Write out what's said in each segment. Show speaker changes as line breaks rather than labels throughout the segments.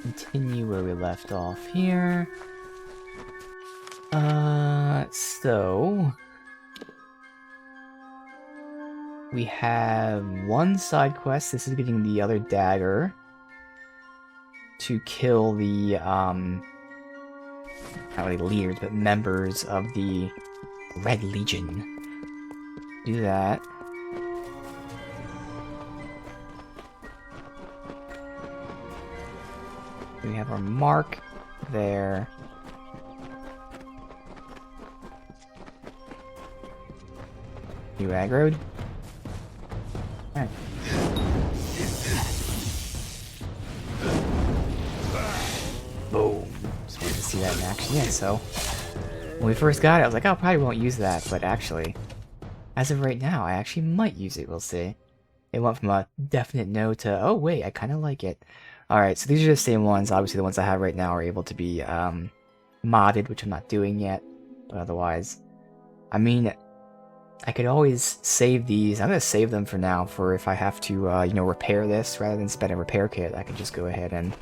Continue where we left off here. So... we have one side quest. This is getting the other dagger to kill the, not really leaders, but members of the Red Legion. Do that. We have our mark there. You aggroed? Alright. Boom. Just wanted to see that in action. Yeah, so when we first got it, I was like, oh, I probably won't use that, but actually, as of right now, I actually might use it, we'll see. It went from a definite no to, oh wait, I kind of like it. Alright, so these are the same ones. Obviously, the ones I have right now are able to be modded, which I'm not doing yet. But otherwise, I mean, I could always save these. I'm going to save them for now for if I have to, you know, repair this. Rather than spend a repair kit, I could just go ahead and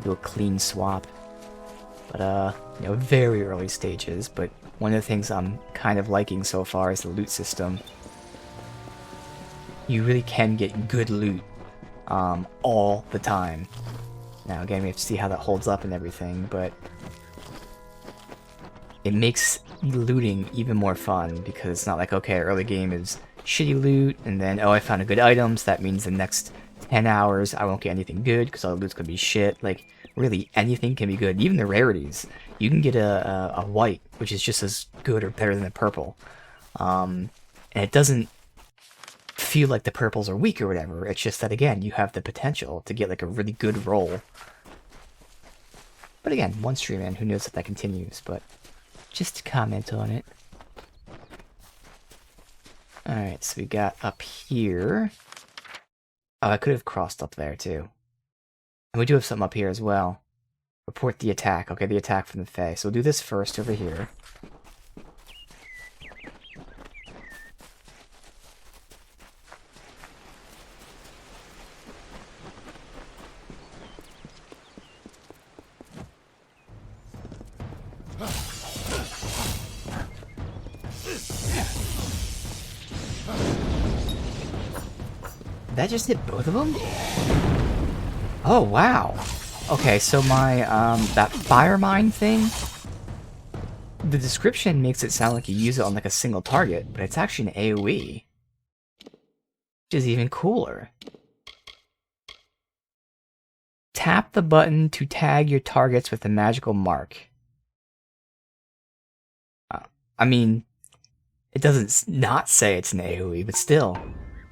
do a clean swap. But, you know, very early stages. But one of the things I'm kind of liking so far is the loot system. You really can get good loot all the time. Now, again, we have to see how that holds up and everything, but it makes looting even more fun because it's not like, okay, early game is shitty loot, and then, oh, I found a good item, so that means the next 10 hours I won't get anything good because all the loot's gonna be shit. Like, really, anything can be good. Even the rarities. You can get a white, which is just as good or better than the purple. And it doesn't feel like the purples are weak or whatever. It's just that, again, you have the potential to get like a really good roll. But again, one stream in, who knows if that continues, but just to comment on it. Alright, so we got up here. Oh, I could have crossed up there too. And we do have something up here as well. Report the attack. Okay, the attack from the Fae. So we'll do this first over here. That just hit both of them? Oh, wow. Okay, so my, that fire mine thing, the description makes it sound like you use it on like a single target, but it's actually an AoE. Which is even cooler. Tap the button to tag your targets with a magical mark. I mean, it doesn't not say it's an AoE, but still.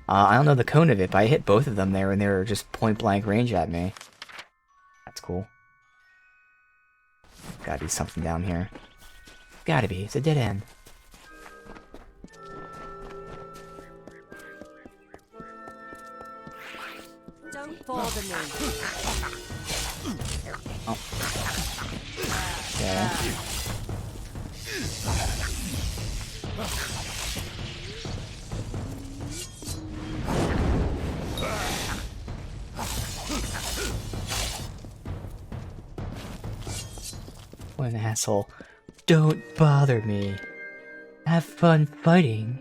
I don't know the cone of it, but I hit both of them there and they were just point blank range at me. That's cool. Gotta be something down here. Gotta be. It's a dead end.
Don't bother me.
Oh. Yeah. What an asshole. Don't bother me. Have fun fighting.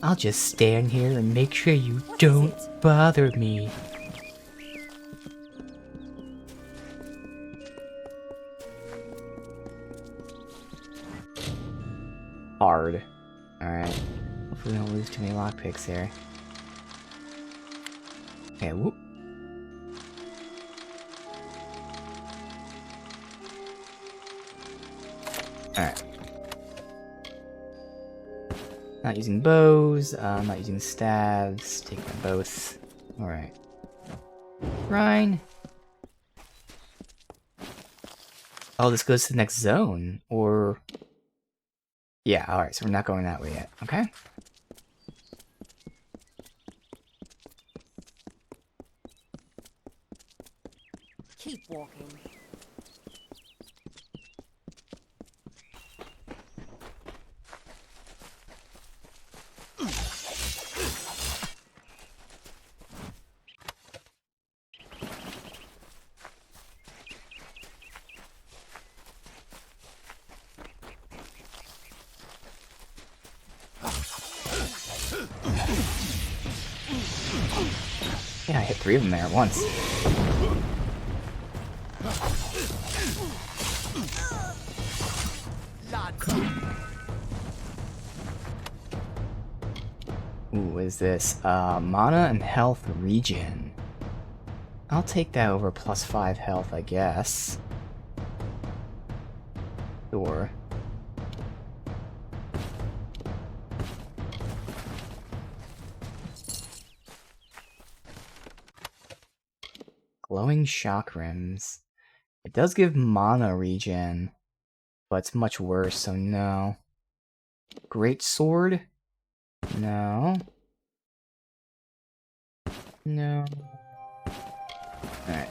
I'll just stand here and make sure you don't bother me. Hard. Alright. Hopefully we don't lose too many lockpicks here. Okay, whoop. Alright. Not using bows, not using staves, taking them both. Alright. Rhine. Oh, this goes to the next zone, or... Yeah, alright, so we're not going that way yet, okay?
Keep walking.
Yeah, I hit 3 of them there at once. Ooh, what is this? Mana and health regen. I'll take that over +5 health, I guess. Sure. Glowing shock rims. It does give mana regen, but it's much worse, so no. Great sword? No. No. Alright.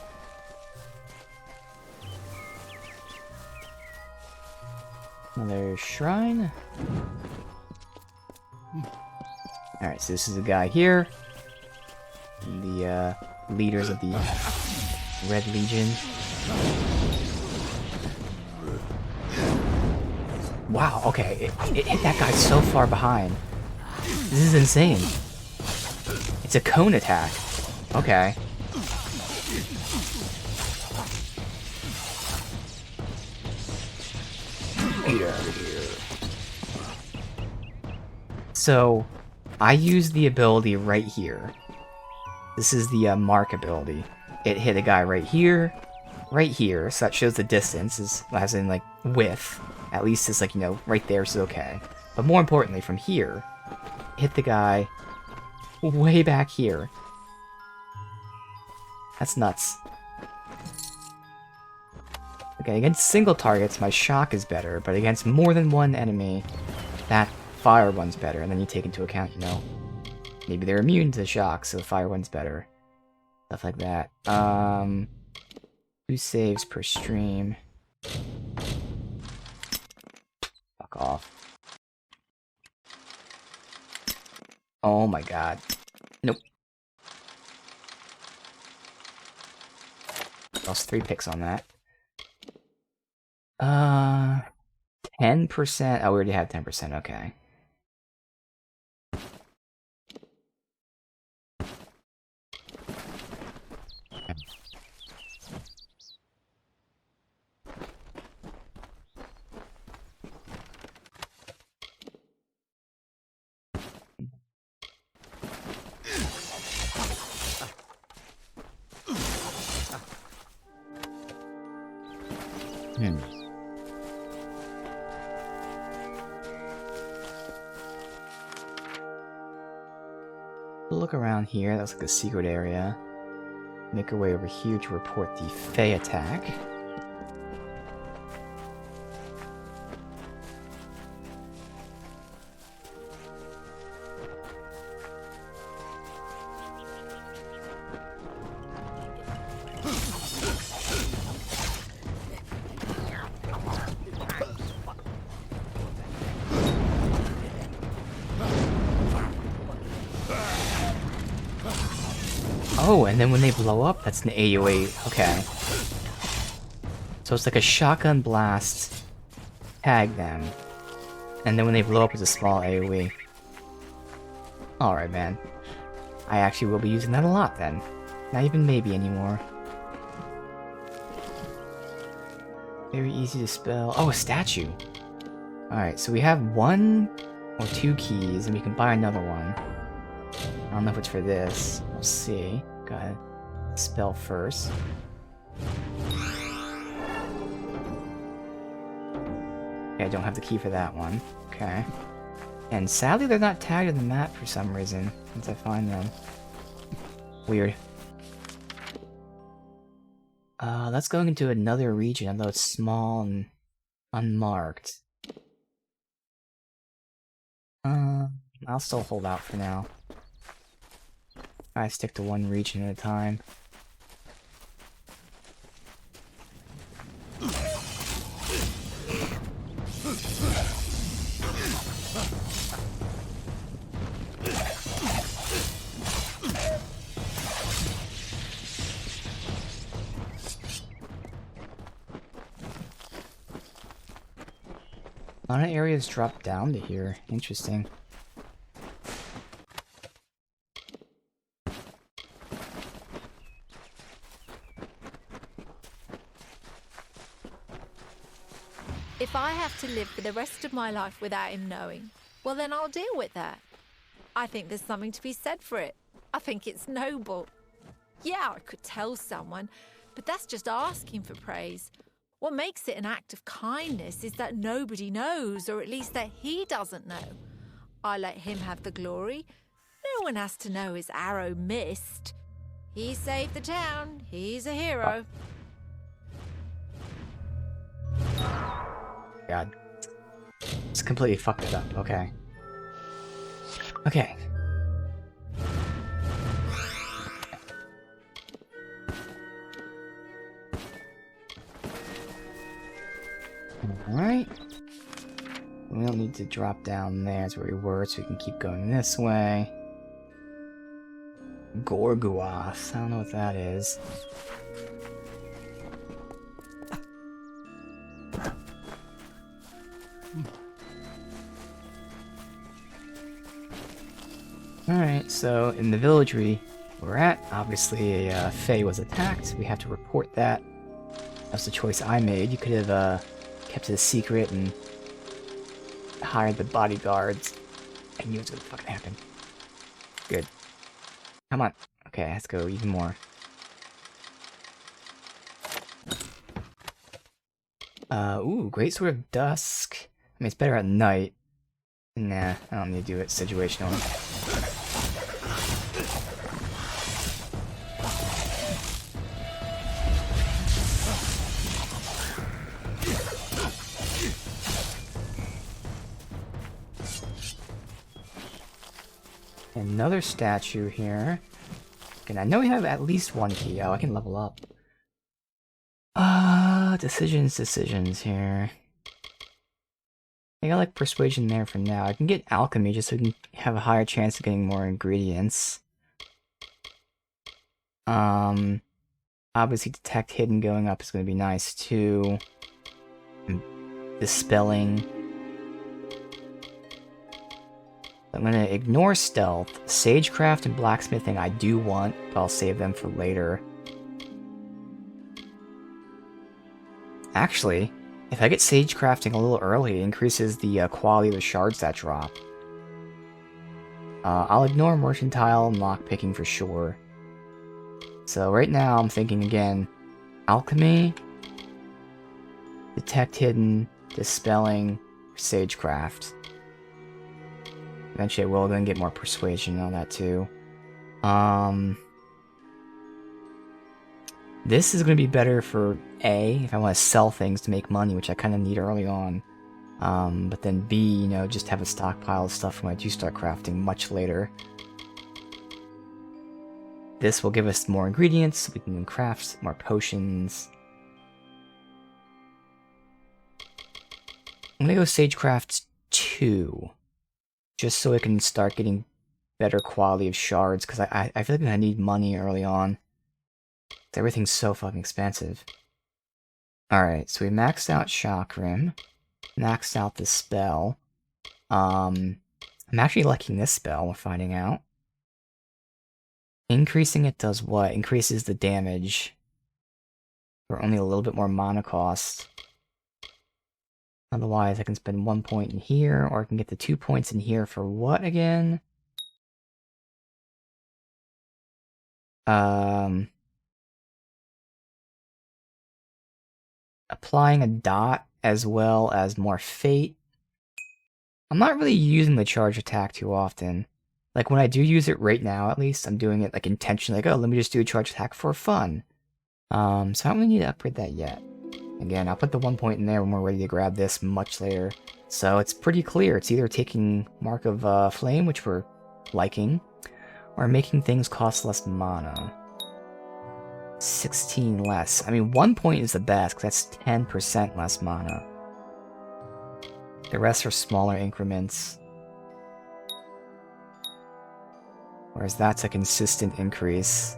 Another shrine. Alright, so this is a guy here. The leaders of the Red Legion. Wow, okay, it hit that guy so far behind. This is insane. It's a cone attack. Okay. Get out of here. So, I use the ability right here. This is the mark ability. It hit a guy right here, so that shows the distance, as in, like, width. At least it's, like, you know, right there is okay. But more importantly, from here, hit the guy way back here. That's nuts. Okay, against single targets, my shock is better, but against more than one enemy, that fire one's better. And then you take into account, you know, maybe they're immune to shock, so the fire one's better. Stuff like that. 2 saves per stream. Fuck off. Oh my god. Nope. Lost 3 picks on that. 10%. Oh, we already have 10%. Okay. Look around here. That's like a secret area. Make our way over here to report the Fey attack. Oh, and then when they blow up, that's an AoE. Okay. So it's like a shotgun blast, tag them, and then when they blow up, it's a small AoE. Alright, man. I actually will be using that a lot then. Not even maybe anymore. Very easy to spell. Oh, a statue! Alright, so we have 1 or 2 keys, and we can buy another one. I don't know if it's for this. We'll see. Gotta spell first. Okay, I don't have the key for that one. Okay. And sadly, they're not tagged in the map for some reason, once I find them. Weird. That's going into another region, although it's small and unmarked. I'll still hold out for now. I stick to one region at a time. A lot of areas drop down to here. Interesting.
If I have to live for the rest of my life without him knowing, well, then I'll deal with that. I think there's something to be said for it. I think it's noble. Yeah, I could tell someone, but that's just asking for praise. What makes it an act of kindness is that nobody knows, or at least that he doesn't know. I let him have the glory. No one has to know his arrow missed. He saved the town. He's a hero.
God. It's completely fucked it up. Okay. Okay. Alright. We don't need to drop down there. That's where we were, so we can keep going this way. Gorgoth. I don't know what that is. Alright, so in the village we're at, obviously a Fae was attacked. We have to report that. That's the choice I made. You could have kept it a secret and hired the bodyguards. I knew it was gonna fucking happen. Good. Come on. Okay, let's go even more. Ooh, Great Sword of Dusk. I mean, it's better at night. Nah, I don't need to do it situationally. Another statue here. And I know we have at least one key. Oh, I can level up. Decisions here. I got like persuasion there for now. I can get alchemy just so we can have a higher chance of getting more ingredients. Obviously detect hidden going up is going to be nice too. Dispelling. I'm going to ignore stealth. Sagecraft and blacksmithing I do want, but I'll save them for later. Actually, if I get sagecrafting a little early, it increases the quality of the shards that drop. I'll ignore mercantile and lockpicking for sure. So right now I'm thinking again, alchemy, detect hidden, dispelling, sagecraft. Eventually I will then get more persuasion and all that too. This is going to be better for A, if I want to sell things to make money, which I kind of need early on. But then B, you know, just have a stockpile of stuff when I do start crafting much later. This will give us more ingredients, so we can craft more potions. I'm going to go Sagecraft 2. Just so I can start getting better quality of shards, because I feel like I need money early on. Everything's so fucking expensive. Alright, so we maxed out Chakram. Maxed out this spell. I'm actually liking this spell, we're finding out. Increasing it does what? Increases the damage. For only a little bit more mana cost. Otherwise, I can spend 1 point in here, or I can get the 2 points in here for what again? Applying a dot as well as more fate. I'm not really using the charge attack too often. Like when I do use it right now, at least, I'm doing it like intentionally, like, oh, let me just do a charge attack for fun. So I don't really need to upgrade that yet. Again, I'll put the 1 point in there when we're ready to grab this much later. So it's pretty clear. It's either taking Mark of Flame, which we're liking, or making things cost less mana. 16 less. I mean, 1 point is the best, because that's 10% less mana. The rest are smaller increments. Whereas that's a consistent increase.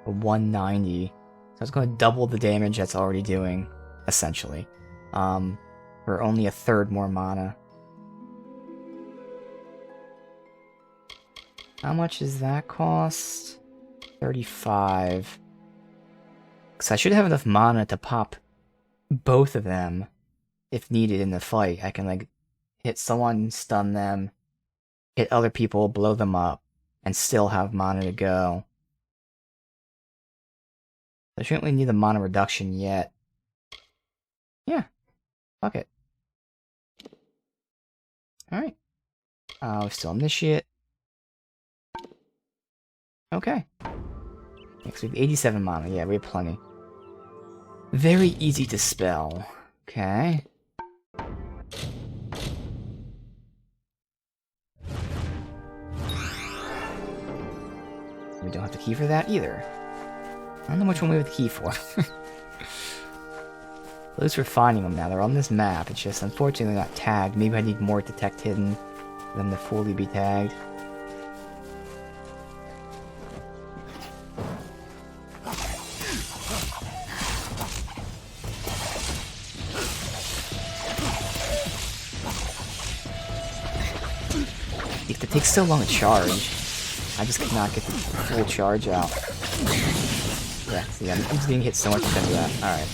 A 190. So it's going to double the damage that's already doing, essentially. For only a third more mana. How much does that cost? 35. Because I should have enough mana to pop both of them if needed in the fight. I can, like, hit someone, stun them, hit other people, blow them up, and still have mana to go. I shouldn't really need the mana reduction yet. Yeah, fuck it. Alright. We're still initiate. Okay. Next we have 87 mana. Yeah, we have plenty. Very easy to spell. Okay. We don't have the key for that either. I don't know which one we have the key for. At least we're finding them now. They're on this map. It's just unfortunately not tagged. Maybe I need more detect hidden for them to fully be tagged. If it takes so long to charge, I just cannot get the full charge out. Yeah, see, I'm just getting hit so much because of that. Alright.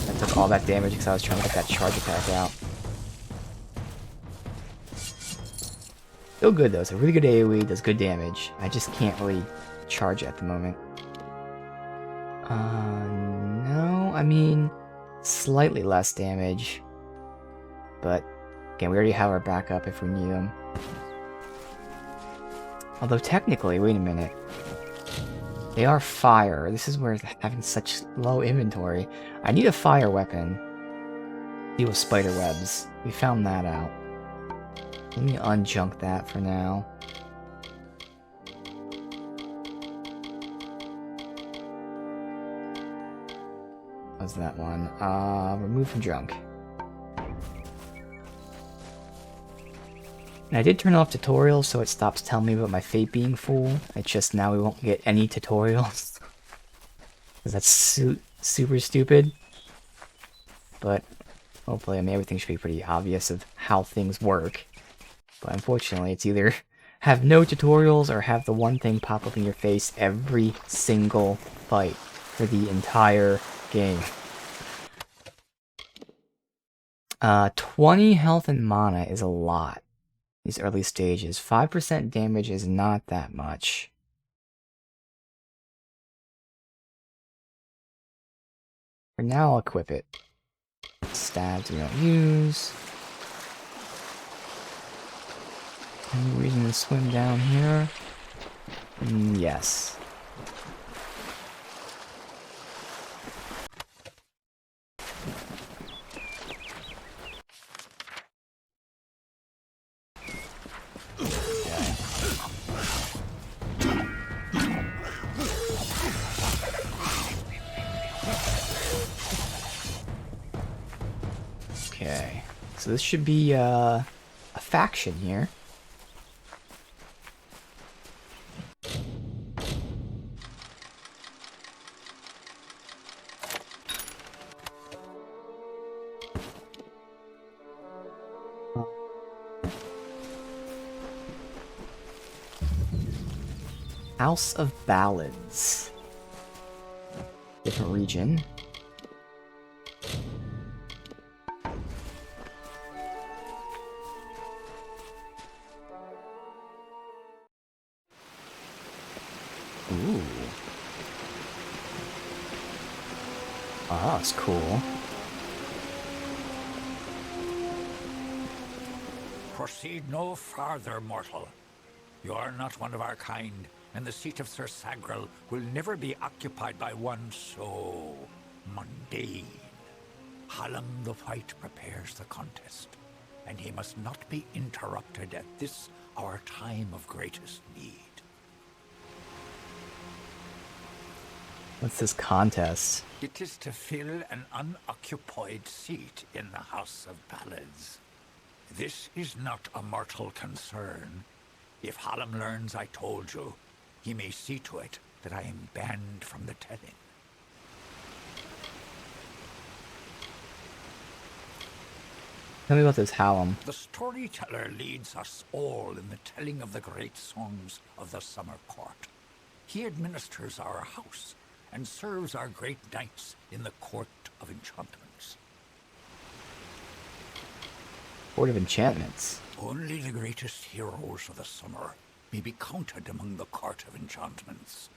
I took all that damage because I was trying to get that charge attack out. Still good though, it's a really good AoE, does good damage. I just can't really charge at the moment. No, I mean, slightly less damage. But, again, we already have our backup if we need them. Although technically, wait a minute. They are fire. This is where having such low inventory. I need a fire weapon. Deal with spider webs. We found that out. Let me unjunk that for now. How's that one? Remove from junk. And I did turn off tutorials so it stops telling me about my fate being full. It's just now we won't get any tutorials. Because that's super stupid. But hopefully, I mean, everything should be pretty obvious of how things work. But unfortunately, it's either have no tutorials or have the one thing pop up in your face every single fight for the entire game. 20 health and mana is a lot. These early stages. 5% damage is not that much. For now, I'll equip it. Stabs we don't use. Any reason to swim down here? Yes. Okay, so this should be a faction here. House of Ballads. Different region. Ooh. Oh, that's cool.
Proceed no farther, mortal. You are not one of our kind, and the seat of Sir Sagrel will never be occupied by one so mundane. Hallam the White prepares the contest, and he must not be interrupted at this our time of greatest need.
What's this contest?
It is to fill an unoccupied seat in the House of Ballads. This is not a mortal concern. If Hallam learns I told you, he may see to it that I am banned from the telling.
Tell me about this Hallam.
The storyteller leads us all in the telling of the great songs of the summer court. He administers our house and serves our great knights in the court of enchantments.
Court of Enchantments.
Only the greatest heroes of the summer may be counted among the court of enchantments.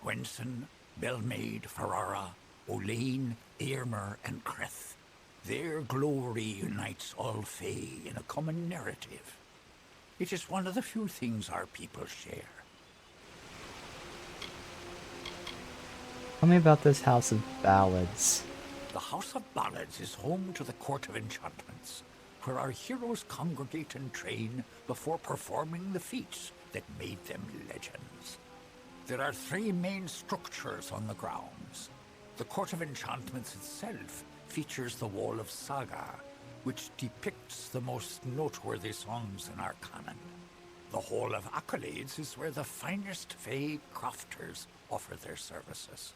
Wenson, Belmaid, Ferrara, Olaine, Eärmer, and Creth. Their glory unites all Fae in a common narrative. It is one of the few things our people share.
Tell me about this House of Ballads.
The House of Ballads is home to the Court of Enchantments, where our heroes congregate and train before performing the feats that made them legends. There are 3 main structures on the grounds. The Court of Enchantments itself features the Wall of Saga, which depicts the most noteworthy songs in our canon. The Hall of Accolades is where the finest Fae crafters offer their services.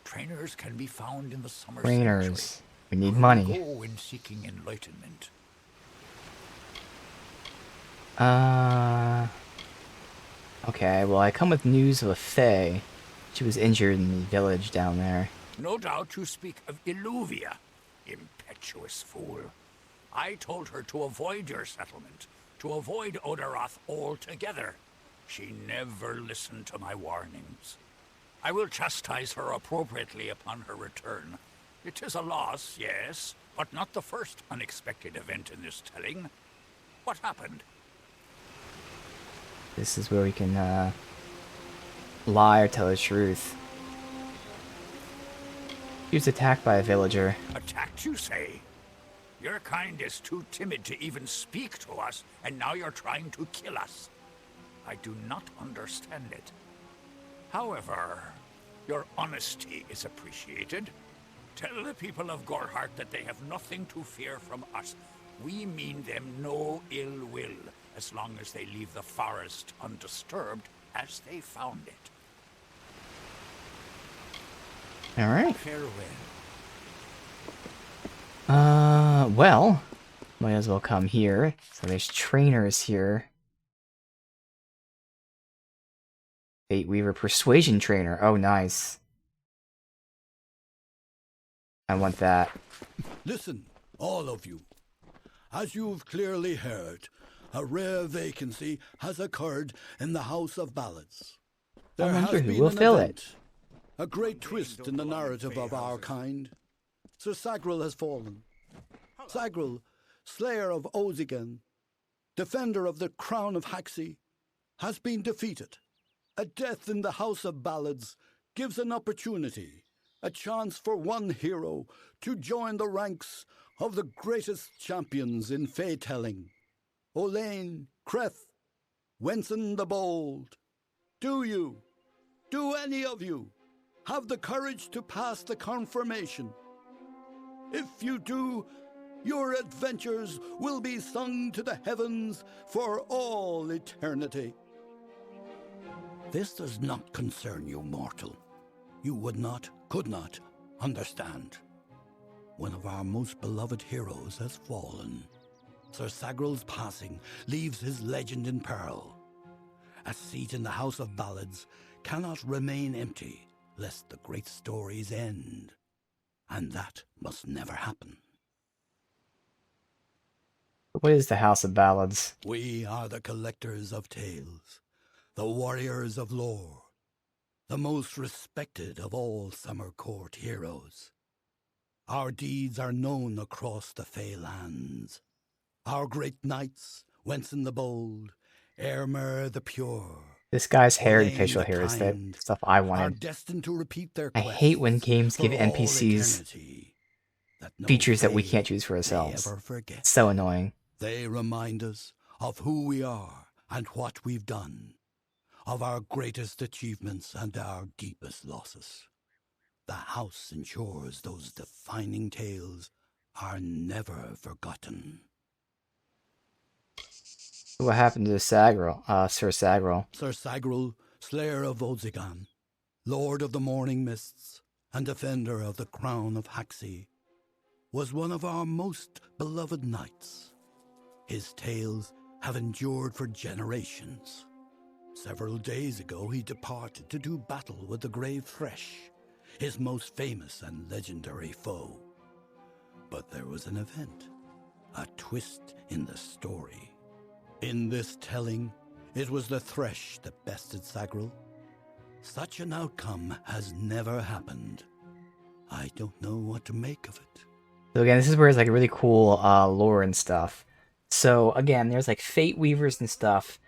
Trainers can be found in the Summer
Trainers.
Sanctuary,
We need
where
money.
go in seeking enlightenment.
Okay, well, I come with news of a Fae. She was injured in the village down there.
No doubt you speak of Illuvia, impetuous fool. I told her to avoid your settlement, to avoid Odorath altogether. She never listened to my warnings. I will chastise her appropriately upon her return. It is a loss, yes, but not the first unexpected event in this telling. What happened?
This is where we can, lie or tell the truth. He was attacked by a villager.
Attacked, you say? Your kind is too timid to even speak to us, and now you're trying to kill us. I do not understand it. However, your honesty is appreciated. Tell the people of Gorhart that they have nothing to fear from us. We mean them no ill will, as long as they leave the forest undisturbed as they found it.
Alright.
Farewell.
Well, might as well come here. So there's trainers here. Fate Weaver Persuasion Trainer. Oh, nice. I want that.
Listen, all of you. As you've clearly heard, a rare vacancy has occurred in the House of Ballads. There
wonder
has
who
been
will
an
fill
event, a great twist in the narrative of our kind. Sir Sagril has fallen. Sagril, slayer of Ozigan, defender of the crown of Haxi, has been defeated. A death in the House of Ballads gives an opportunity, a chance for one hero to join the ranks of the greatest champions in Fae-telling. Olaine, Creth, Wenson the Bold. Do any of you, have the courage to pass the confirmation? If you do, your adventures will be sung to the heavens for all eternity. This does not concern you, mortal. You would not, could not, understand. One of our most beloved heroes has fallen. Sir Sagril's passing leaves his legend in peril. A seat in the House of Ballads cannot remain empty, lest the great stories end. And that must never happen.
What is the House of Ballads?
We are the collectors of tales, the warriors of lore, the most respected of all Summer Court heroes. Our deeds are known across the Fae lands. Our great knights, Wenson the Bold, Eärmer the Pure,
This guy's hair and
Olaine
facial
the
hair is the
Kind,
stuff I
are
wanted.
destined to repeat their
I
quests
hate when games give
for all
NPCs
eternity, that no
features that we
Fae
can't choose for
may
ourselves.
ever forget.
It's so annoying.
They remind us of who we are and what we've done, of our greatest achievements and our deepest losses. The house ensures those defining tales are never forgotten.
What happened to Sagril? Sir Sagril.
Sir Sagril, slayer of Ozigan, lord of the morning mists, and defender of the crown of Haxi, was one of our most beloved knights. His tales have endured for generations. Several days ago he departed to do battle with the Grave Thresh, his most famous and legendary foe. But there was an event, a twist in the story. In this telling, it was the Thresh that bested Sagril. Such an outcome has never happened. I don't know what to make of it.
So again, this is where it's like really cool lore and stuff. So again, there's like fate weavers and stuff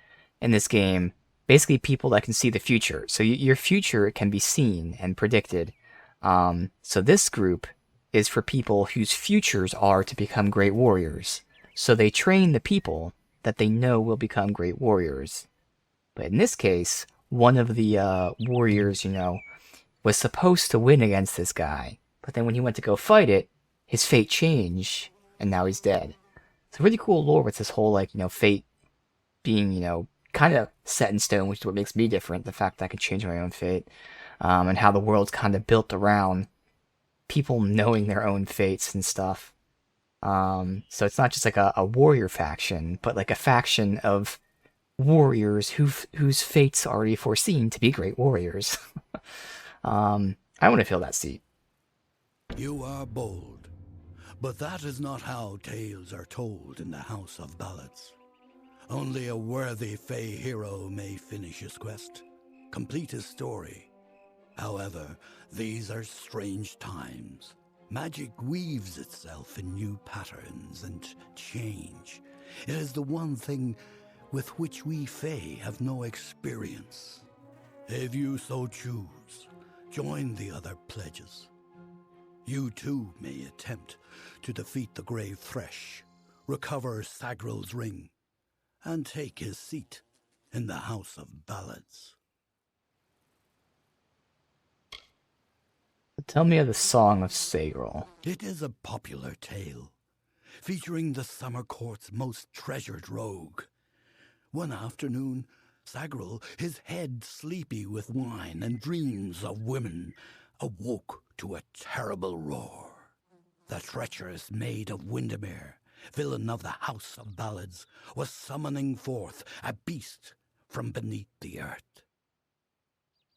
in this game. Basically people that can see the future. So your future can be seen and predicted. So this group is for people whose futures are to become great warriors. So they train the people that they know will become great warriors. But in this case, one of the warriors, you know, was supposed to win against this guy. But then when he went to go fight it, his fate changed, and now he's dead. It's a really cool lore with this whole, like, you know, fate being, you know, kind of set in stone, which is what makes me different, the fact that I can change my own fate, and how the world's kind of built around people knowing their own fates and stuff. So it's not just like a warrior faction, but like a faction of warriors whose fates are already foreseen to be great warriors. I want to fill that seat.
You are bold, but that is not how tales are told in the House of Ballads. Only a worthy Fey hero may finish his quest, complete his story. However, these are strange times. Magic weaves itself in new patterns and change. It is the one thing with which we Fey have no experience. If you so choose, join the other pledges. You too may attempt to defeat the Grave Thresh, recover Sagril's ring, and take his seat in the House of Ballads.
Tell me of the Song of Sagril.
It is a popular tale, featuring the Summer Court's most treasured rogue. One afternoon, Sagril, his head sleepy with wine and dreams of women, awoke to a terrible roar. The treacherous Maid of Windermere, villain of the House of Ballads, was summoning forth a beast from beneath the earth.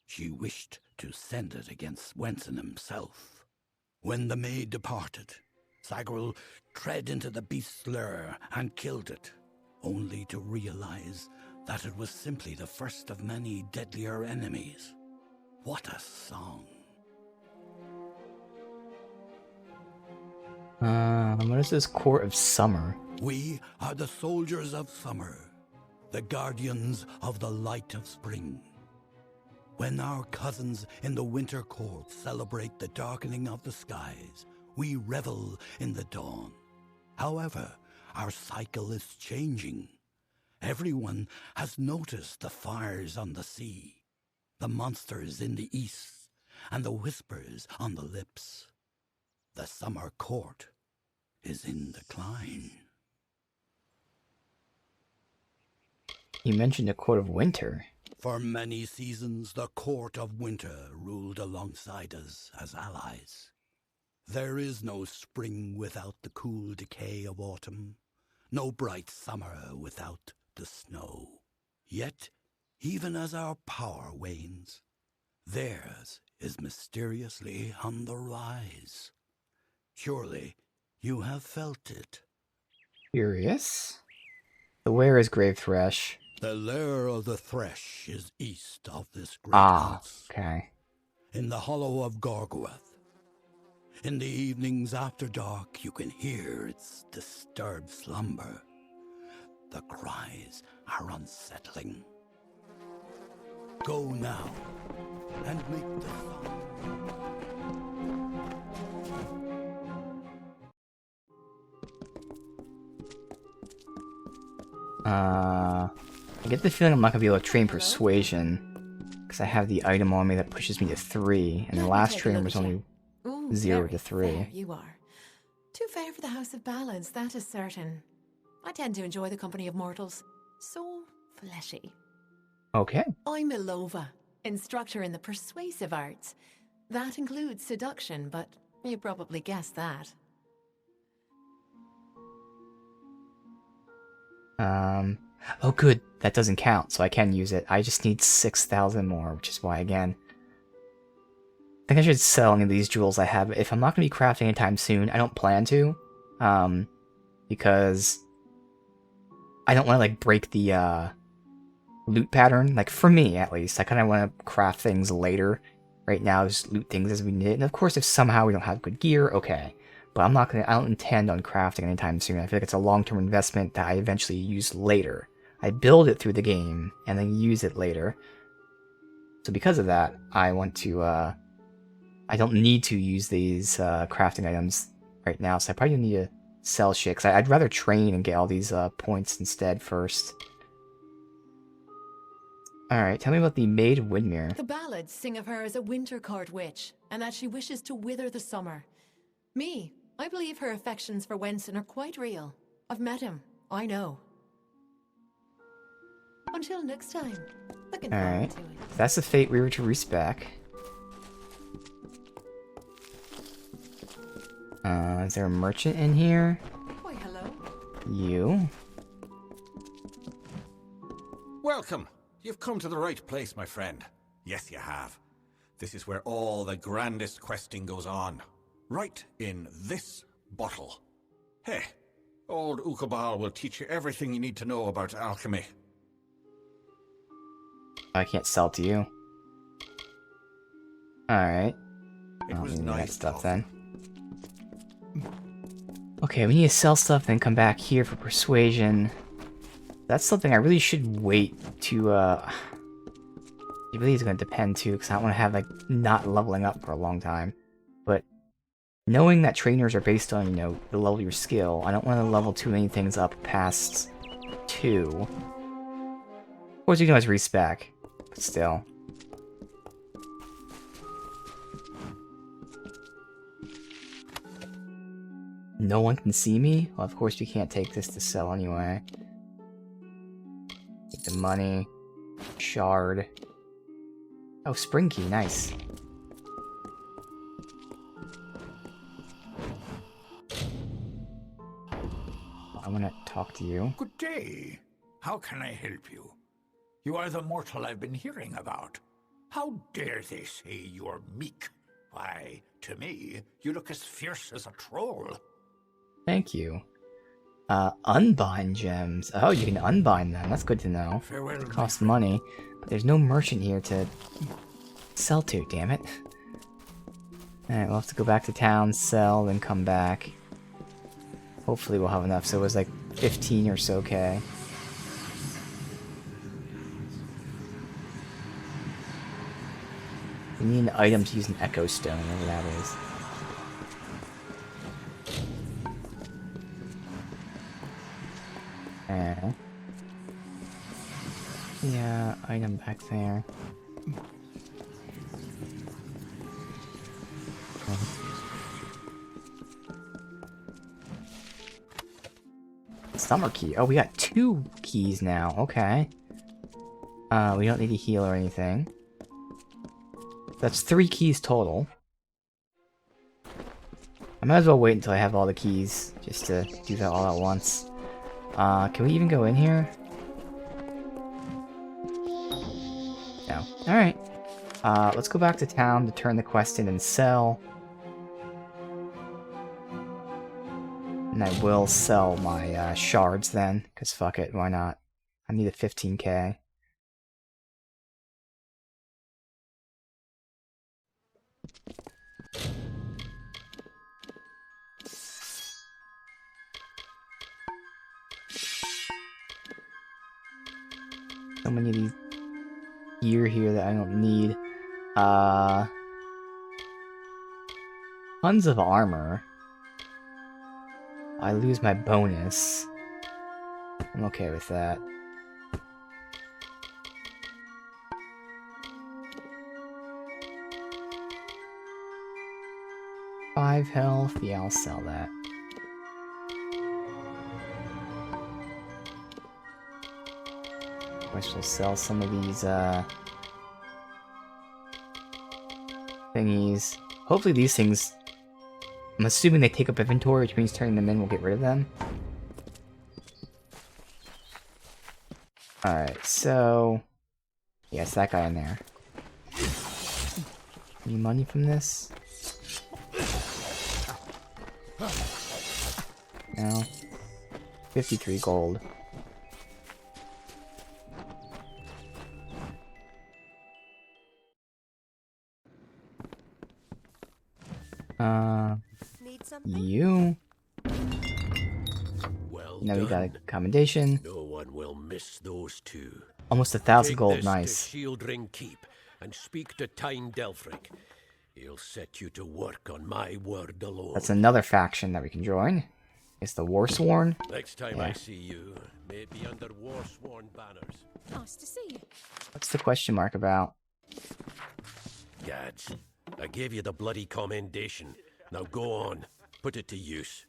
She wished to send it against Swenson himself. When the maid departed, Sagril tread into the beast's lair and killed it, only to realize that it was simply the first of many deadlier enemies. What a song.
What is this Court of Summer?
We are the soldiers of summer, the guardians of the light of spring. When our cousins in the winter court celebrate the darkening of the skies, we revel in the dawn. However, our cycle is changing. Everyone has noticed the fires on the sea, the monsters in the east, and the whispers on the lips. The summer court is in decline.
You mentioned the Court of Winter.
For many seasons, the court of winter ruled alongside us as allies. There is no spring without the cool decay of autumn, no bright summer without the snow. Yet, even as our power wanes, theirs is mysteriously on the rise. Surely you have felt it.
Curious. So where is Grave Thresh?
The lair of the Thresh is east of this great house,
okay.
in the hollow of Gorgorth. In the evenings after dark, you can hear its disturbed slumber. The cries are unsettling. Go now and make the song.
I get the feeling I'm not gonna be able to train Persuasion, because I have the item on me that pushes me to 3, and the last train was only
Ooh,
0
very
to 3.
fair you are. Too fair for the House of Ballads, that is certain. I tend to enjoy the company of mortals. So fleshy.
Okay.
I'm Ilova, instructor in the persuasive arts. That includes seduction, but you probably guessed that.
Oh good, that doesn't count, so I can use it. I just need 6,000 more, which is why, again, I think I should sell any of these jewels I have. If I'm not going to be crafting anytime soon, I don't plan to, because I don't want to, like, break the, loot pattern. Like, for me, at least, I kind of want to craft things later. Right now, just loot things as we need it. And of course, if somehow we don't have good gear, okay. But I don't intend on crafting anytime soon. I feel like it's a long-term investment that I eventually use later. I build it through the game, and then use it later. So because of that, I want to, I don't need to use these, crafting items right now, so I probably need to sell shit, 'cause I'd rather train and get all these, points instead first. Alright, tell me about the Maid of Windmere.
The ballads sing of her as a winter court witch, and that she wishes to wither the summer. Me, I believe her affections for Wenson are quite real. I've met him, I know. Until next time. Looking forward
Alright,
to it.
that's the fate we were to respec. Is there a merchant in here?
Why, hello.
You?
Welcome. You've come to the right place, my friend. Yes, you have. This is where all the grandest questing goes on. Right in this bottle. Hey, old Ukabal will teach you everything you need to know about alchemy.
I can't sell to you. Alright.
It
I
was
don't need that
nice
stuff
talking.
then. Okay, we need to sell stuff, then come back here for persuasion. That's something I really should wait to, it really is going to depend too, because I don't want to have, like, not leveling up for a long time. But knowing that trainers are based on, you know, the level of your skill, I don't want to level too many things up past 2. Of course, you can always respec, but still. No one can see me? Well, of course we can't take this to sell anyway. Take the money. Shard. Oh, spring key, nice. I want to talk to you.
Good day. How can I help you? You are the mortal I've been hearing about. How dare they say you're meek? Why, to me, you look as fierce as a troll.
Thank you. Unbind gems. Oh, you can unbind them. That's good to know.
Farewell, my
Costs
friend.
money, but there's no merchant here to sell to, damn it. Alright, we'll have to go back to town, sell, then come back. Hopefully we'll have enough, so it was like 15 or so K. We need an item to use an echo stone, whatever that is. Yeah, item back there. Summer key. Oh, we got 2 keys now. Okay. We don't need to heal or anything. That's 3 keys total. I might as well wait until I have all the keys, just to do that all at once. Can we even go in here? No. Alright. Let's go back to town to turn the quest in and sell. And I will sell my shards then, because fuck it, why not? I need a 15K. So many of these gear here that I don't need. Tons of armor. I lose my bonus. I'm okay with that. Five health. Yeah, I'll sell that. I shall sell some of these, thingies. Hopefully these things... I'm assuming they take up inventory, which means turning them in will get rid of them. Alright, so... Yes, that guy in there. Any money from this? No. 53 gold.
Need something?
You.
Well
Now we got a
done.
commendation.
No one will miss those two.
Almost 1,000
Take
gold,
this
nice.
to Shield Ring Keep and speak to Tyne Delfric. He'll set you to work on my word alone.
That's another faction that we can join. It's the Warsworn.
Next time
Yeah.
I see you, may it be under Warsworn banners.
Nice to see you.
What's the question mark about?
Gads, I gave you the bloody commendation. Now go on, put it to use.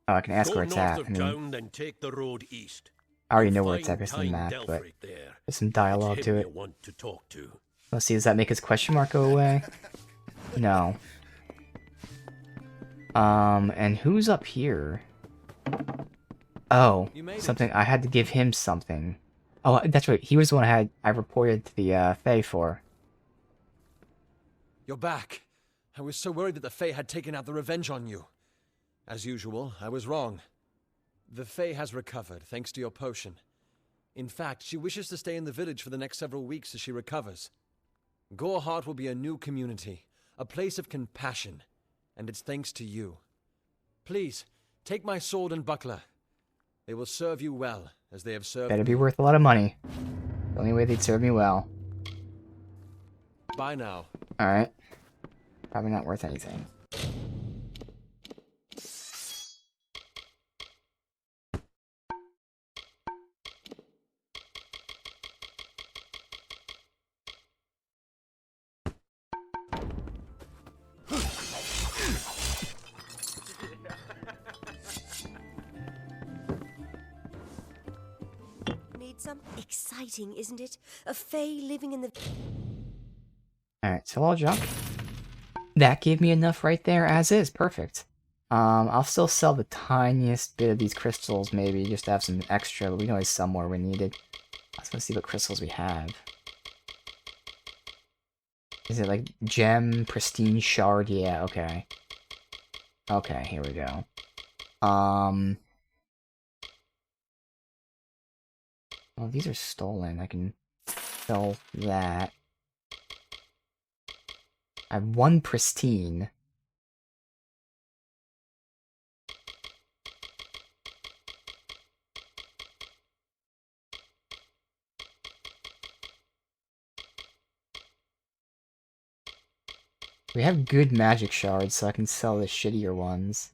Oh, I can ask
Go
where it's
north
at.
of
I mean,
town, then take the road east.
I already
You'll
know where it's
find
at based on the
Tyne
map, but
Delfric there.
there's some dialogue
It's
to
him
it.
you want to talk to.
Let's see, does that make his question mark go away? No. And who's up here? Oh, something. I had to give him something. Oh, that's right. He was the one I reported to the Fae for.
You're back. I was so worried that the Fae had taken out the revenge on you. As usual, I was wrong. The Fae has recovered, thanks to your potion. In fact, she wishes to stay in the village for the next several weeks as she recovers. Goreheart will be a new community, a place of compassion, and it's thanks to you. Please, take my sword and buckler. They will serve you well, as they have served
Better be
me.
worth a lot of money. The only way they'd serve me well.
Bye now.
Alright. Probably not worth anything.
Need some? Exciting, isn't it? A fae living in the...
Alright, so I'll jump. That gave me enough right there, as is. Perfect. I'll still sell the tiniest bit of these crystals, maybe, just to have some extra, but we can always sell more when needed. I just want to see what crystals we have. Is it like gem, pristine shard? Yeah, okay. Okay, here we go. Well, these are stolen. I can sell that. I have one pristine. We have good magic shards, so I can sell the shittier ones.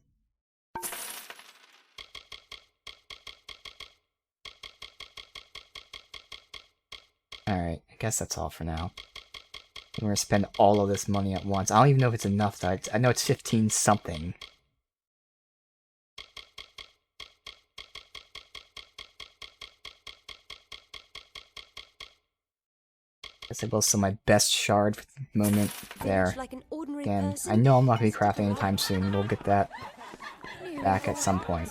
Alright, I guess that's all for now. I'm gonna spend all of this money at once. I don't even know if it's enough, though. I know it's 15 something. Guess I will sell my best shard for the moment there.
Like an ordinary
Again,
person.
I know I'm not gonna be crafting anytime soon. We'll get that back at some point.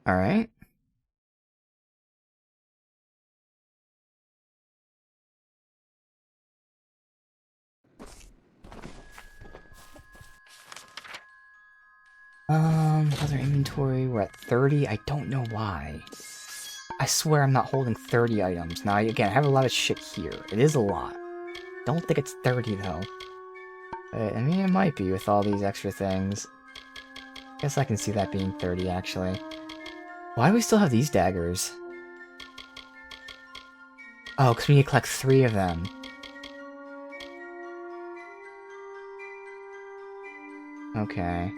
Alright. How's our inventory? We're at 30. I don't know why. I swear I'm not holding 30 items. Now, again, I have a lot of shit here. It is a lot. Don't think it's 30, though. But, I mean, it might be with all these extra things. Guess I can see that being 30, actually. Why do we still have these daggers? Oh, because we need to collect 3 of them. Okay.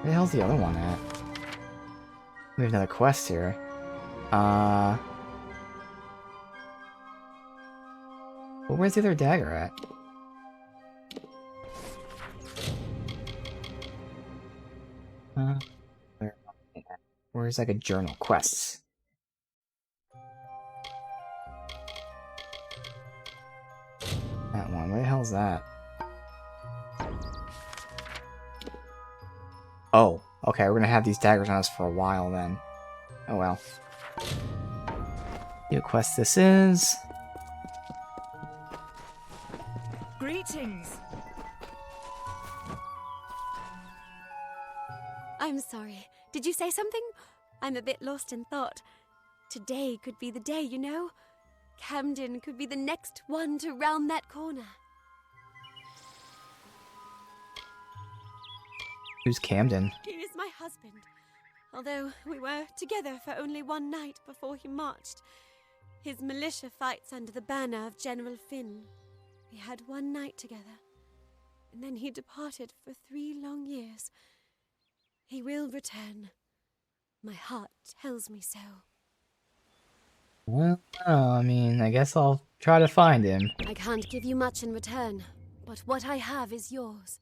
Where the hell's the other one at? We have another quest here. Well, where's the other dagger at? Where's like a journal? Quests. That one. Where the hell's that? Oh, okay, we're gonna have these daggers on us for a while then. Oh well. See what quest this is.
Greetings.
I'm sorry. Did you say something? I'm a bit lost in thought. Today could be the day, you know? Camden could be the next one to round that corner.
Who's Camden?
He is my husband. Although we were together for only one night before he marched. His militia fights under the banner of General Finn. We had one night together, and then he departed for 3 long years. He will return. My heart tells me so.
Well, I mean, I guess I'll try to find him.
I can't give you much in return, but what I have is yours.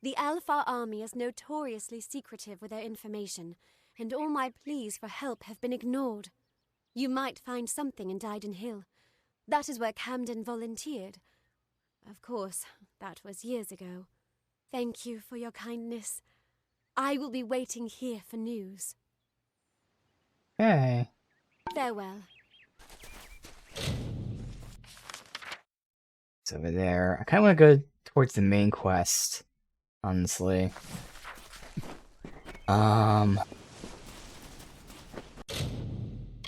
The Alpha army is notoriously secretive with their information, and all my pleas for help have been ignored. You might find something in Dyden Hill. That is where Camden volunteered. Of course, that was years ago. Thank you for your kindness. I will be waiting here for news.
Okay.
Farewell.
It's over there. I kind of want to go towards the main quest, honestly.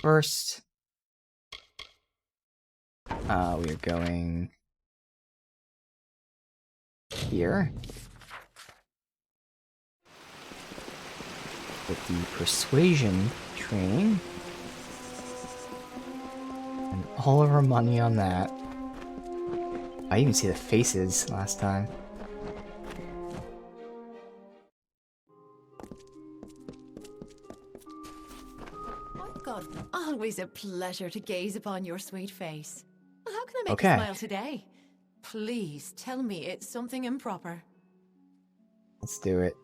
First, we're going here with the persuasion training, and all of our money on that. I even see the faces last time.
My God, always a pleasure to gaze upon your sweet face. Well, how can I make
Okay.
you smile today? Please tell me it's something improper.
Let's do it.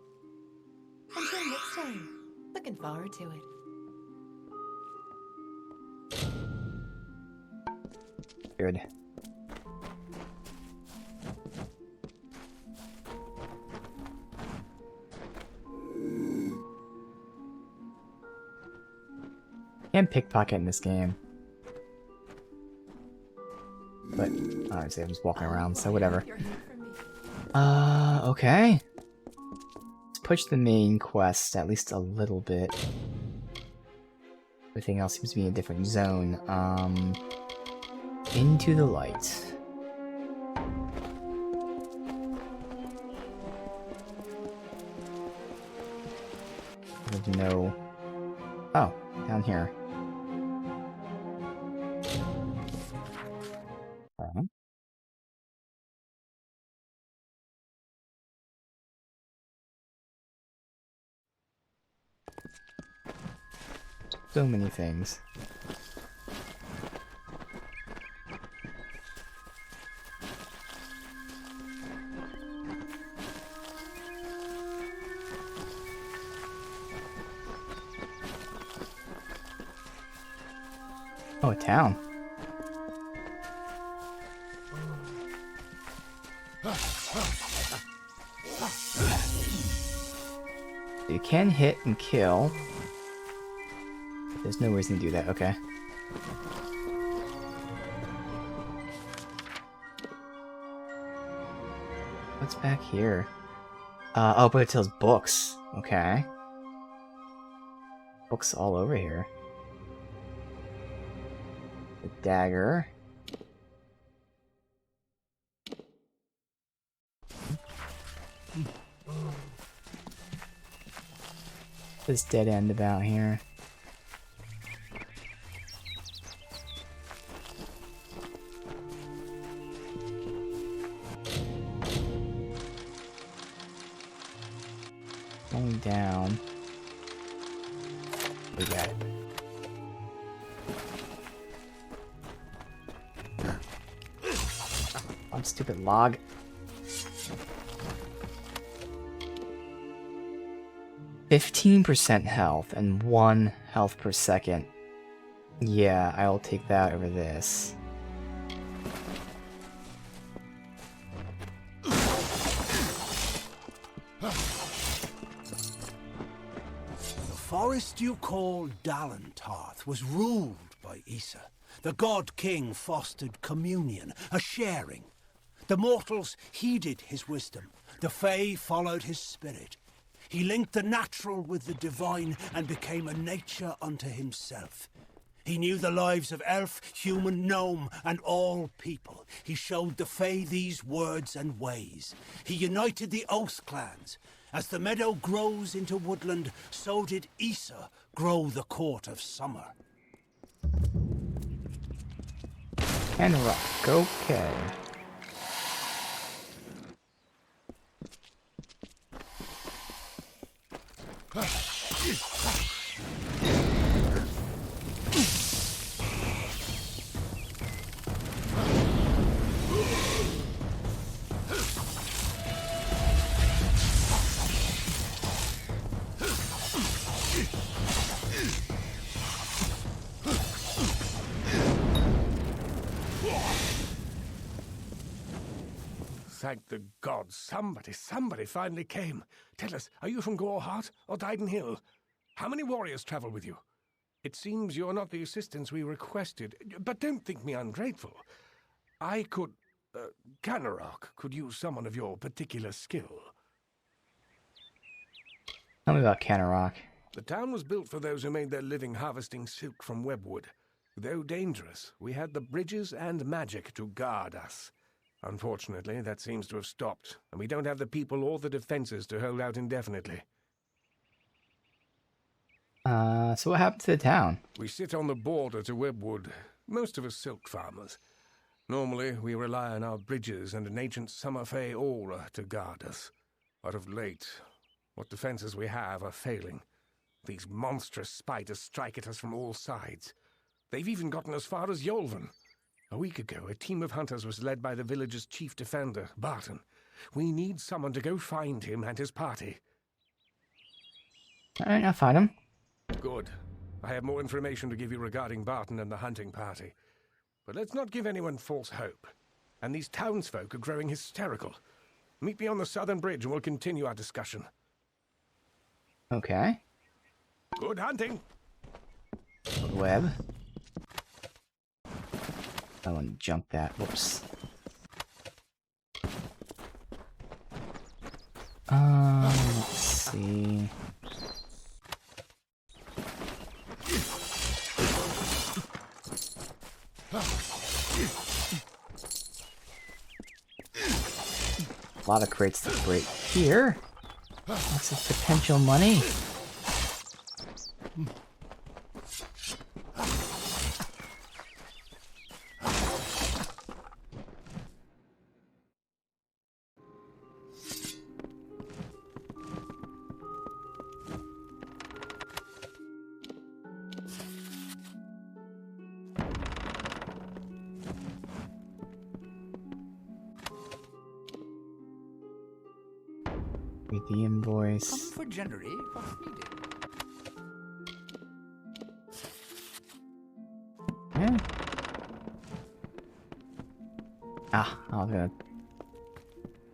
Until next time. Looking forward to it.
Good. Can't pickpocket in this game. But obviously I'm just walking around, so whatever.
You're here for me.
Okay. Let's push the main quest at least a little bit. Everything else seems to be in a different zone. Into the light. There's no... Oh, down here. Uh-huh. So many things. Oh, a town. You can hit and kill. There's no reason to do that, okay. What's back here? Oh, but it tells books. Okay. Books all over here. The dagger. This dead end about here. Going down. We got it. I'm stupid log. %15 health and 1 health per second. Yeah, I'll take that over this.
forest you call Dalentarth was ruled by Issa. The god-king fostered communion, a sharing. The mortals heeded his wisdom. The Fae followed his spirit. He linked the natural with the divine and became a nature unto himself. He knew the lives of elf, human, gnome, and all people. He showed the Fae these words and ways. He united the Oath clans. As the meadow grows into woodland, so did Issa grow the court of summer.
And rock, okay.
Thank the gods, somebody finally came. Tell us, are you from Goreheart or Dyden Hill? How many warriors travel with you? It seems you're not the assistance we requested, but don't think me ungrateful. I could... Canarok could use someone of your particular skill.
Tell me about Canarok.
The town was built for those who made their living harvesting silk from webwood. Though dangerous, we had the bridges and magic to guard us. Unfortunately, that seems to have stopped, and we don't have the people or the defenses to hold out indefinitely.
So what happened to the town?
We sit on the border to Webwood, most of us silk farmers. Normally, we rely on our bridges and an ancient summer fae aura to guard us. But of late, what defenses we have are failing. These monstrous spiders strike at us from all sides. They've even gotten as far as Yolvan. A week ago, a team of hunters was led by the village's chief defender, Barton. We need someone to go find him and his party.
Alright, I'll find him.
Good. I have more information to give you regarding Barton and the hunting party. But let's not give anyone false hope. And these townsfolk are growing hysterical. Meet me on the southern bridge and we'll continue our discussion.
Okay.
Good hunting!
Web. I want to jump that. Whoops. Let's see. A lot of crates to break here. Lots of potential money. Read the invoice.
Come for January, what's needed?
Yeah. Ah, I was gonna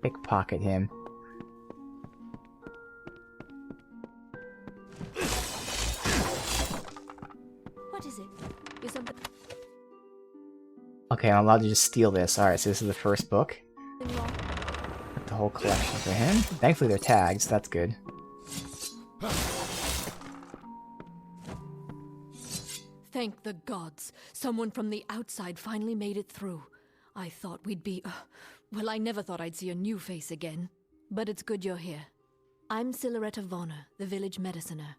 pickpocket him.
What is it? Is something
Okay, I'm allowed to just steal this. Alright, so this is the first book.
wrong?
The whole collection for him. Thankfully they're tagged, so that's good.
Thank the gods. Someone from the outside finally made it through. I thought we'd be... well, I never thought I'd see a new face again. But it's good you're here. I'm Siluretta Vonner, the village mediciner,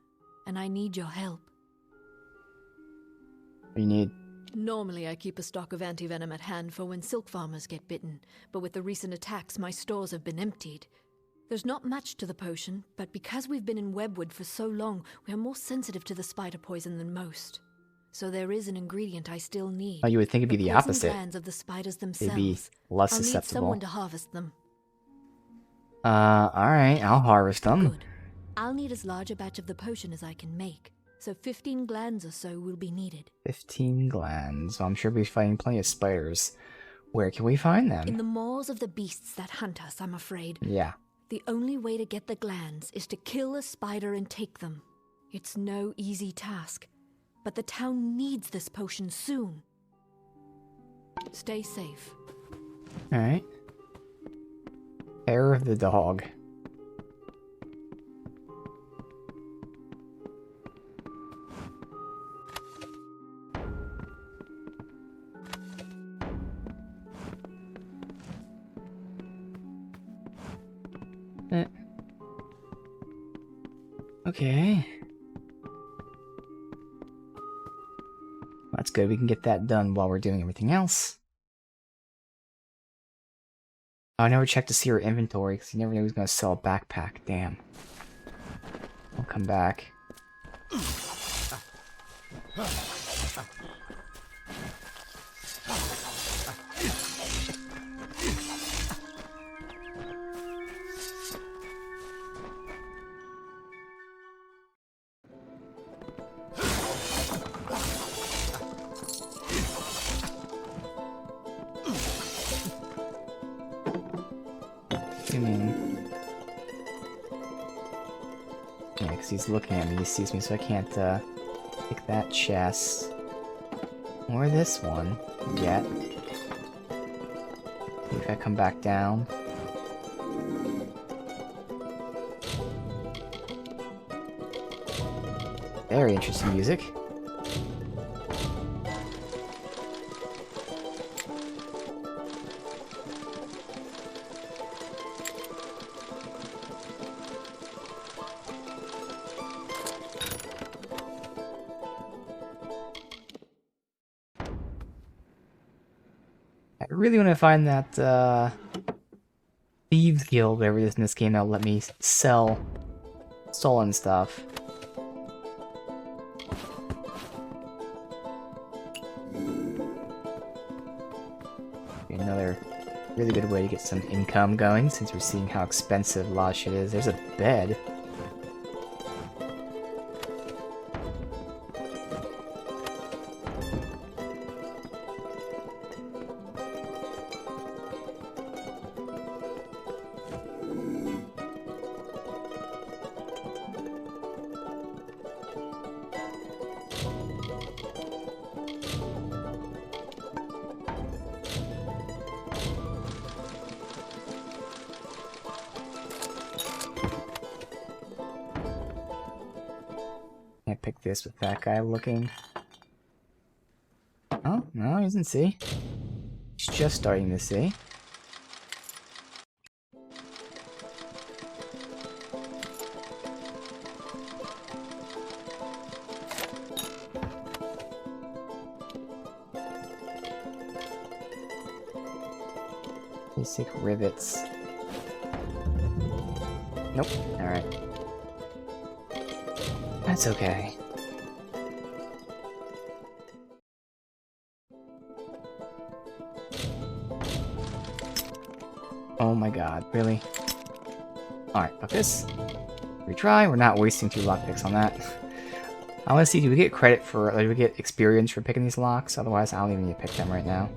and I need your help.
You need...
Normally I keep a stock of antivenom at hand for when silk farmers get bitten, but with the recent attacks my stores have been emptied. There's not much to the potion, but because we've been in Webwood for so long, we are more sensitive to the spider poison than most. So there is an ingredient I still need.
Oh, you would think it'd be the
poison
opposite.
glands of the spiders themselves.
They'd be less
I'll need
susceptible.
someone to harvest them.
Alright, I'll harvest them.
Good. I'll need as large a batch of the potion as I can make, so 15 glands or so will be needed.
15 glands. Well, I'm sure we'll be fighting plenty of spiders. Where can we find them?
In the maws of the beasts that hunt us, I'm afraid.
Yeah.
The only way to get the glands is to kill a spider and take them. It's no easy task, but the town needs this potion soon. Stay safe.
Alright. Hair of the dog. Okay. That's good. We can get that done while we're doing everything else. Oh, I never checked to see her inventory because you never knew who's going to sell a backpack. Damn. I'll come back. Yeah, because he's looking at me, he sees me, so I can't, pick that chest. Or this one, yet. If I come back down. Very interesting music. I really want to find that, Thieves Guild, whatever it is in this game, that'll let me sell stolen stuff. Another really good way to get some income going, since we're seeing how expensive a lot of shit is. There's a bed. Can't pick this with that guy looking. Oh, no, he doesn't see. He's just starting to see. Basic rivets. Nope. Alright. That's okay. Oh my god, really? Alright, fuck this. Retry, we're not wasting 2 lockpicks on that. I wanna see, do we get credit for, like, do we get experience for picking these locks? Otherwise, I don't even need to pick them right now.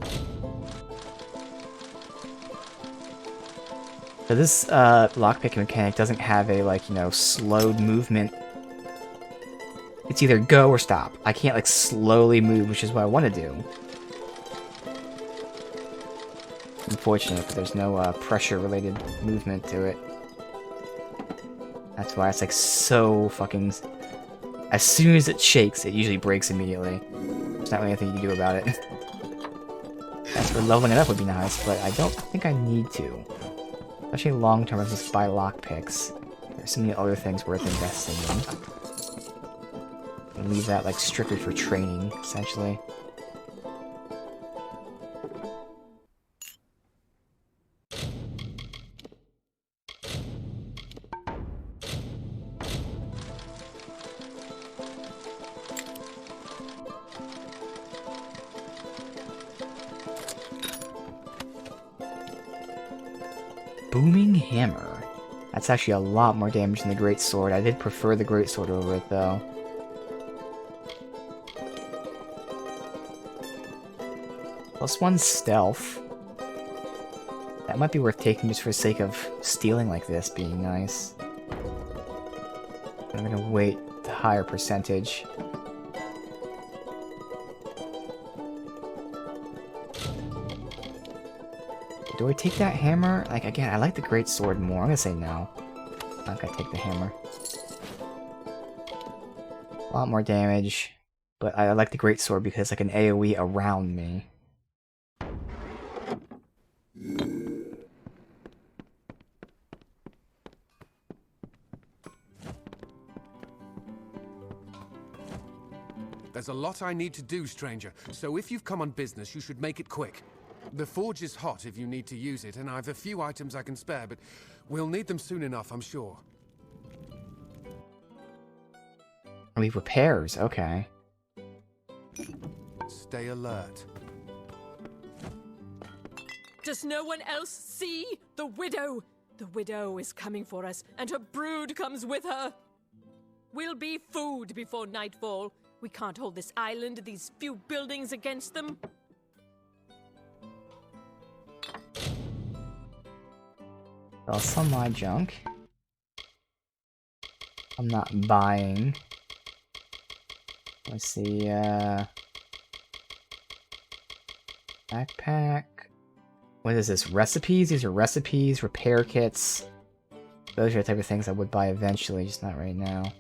So this, lockpicking mechanic doesn't have a, like, you know, slowed movement. It's either go or stop. I can't, like, slowly move, which is what I want to do. Unfortunate, but there's no, pressure-related movement to it. That's why it's, like, so fucking... As soon as it shakes, it usually breaks immediately. There's not really anything you can do about it. As for leveling it up would be nice, but I don't think I need to. Especially long-term, I just buy lockpicks. There's so many other things worth investing in. And leave that, like, strictly for training, essentially. Booming Hammer. That's actually a lot more damage than the Great Sword. I did prefer the Great Sword over it, though. +1 stealth. That might be worth taking just for the sake of stealing like this being nice. I'm gonna wait to higher percentage. Do I take that hammer? Like, again, I like the great sword more. I'm gonna say no. I'm not gonna take the hammer. A lot more damage. But I like the great sword because it's like an AoE around me.
There's a lot I need to do, stranger, so if you've come on business, you should make it quick. The forge is hot if you need to use it, and I've a few items I can spare, but we'll need them soon enough, I'm sure.
We have repairs, okay.
Stay alert.
Does no one else see the widow? The widow is coming for us, and her brood comes with her. We'll be food before nightfall. We can't hold this island, these few buildings against them.
I'll sell my junk. I'm not buying. Let's see, backpack. What is this? Recipes? These are recipes, repair kits. Those are the type of things I would buy eventually, just not right now.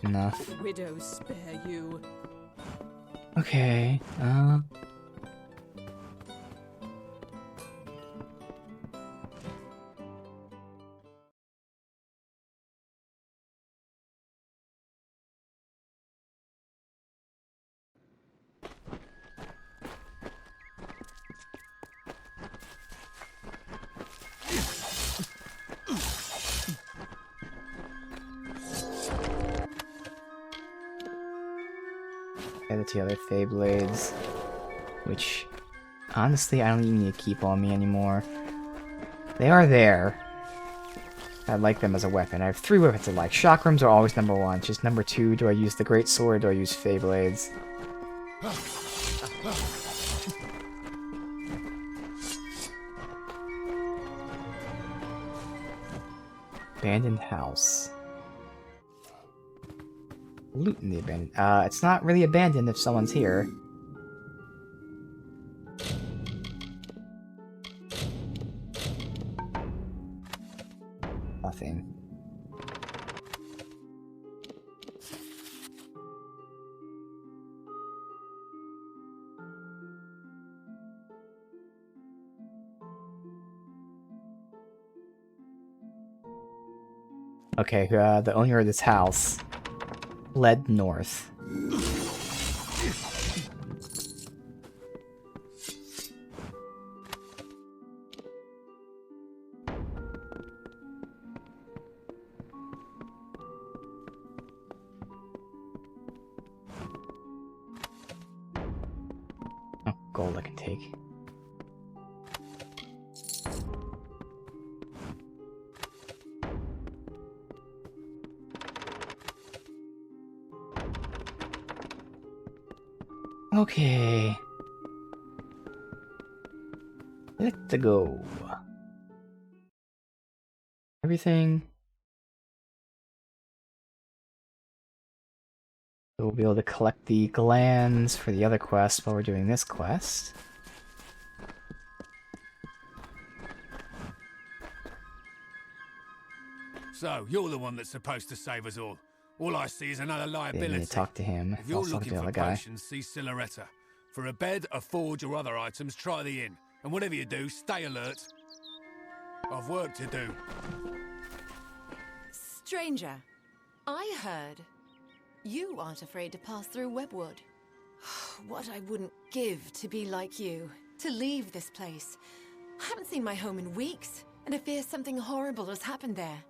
Enough.
The widow spare you.
Okay, the two other Fey Blades, which, honestly, I don't even need to keep on me anymore. They are there. I like them as a weapon. I have 3 weapons I like. Chakrams are always number 1. It's just number 2, do I use the Great Sword, or do I use Fey Blades? Abandoned house. Loot in the abandoned. It's not really abandoned if someone's here. Nothing. Okay, the owner of this house led north. Oh, gold I can take. Okay. Let's go. Everything. So we'll be able to collect the glands for the other quest while we're doing this quest.
So, you're the one that's supposed to save us all. All I see is another
They
liability.
need to talk to him.
If you're
I'll talk
looking
to the
for
other guy.
potions, see Siloretta. For a bed, a forge, or other items, try the inn. And whatever you do, stay alert. I've work to do.
Stranger, I heard you aren't afraid to pass through Webwood. What I wouldn't give to be like you, to leave this place. I haven't seen my home in weeks, and I fear something horrible has happened there.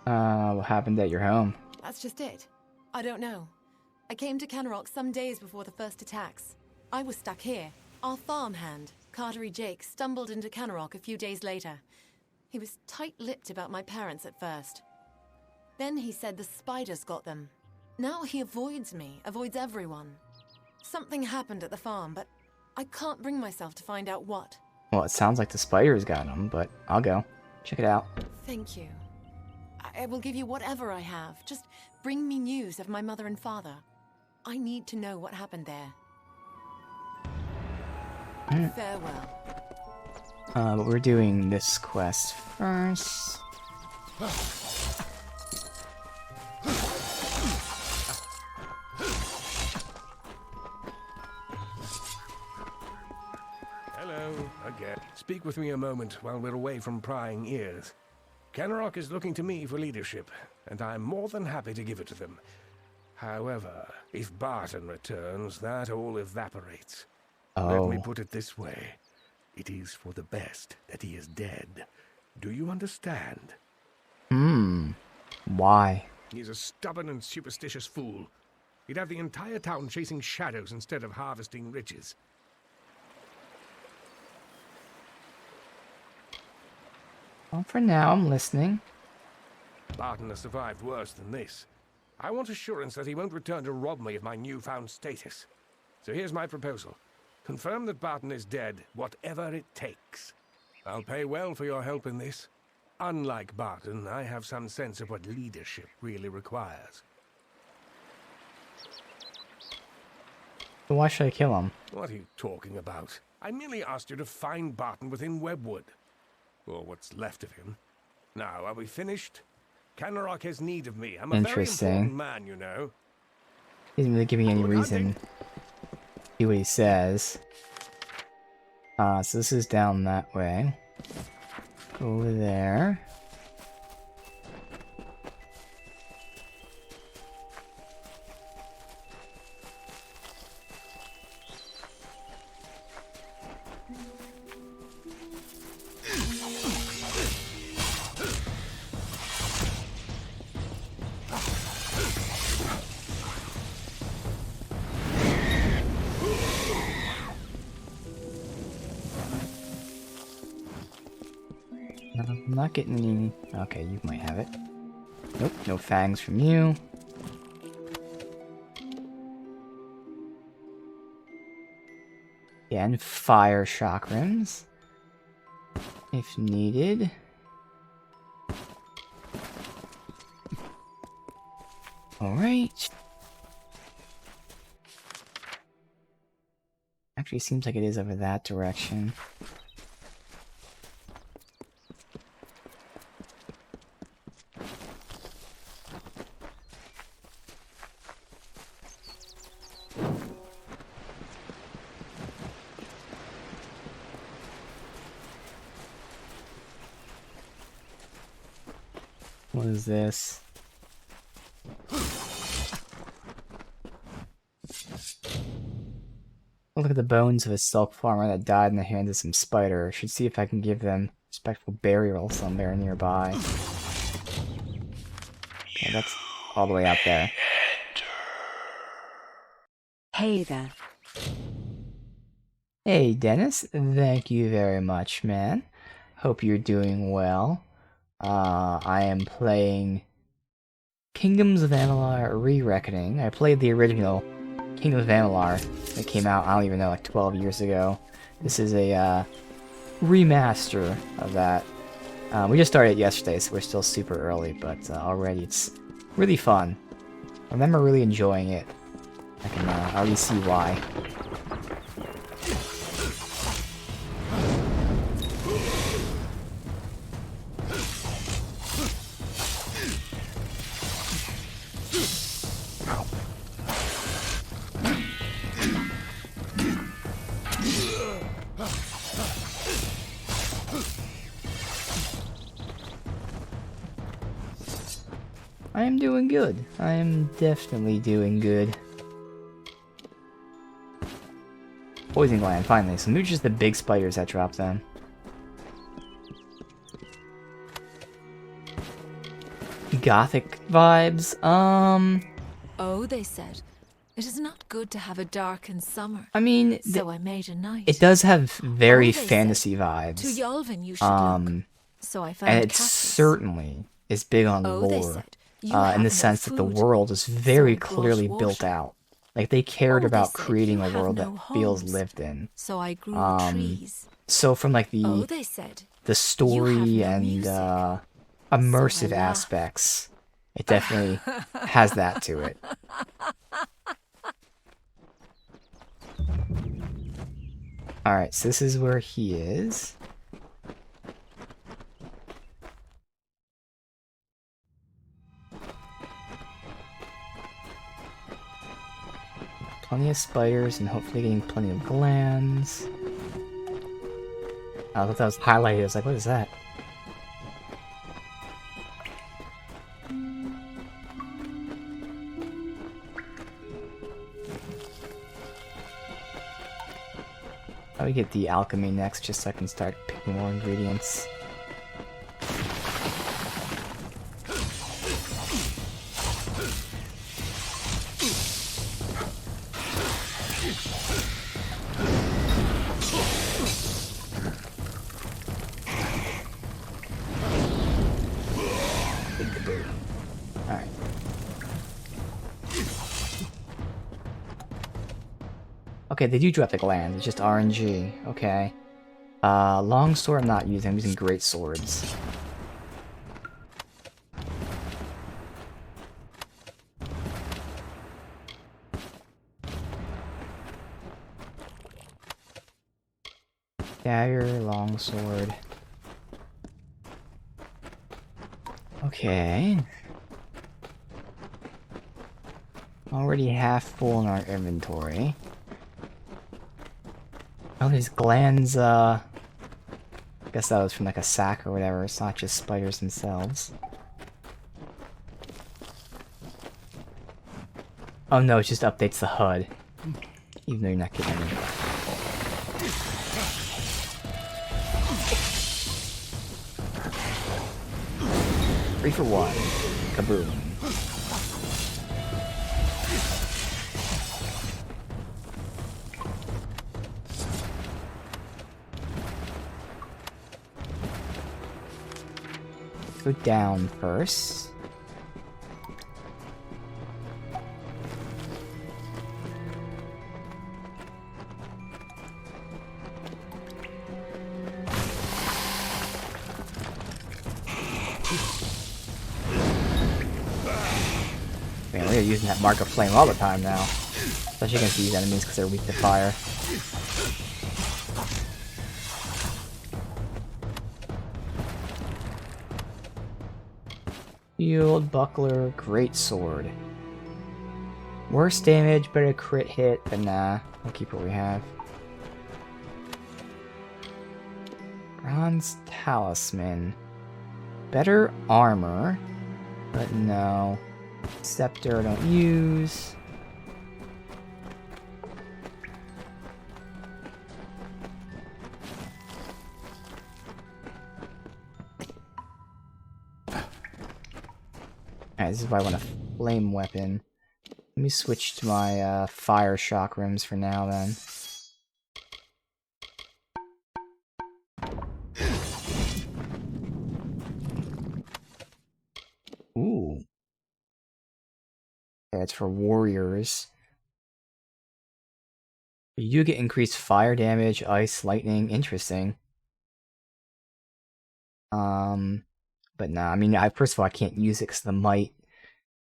What happened at your home?
That's just it. I don't know. I came to Canrock some days before the first attacks. I was stuck here,
Our farmhand, Cartery Jake, stumbled into Canarok a few days later. He was tight-lipped about my parents at first. Then he said the spiders got them. Now he avoids me, avoids everyone. Something happened at the farm, but I can't bring myself to find out what.
Well, it sounds like the spiders got him, but I'll go. Check it out.
Thank you. I will give you whatever I have. Just bring me news of my mother and father. I need to know what happened there. Farewell.
But we're doing this quest first.
Hello, again. Speak with me a moment while we're away from prying ears. Canarok is looking to me for leadership, and I'm more than happy to give it to them. However, if Barton returns, that all evaporates. Let me put it this way. It is for the best that he is dead. Do you understand?
Why?
He's a stubborn and superstitious fool. He'd have the entire town chasing shadows instead of harvesting riches.
Well, for now, I'm listening.
Barton has survived worse than this. I want assurance that he won't return to rob me of my newfound status. So here's my proposal. Confirm that Barton is dead, whatever it takes. I'll pay well for your help in this. Unlike Barton, I have some sense of what leadership really requires.
So why should I kill him?
What are you talking about? I merely asked you to find Barton within Webwood. Or what's left of him. Now, are we finished? Canarok has need of me. I'm a very important man, you know.
He doesn't really give me any reason. See what he says. So this is down that way. Over there. I'm not getting any... Okay, you might have it. Nope, no fangs from you. Yeah, and fire chakrams. If needed. Alright. Actually, seems like it is over that direction. What is this? Look at the bones of a silk farmer that died in the hands of some spider. Should see if I can give them respectful burial somewhere nearby. Okay, that's all the way out there.
Hey there.
Hey, Dennis. Thank you very much, man. Hope you're doing well. I am playing Kingdoms of Amalur Re-Reckoning. I played the original Kingdoms of Amalur that came out, I don't even know, like 12 years ago. This is a remaster of that. We just started yesterday, so we're still super early, but already it's really fun. I remember really enjoying it. I can already see why. I am doing good. I am definitely doing good. Poison gland, finally. So maybe just the big spiders that drop them. Gothic vibes,
Oh, they said.
It is not good to have a darkened summer.
I mean,
so I made a night.
it does have very
Oh, they
fantasy
said,
vibes.
To Yalvin you should look. So I found
And it
Cassie's.
certainly is big on
Oh, they
lore,
said, you
in
have
the
no
sense that the
food.
world is
So
very
I brought
clearly built
water.
out. Like, they cared
Oh, they
about
said,
creating
you
a
have
world
no
that feels
homes.
lived in.
So I grew trees.
So from, like,
Oh,
the
they said,
story
you have no
and
music.
immersive
laughed.
aspects, it definitely has that to it. Alright, so this is where he is. Plenty of spiders and hopefully getting plenty of glands. I thought that was highlighted. I was like, what is that? I'll get the alchemy next just so I can start picking more ingredients. Alright. Okay, they do drop the glands, it's just RNG. Okay. Longsword I'm not using, I'm using great swords. Dagger, longsword. Okay. Already half full in our inventory. Oh, these glands, I guess that was from like a sack or whatever, it's not just spiders themselves. Oh no, it just updates the HUD. Even though you're not getting any. 3 for 1. Kaboom. Go down first. Man, we are using that mark of flame all the time now. Especially against these enemies because they're weak to fire. Shield, buckler, great sword. Worse damage, better crit hit, but nah. We'll keep what we have. Bronze talisman. Better armor, but no. Scepter I don't use. Alright, this is why I want a flame weapon. Let me switch to my fire shock rims for now then. Ooh. Okay, it's for warriors. You get increased fire damage, ice, lightning, interesting. But nah, I mean, first of all, I can't use it because of the might.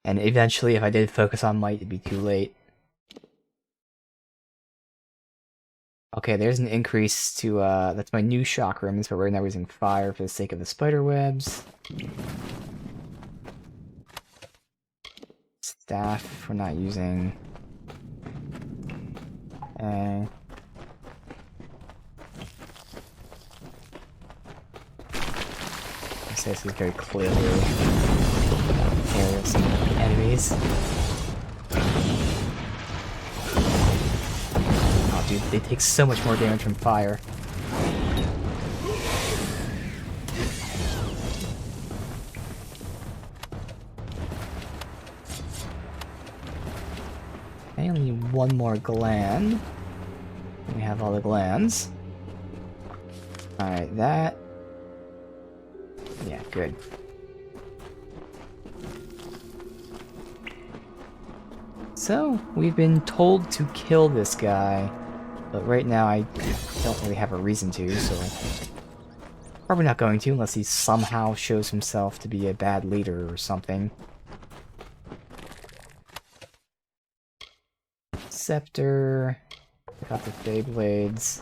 And eventually, if I did focus on might, it'd be too late. Okay, there's an increase to, that's my new shock rims, but right now we're using fire for the sake of the spider webs. Staff, we're not using. This is very clearly area of some enemies. Oh dude, they take so much more damage from fire. I only need one more gland. We have all the glands. Alright, that... Yeah, good. So, we've been told to kill this guy, but right now I don't really have a reason to, so... Probably not going to, unless he somehow shows himself to be a bad leader or something. Scepter... Got the Beyblades.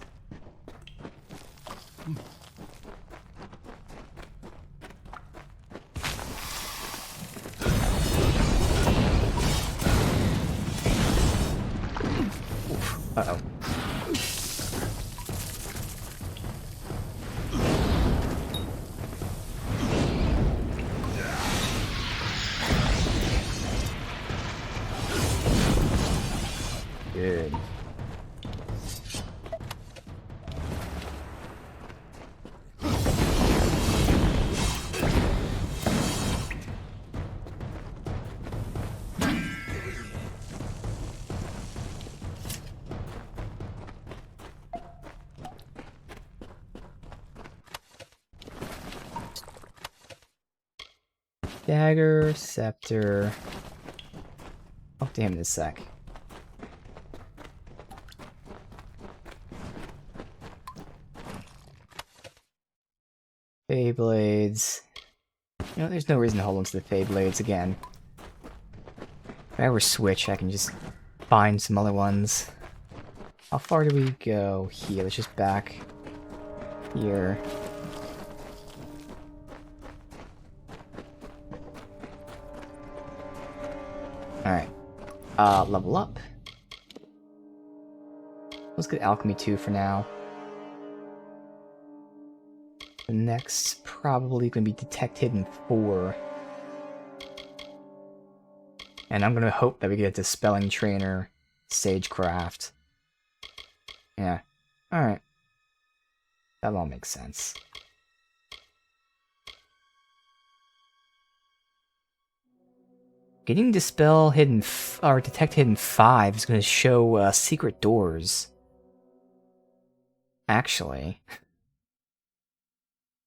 Uh-oh. Good. Dagger, scepter. Talk to him in a sec. Beyblades. You know, there's no reason to hold on to the Beyblades again. If I ever switch, I can just find some other ones. How far do we go here? Let's just back here. Alright. Level up. Let's get Alchemy 2 for now. The next probably going to be Detect Hidden 4. And I'm going to hope that we get a Dispelling Trainer, Sagecraft. Yeah. Alright. That all makes sense. Getting Dispel Hidden or Detect Hidden 5 is going to show secret doors. Actually.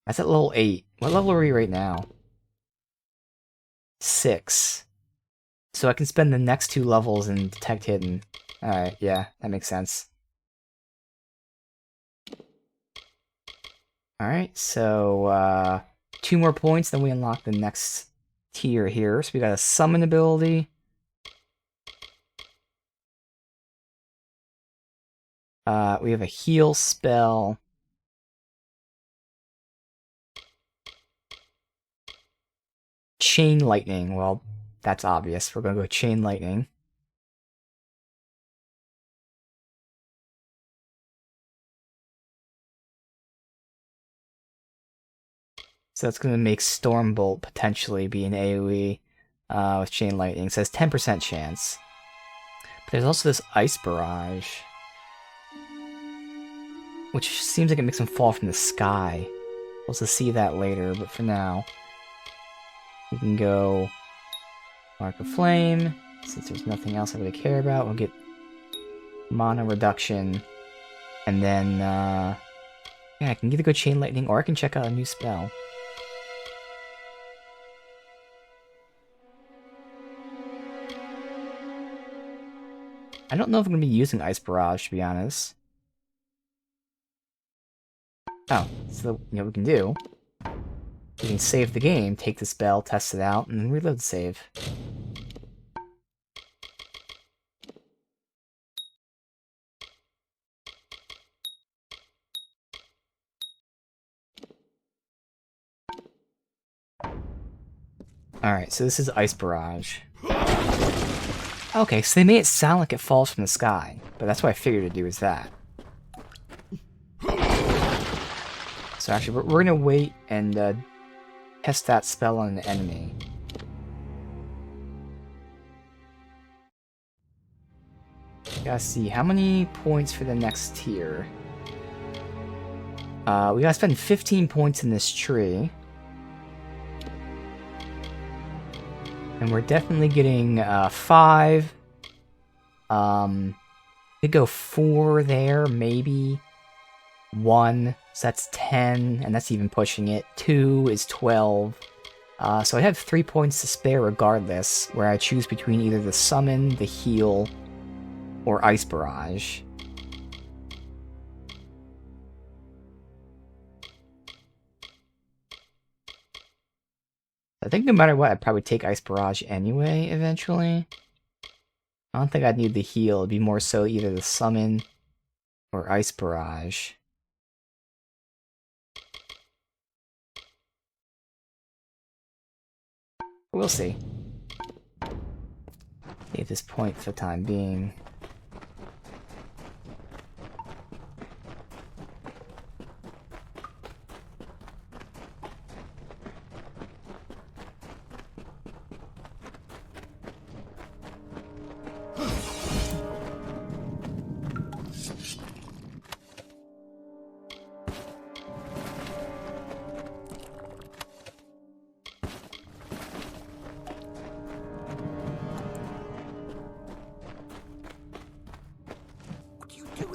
That's at level 8. What level are we right now? 6. So I can spend the next 2 levels in Detect Hidden. Alright, yeah, that makes sense. Alright, so 2 more points, then we unlock the next tier here. So we got a summon ability. We have a heal spell. Chain lightning. Well, that's obvious. We're gonna go chain lightning. So that's gonna make Stormbolt potentially be an AoE with chain lightning. It says 10% chance. But there's also this ice barrage, which seems like it makes them fall from the sky. We'll also see that later, but for now, we can go Mark of Flame. Since there's nothing else I really care about, we'll get mana reduction, and then yeah, I can either go chain lightning or I can check out a new spell. I don't know if I'm going to be using Ice Barrage, to be honest. Oh, so you know what we can do? We can save the game, take the spell, test it out, and then reload the save. Alright, so this is Ice Barrage. Okay, so they made it sound like it falls from the sky, but that's what I figured to do is that. So actually, we're gonna wait and test that spell on an enemy. Gotta see, how many points for the next tier? We gotta spend 15 points in this tree. And we're definitely getting 5 Could go 4 there, maybe. 1, so that's 10, and that's even pushing it. 2 is 12. So I have 3 points to spare regardless, where I choose between either the summon, the heal, or ice barrage. I think no matter what, I'd probably take ice barrage anyway, eventually. I don't think I'd need the heal. It'd be more so either the summon or ice barrage. We'll see. At this point for the time being.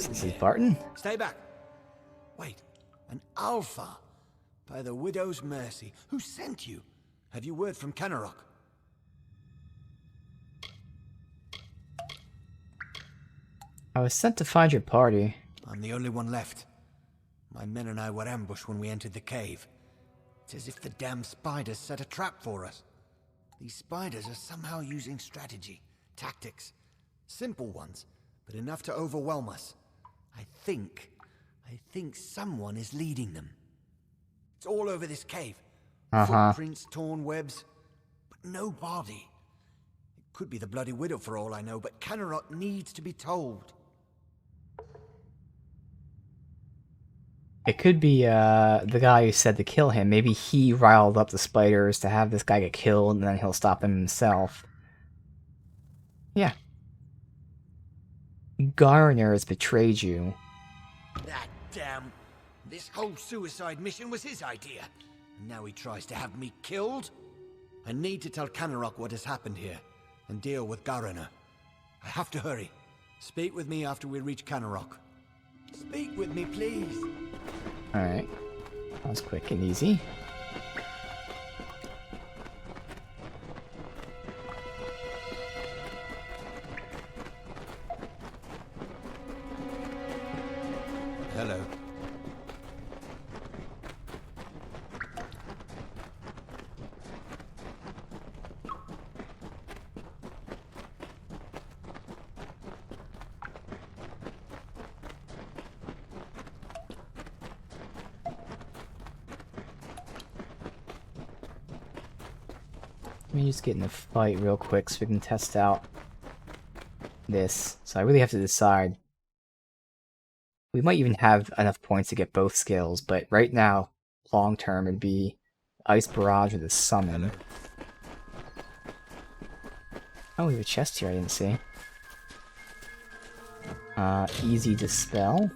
This is Barton?
Stay back. Wait, an alpha? By the widow's mercy. Who sent you? Have you word from Kenarok?
I was sent to find your party.
I'm the only one left. My men and I were ambushed when we entered the cave. It's as if the damn spiders set a trap for us. These spiders are somehow using strategy, tactics. Simple ones, but enough to overwhelm us. I think someone is leading them. It's all over this cave. Footprints, torn webs, but no body. It could be the Bloody Widow for all I know, but Kenarok needs to be told.
It could be the guy who said to kill him. Maybe he riled up the spiders to have this guy get killed, and then he'll stop him himself. Yeah. Garner has betrayed you.
That damn... This whole suicide mission was his idea. And now he tries to have me killed? I need to tell Kenarok what has happened here, and deal with Garner. I have to hurry. Speak with me after we reach Kenarok. Speak with me, please.
Alright. That was quick and easy.
Hello.
Let me just get in the fight real quick so we can test out this. So I really have to decide. We might even have enough points to get both skills, but right now, long term, it'd be Ice Barrage or the Summon. Oh, we have a chest here I didn't see. Easy Dispel.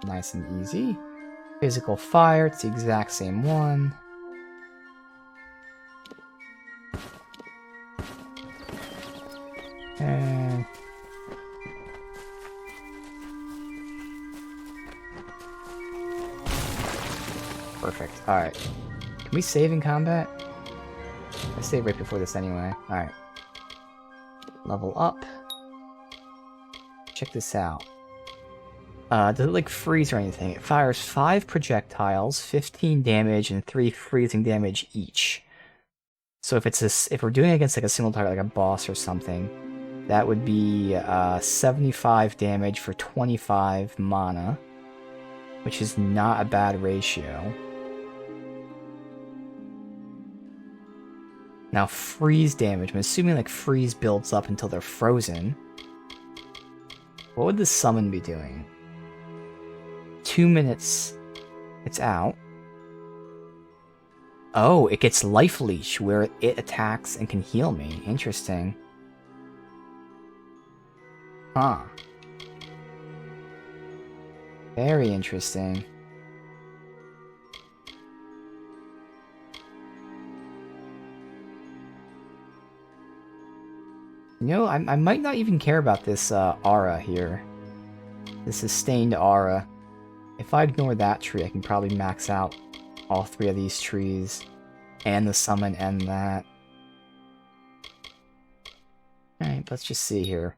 Nice and easy. Physical Fire, it's the exact same one. And perfect. Alright. Can we save in combat? I saved right before this anyway. Alright. Level up. Check this out. Does it like freeze or anything? It fires 5 projectiles, 15 damage, and 3 freezing damage each. So if we're doing it against like a single target, like a boss or something, that would be 75 damage for 25 mana, which is not a bad ratio. Now freeze damage, I'm assuming like freeze builds up until they're frozen. What would the summon be doing? 2 minutes, it's out. Oh, it gets Life Leech, where it attacks and can heal me. Interesting. Huh. Very interesting. You know, I might not even care about this aura here. This sustained aura. If I ignore that tree, I can probably max out all 3 of these trees. And the summon and that. Alright, let's just see here.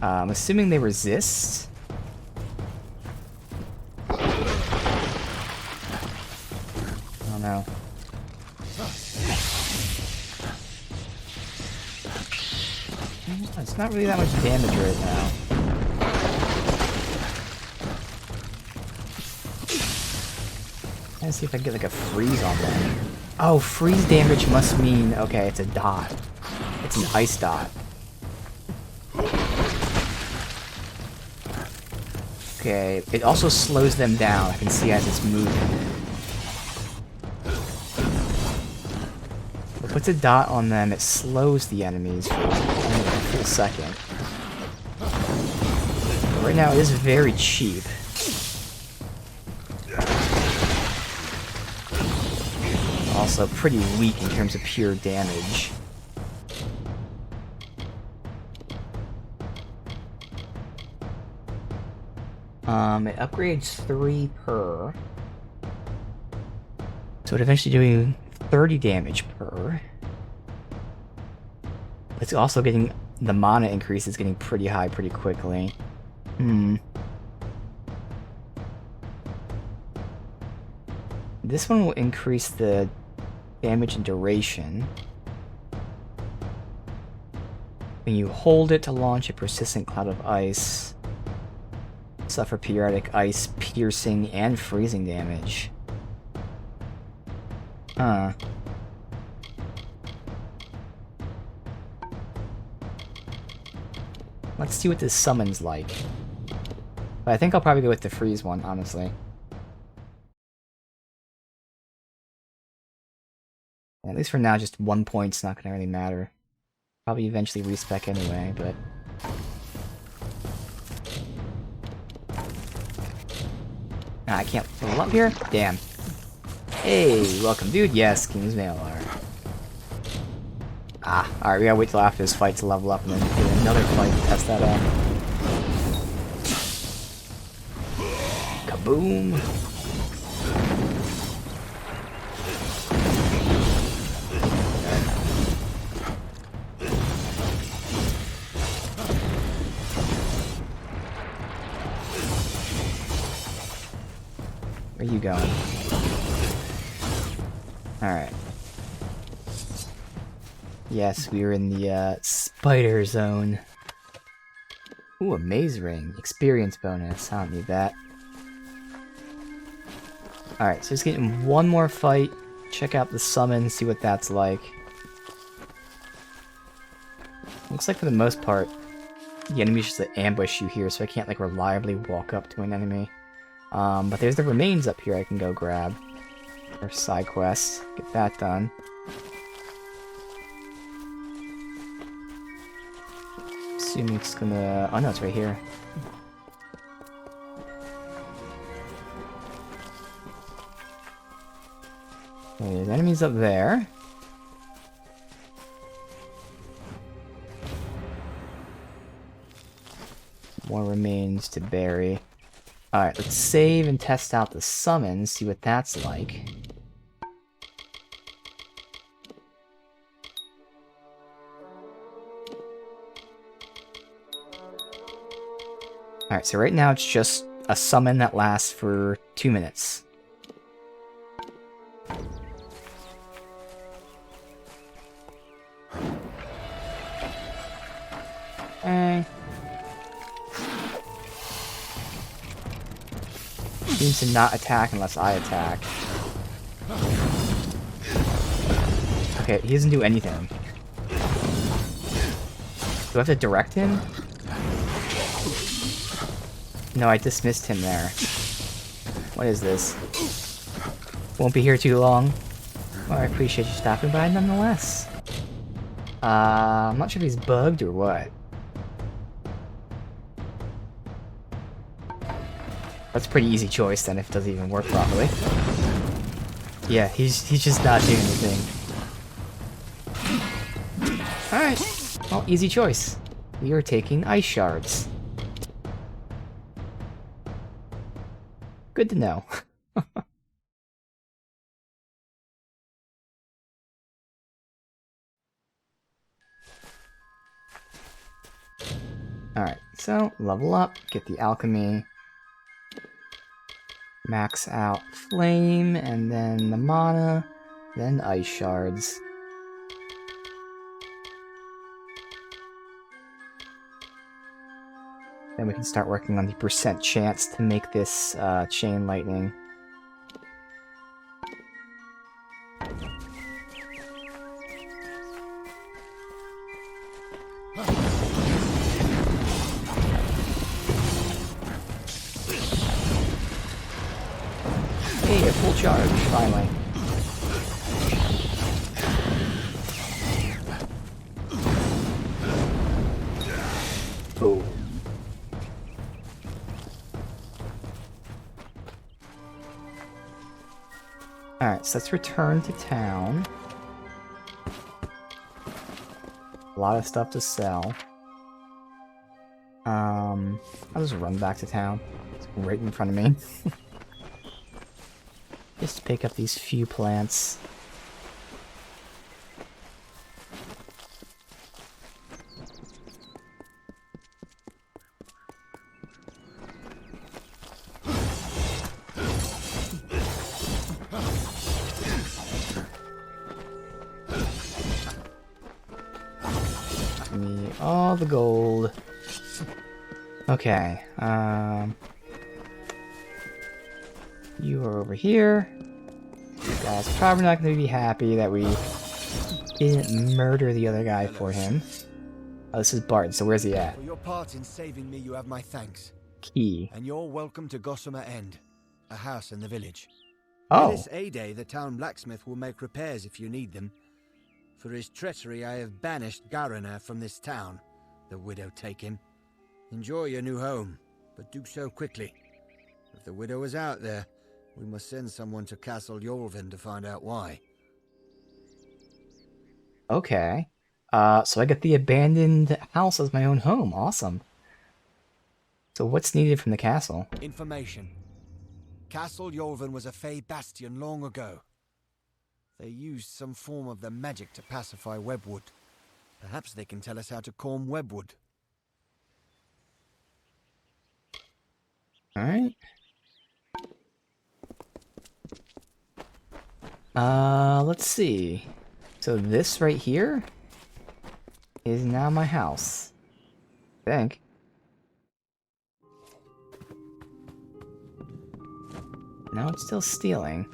I'm assuming they resist. I don't know. It's not really that much damage right now. Let's see if I can get like a freeze on them. Oh, freeze damage must mean, okay, it's a dot. It's an ice dot. Okay, it also slows them down. I can see as it's moving. If it puts a dot on them, it slows the enemies for only a full second. But right now, it is very cheap. Also pretty weak in terms of pure damage. It upgrades 3 per. So it eventually doing 30 damage per. It's also getting, the mana increase is getting pretty high pretty quickly. This one will increase the damage and duration. When you hold it to launch a persistent cloud of ice, suffer periodic ice, piercing, and freezing damage. Huh. Let's see what this summon's like. But I think I'll probably go with the freeze one, honestly. At least for now, just 1 point's not gonna really matter. Probably eventually respec anyway, but... I can't level up here? Damn. Hey, welcome, dude. Yes, King's Amalur. Alright, we gotta wait till after this fight to level up and then do another fight to test that out. Kaboom! Where are you going? Alright. Yes, we are in the spider zone. Ooh, a maze ring. Experience bonus. I don't need that. Alright, so just getting one more fight. Check out the summon, see what that's like. Looks like for the most part, the enemies just ambush you here, so I can't like reliably walk up to an enemy. But there's the remains up here I can go grab. Or side quest. Get that done. Assuming it's gonna... Oh no, it's right here. Okay, there's enemies up there. More remains to bury. Alright, let's save and test out the summons, see what that's like. Alright, so right now it's just a summon that lasts for 2 minutes. Okay. Seems to not attack unless I attack. Okay, he doesn't do anything. Do I have to direct him? No, I dismissed him there. What is this? Won't be here too long. Well, I appreciate you stopping by nonetheless. I'm not sure if he's bugged or what. That's a pretty easy choice then if it doesn't even work properly. Yeah, he's just not doing anything. Alright. Well, easy choice. We are taking ice shards. Good to know. Alright, so level up, get the alchemy, max out flame, and then the mana, then ice shards. Then we can start working on the percent chance to make this chain lightning. Hey, a full charge, finally. Oh. Alright, so let's return to town. A lot of stuff to sell. I'll just run back to town. It's right in front of me. Just pick up these few plants. Give me all the gold. Okay, you are over here. You guys are probably not going to be happy that we didn't murder the other guy for him. Oh, this is Barton, so where's he at?
For your part in saving me, you have my thanks.
Key.
And you're welcome to Gossamer End, a house in the village.
Oh.
For this A-Day, the town blacksmith will make repairs if you need them. For his treachery, I have banished Garana from this town. The widow take him. Enjoy your new home, but do so quickly. If the widow is out there, we must send someone to Castle Yolvin to find out why.
Okay. So I get the abandoned house as my own home. Awesome. So what's needed from the castle?
Information. Castle Yolvin was a Fey bastion long ago. They used some form of the magic to pacify Webwood. Perhaps they can tell us how to calm Webwood.
Alright. Let's see. So this right here is now my house. I think. No, it's still stealing.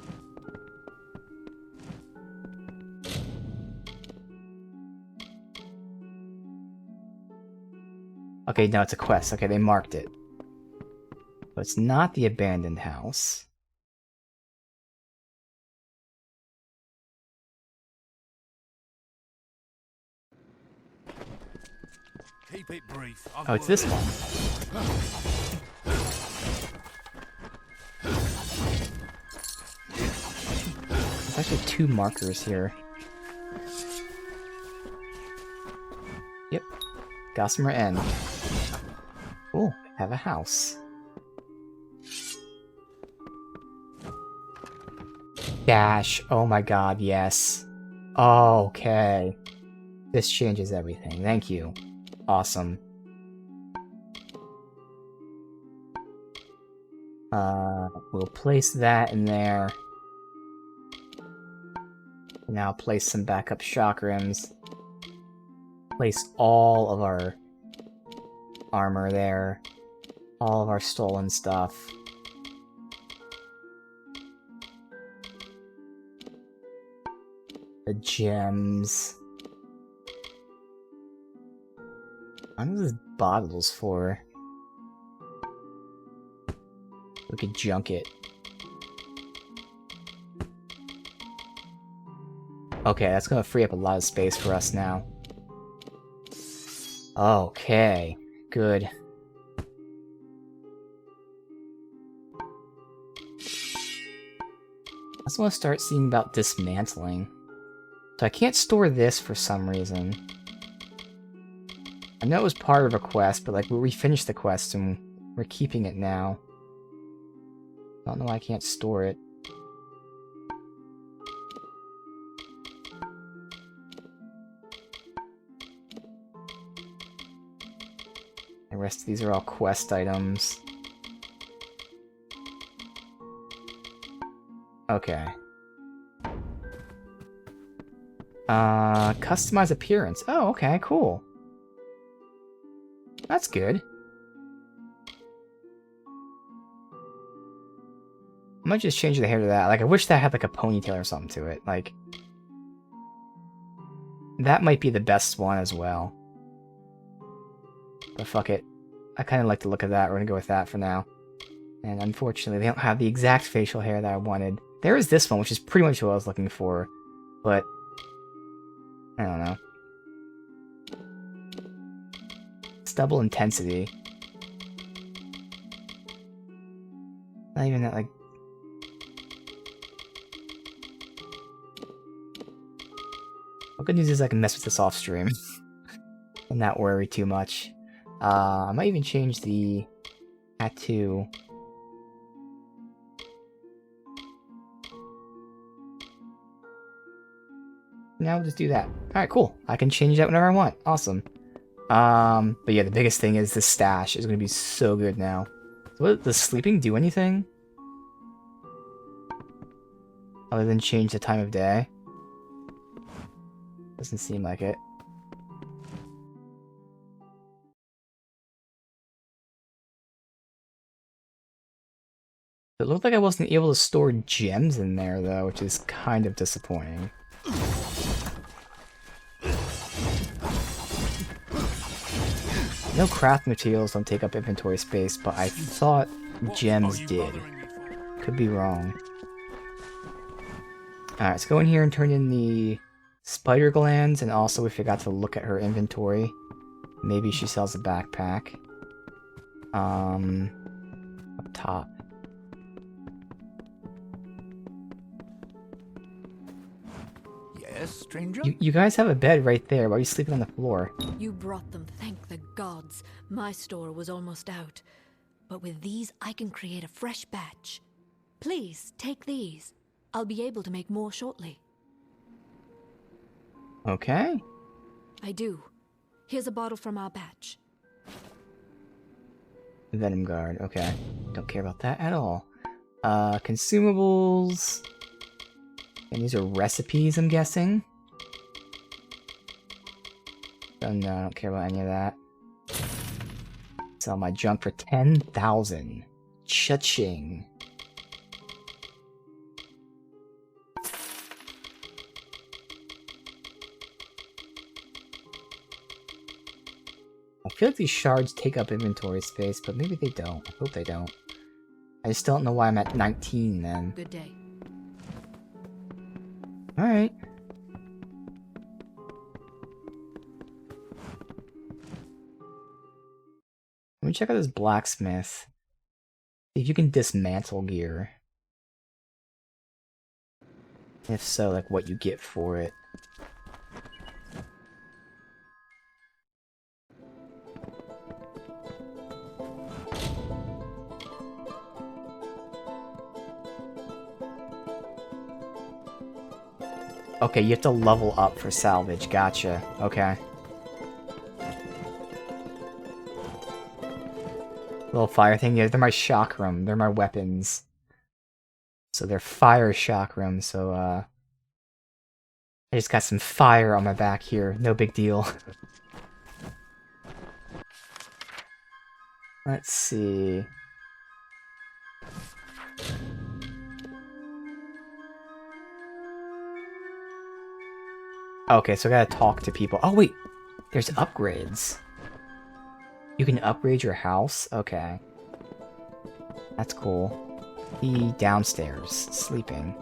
Okay, no, it's a quest. Okay, they marked it. But it's not the abandoned house.
Keep it brief.
Oh, it's this one. There's actually two markers here. Yep. Gossamer End. Oh, have a house. Dash. Oh my god, yes. Okay. This changes everything. Thank you. Awesome. We'll place that in there. Now place some backup shock rims. Place all of our armor there. All of our stolen stuff. The gems. What are these bottles for? We could junk it. Okay, that's gonna free up a lot of space for us now. Okay, good. also want to start seeing about dismantling. So I can't store this for some reason. I know it was part of a quest, but like we finished the quest and we're keeping it now. I don't know why I can't store it. The rest of these are all quest items. Okay. Customize appearance. Oh, okay, cool. That's good. I might just change the hair to that. Like, I wish that had like a ponytail or something to it. Like, that might be the best one as well. But fuck it. I kind of like the look of that. We're gonna go with that for now. And unfortunately, they don't have the exact facial hair that I wanted. There is this one, which is pretty much what I was looking for. But I don't know. Stubble intensity. Not even that, like... Well, good news is I can mess with this off stream. And not worry too much. I might even change the tattoo. Now we'll just do that. Alright, cool. I can change that whenever I want. Awesome. But yeah, the biggest thing is the stash is going to be so good now. So does sleeping do anything? Other than change the time of day? Doesn't seem like it. It looked like I wasn't able to store gems in there, though, which is kind of disappointing. No craft materials don't take up inventory space, but I thought gems did. Could be wrong. Alright, let's go in here and turn in the spider glands, and also we forgot to look at her inventory. Maybe she sells a backpack. Up top.
Yes, stranger?
You guys have a bed right there. Why are you sleeping on the floor?
You brought them, thank the gods. My store was almost out. But with these, I can create a fresh batch. Please, take these. I'll be able to make more shortly.
Okay.
I do. Here's a bottle from our batch.
Venom guard, okay. Don't care about that at all. Consumables. And these are recipes, I'm guessing. Oh no, I don't care about any of that. Sell my junk for 10,000. Cha-ching. I feel like these shards take up inventory space, but maybe they don't. I hope they don't. I just don't know why I'm at 19 then.
Good day.
Alright. Let me check out this blacksmith. See if you can dismantle gear. If so, like what you get for it. Okay, you have to level up for salvage. Gotcha. Okay. Little fire thing. Yeah, they're my chakram. They're my weapons. So they're fire chakram, so, I just got some fire on my back here. No big deal. Let's see. Okay, so I gotta talk to people. Oh, wait! There's upgrades. You can upgrade your house? Okay. That's cool. He downstairs, sleeping.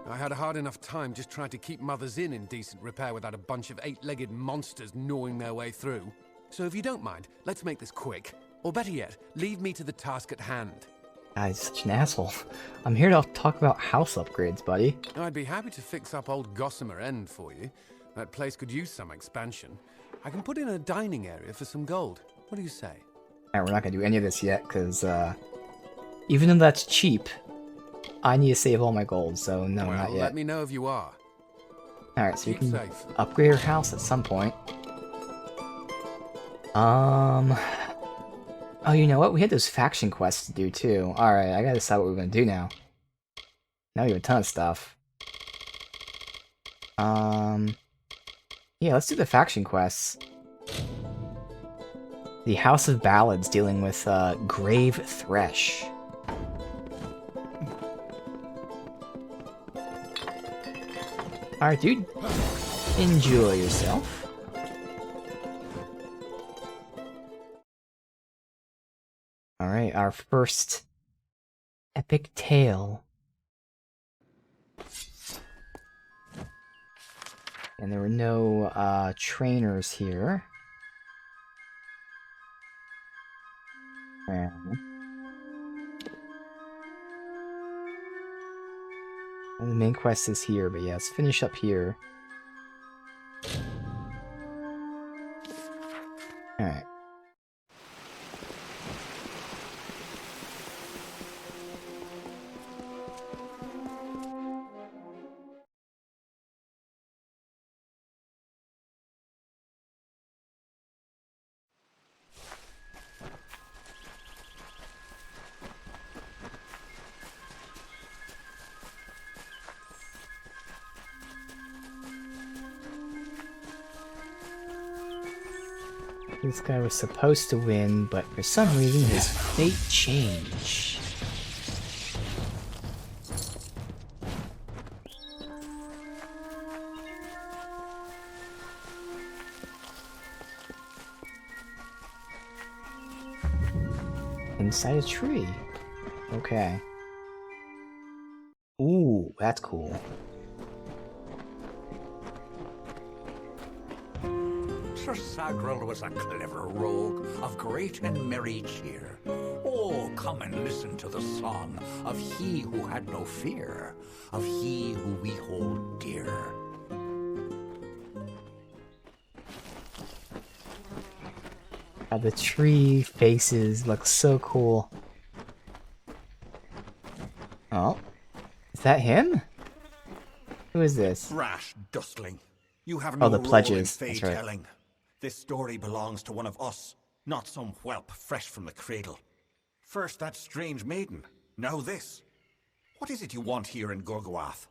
I had a hard enough time just trying to keep Mother's Inn in decent repair without a bunch of eight-legged monsters gnawing their way through. So if you don't mind, let's make this quick. Or better yet, leave me to the task at hand.
God, he's such an asshole. I'm here to talk about house upgrades, buddy.
I'd be happy to fix up old Gossamer End for you. That place could use some expansion. I can put in a dining area for some gold. What do you say?
Alright, we're not gonna do any of this yet, because, even though that's cheap, I need to save all my gold, so no,
Well,
not yet.
let me know if you are.
Alright, so we
Keep
can
safe.
upgrade our house at some point. Oh, you know what? We had those faction quests to do, too. Alright, I gotta decide what we're gonna do now. Now we have a ton of stuff. Yeah, let's do the faction quests. The House of Ballads dealing with, Grave Thresh. Alright, dude. Enjoy yourself. Alright, our first epic tale. And there were no, trainers here. And the main quest is here, but yeah, let's finish up here. Alright. This guy was supposed to win, but for some reason his fate changed. Inside a tree. Okay. Ooh, that's cool.
Sir Sagrel was a clever rogue of great and merry cheer. Oh, come and listen to the song of he who had no fear, of he who we hold dear.
The tree faces look so cool. Oh, is that him? Who is this?
Rash dustling. You have
Oh,
no
the
role
pledges.
in
That's
fey
right.
telling. This story belongs to one of us, not some whelp fresh from the cradle. First that strange maiden, now this. What is it you want here in Gorgoath?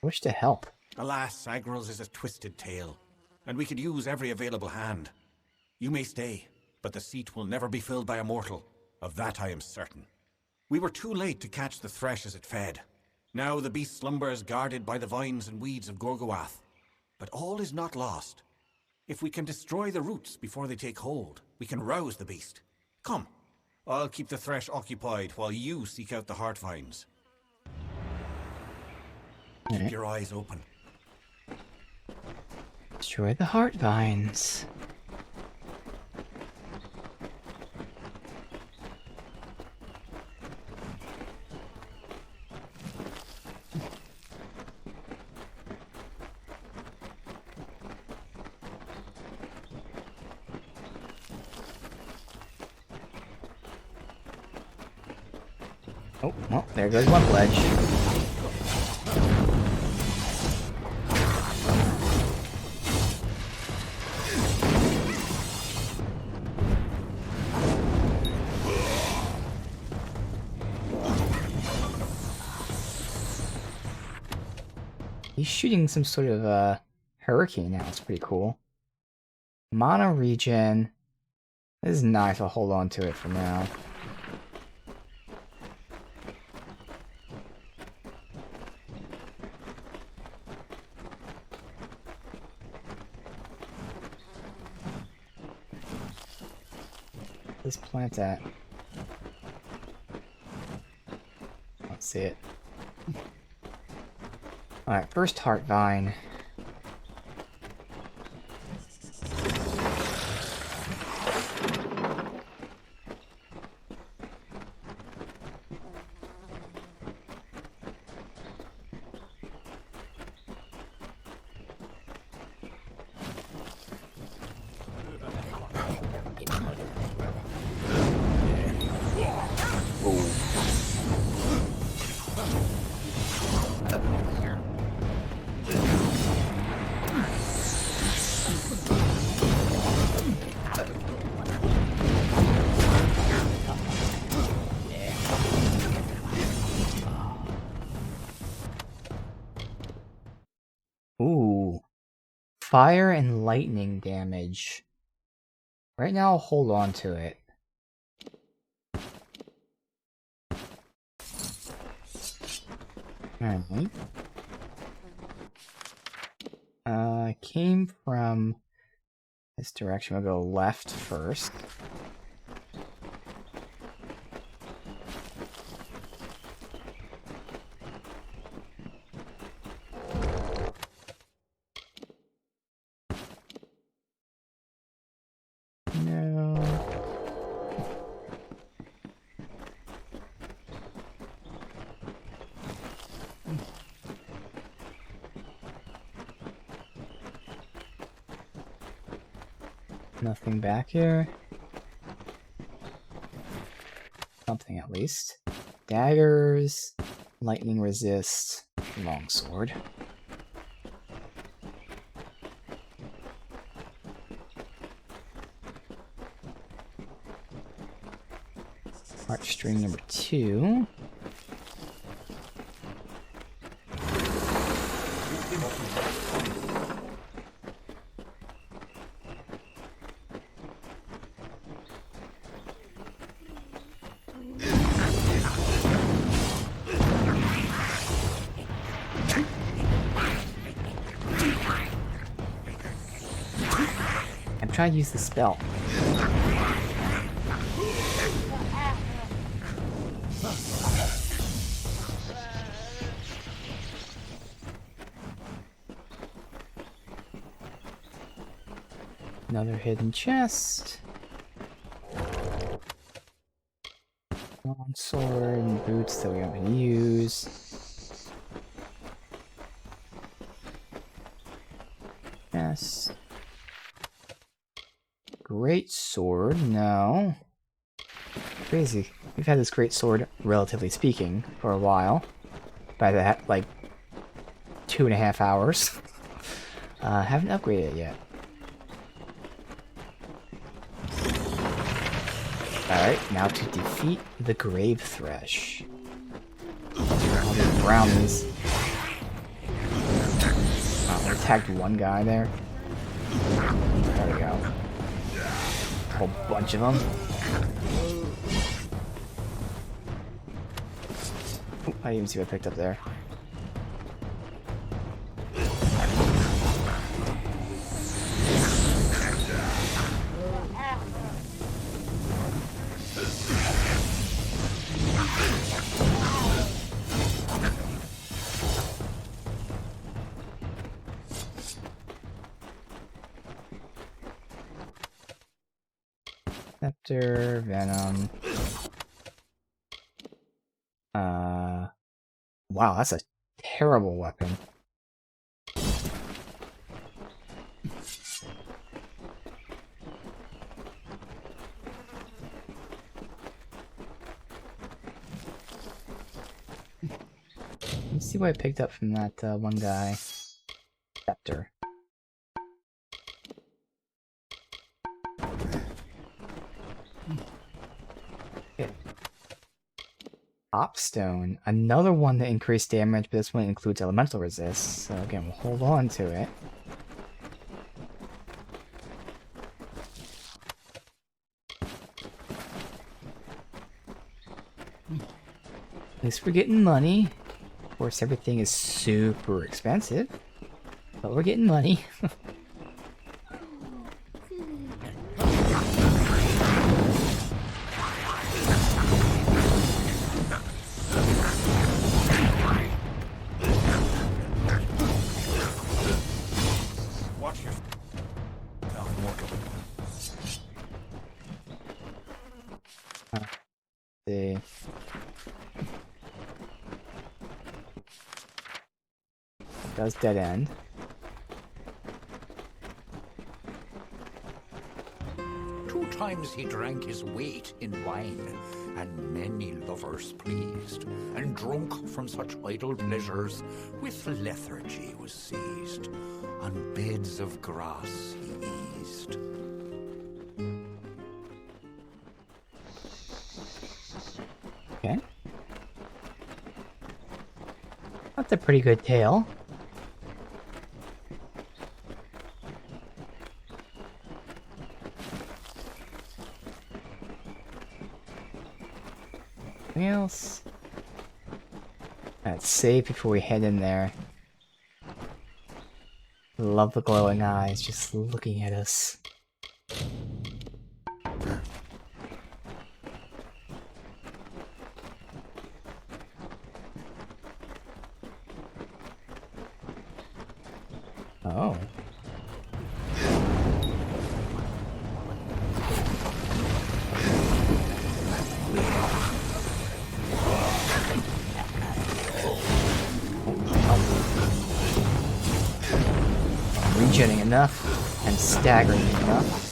I wish to help.
Alas, Sagrel's is a twisted tale, and we could use every available hand. You may stay, but the seat will never be filled by a mortal. Of that I am certain. We were too late to catch the thresh as it fed. Now the beast slumbers guarded by the vines and weeds of Gorgoath. But all is not lost. If we can destroy the roots before they take hold, we can rouse the beast. Come, I'll keep the thresh occupied while you seek out the heart vines. Keep your eyes open.
Destroy the heart vines. Oh, well, there goes one pledge. He's shooting some sort of hurricane now. It's pretty cool. Mono regen. This is nice. I'll hold on to it for now. Where's this plant at? Let's see it. Alright, first heart vine. fire and lightning damage. Right now, I'll hold on to it. Alright. Came from this direction. We'll go left first. No. Nothing back here. Something at least. Daggers, lightning resist, longsword. Heartstring number 2. I'm trying to use the spell. Another hidden chest. Long sword and boots that we haven't used. Yes. Great sword, no. Crazy. We've had this great sword, relatively speaking, for a while. By that, like, 2.5 hours. Haven't upgraded it yet. Alright, now to defeat the Grave Thresh. All these brownies. Oh, we tagged one guy there. There we go. A whole bunch of them. Ooh, I didn't even see what I picked up there. Scepter, Venom. Wow, that's a terrible weapon. Let's see what I picked up from that one guy. Scepter. Opstone, another one that increased damage, but this one includes elemental resist, so again, we'll hold on to it. At least we're getting money. Of course, everything is super expensive, but we're getting money. Does dead end.
Two times he drank his weight in wine, and many lovers pleased, and drunk from such idle pleasures, with lethargy was seized. On beds of grass he eased.
Okay. That's a pretty good tale. else? Let's save before we head in there. Love the glowing eyes just looking at us. Oh. Regenerating enough and staggering enough.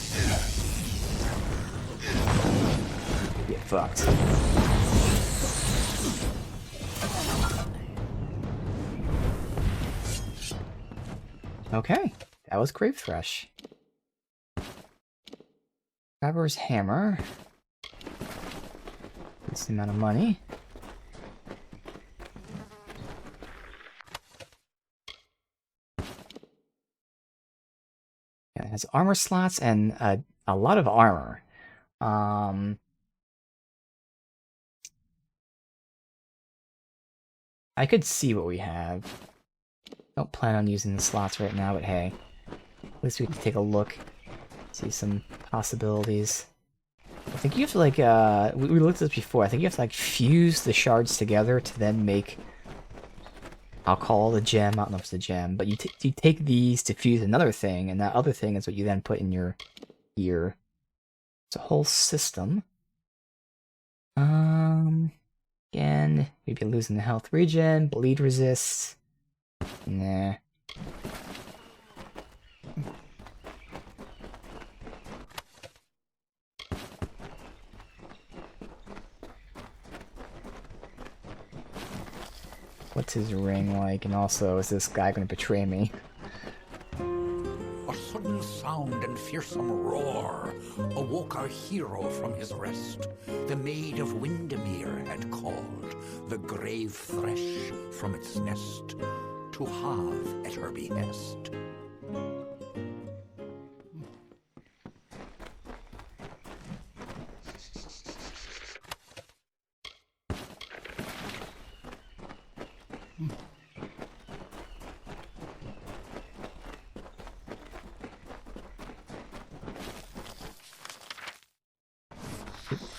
Get fucked. Okay, that was Grave Thresh. Traveler's Hammer. Decent amount of money. Yeah, it has armor slots and a lot of armor. I could see what we have. Don't plan on using the slots right now, but hey. At least we can take a look. See some possibilities. I think you have to like, we looked at this before, I think you have to like fuse the shards together to then make, I'll call it a gem, I don't know if it's a gem, but you take these to fuse another thing, and that other thing is what you then put in your ear. It's a whole system. Again, maybe losing the health regen, bleed resist. Nah. What's his ring like? And also, is this guy going to betray me?
A sudden sound and fearsome roar awoke our hero from his rest. The Maid of Windermere had called the grave thresh from its nest to have at her behest.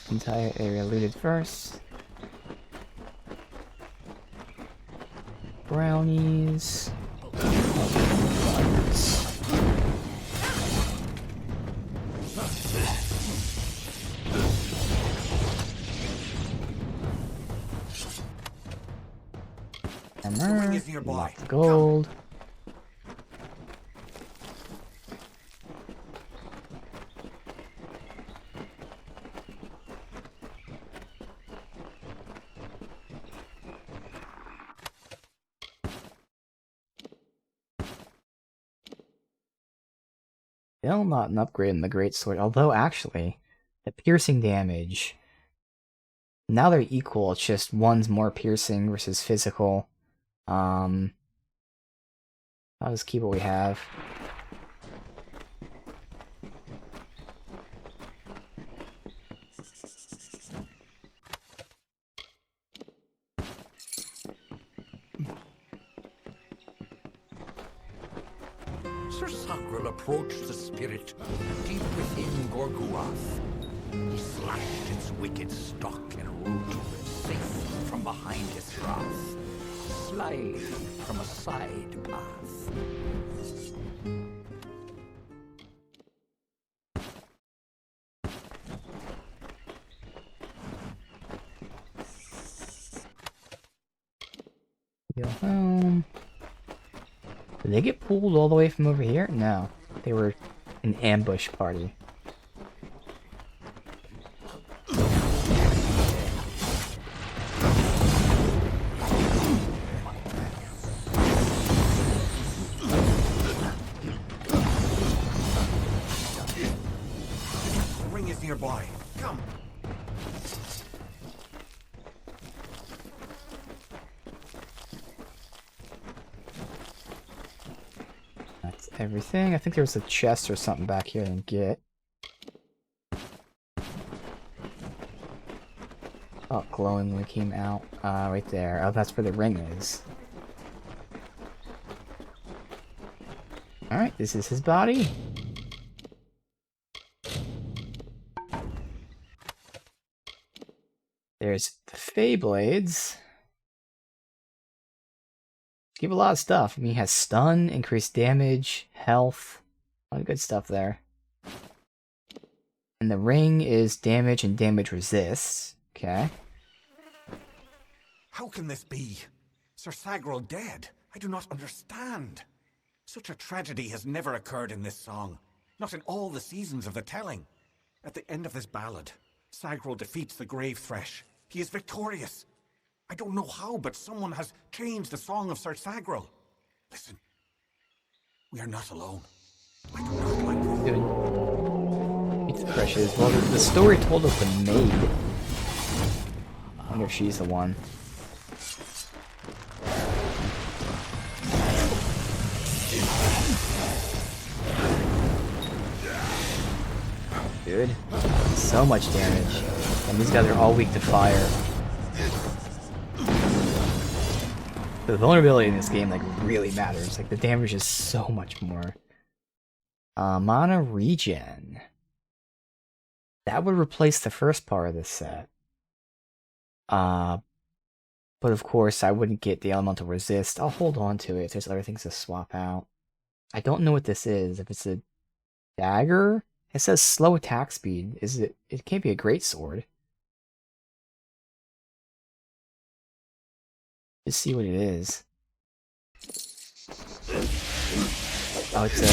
Entire area looted first. Brownies.
Ring is nearby.
Lots of gold. Still not an upgrade in the greatsword, although actually, the piercing damage, now they're equal, it's just one's more piercing versus physical. I'll just keep what we have.
Sir Sagril approached the spirit deep within Gorguath. He slashed its wicked stock and root, safe from behind his wrath, slide from a side path.
Go home. Did they get pulled all the way from over here? No. They were an ambush party.
The ring is nearby. Come.
That's everything. I think there was a chest or something back here to get. Oh, glowing when it came out. Right there. Oh, that's where the ring is. Alright, this is his body. There's the Fey Blades. Give a lot of stuff. I mean, he has stun, increased damage, health. A lot of good stuff there. And the ring is damage and damage resists. Okay.
How can this be? Sir Sagrel dead? I do not understand. Such a tragedy has never occurred in this song. Not in all the seasons of the telling. At the end of this ballad, Sagrel defeats the Grave Thresh. He is victorious. I don't know how, but someone has changed the song of Sir Sagrel. Listen. We are not alone. I do not like this.
Good. It's precious. Well, the story told of the maid. I wonder if she's the one. Good. So much damage. And these guys are all weak to fire. The vulnerability in this game like really matters. Like the damage is so much more. Mana regen. That would replace the first part of this set. But of course I wouldn't get the elemental resist. I'll hold on to it if there's other things to swap out. I don't know what this is. If it's a dagger? It says slow attack speed. Is it? It can't be a great sword. Just see what it is. Oh, it's a...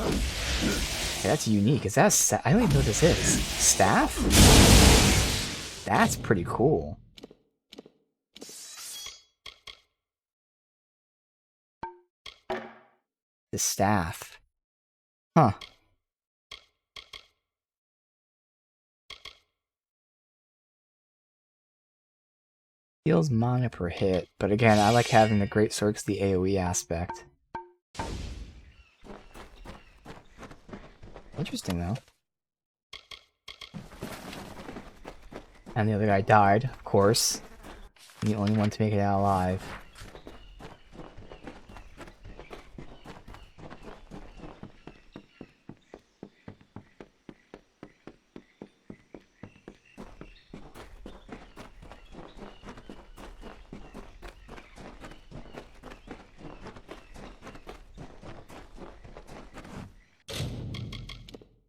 Okay, that's unique. Is that I don't even know what this is. Staff? That's pretty cool. The staff. Huh. Deals mana per hit, but again, I like having the great sword because the AoE aspect. Interesting though. And the other guy died, of course. I'm the only one to make it out alive.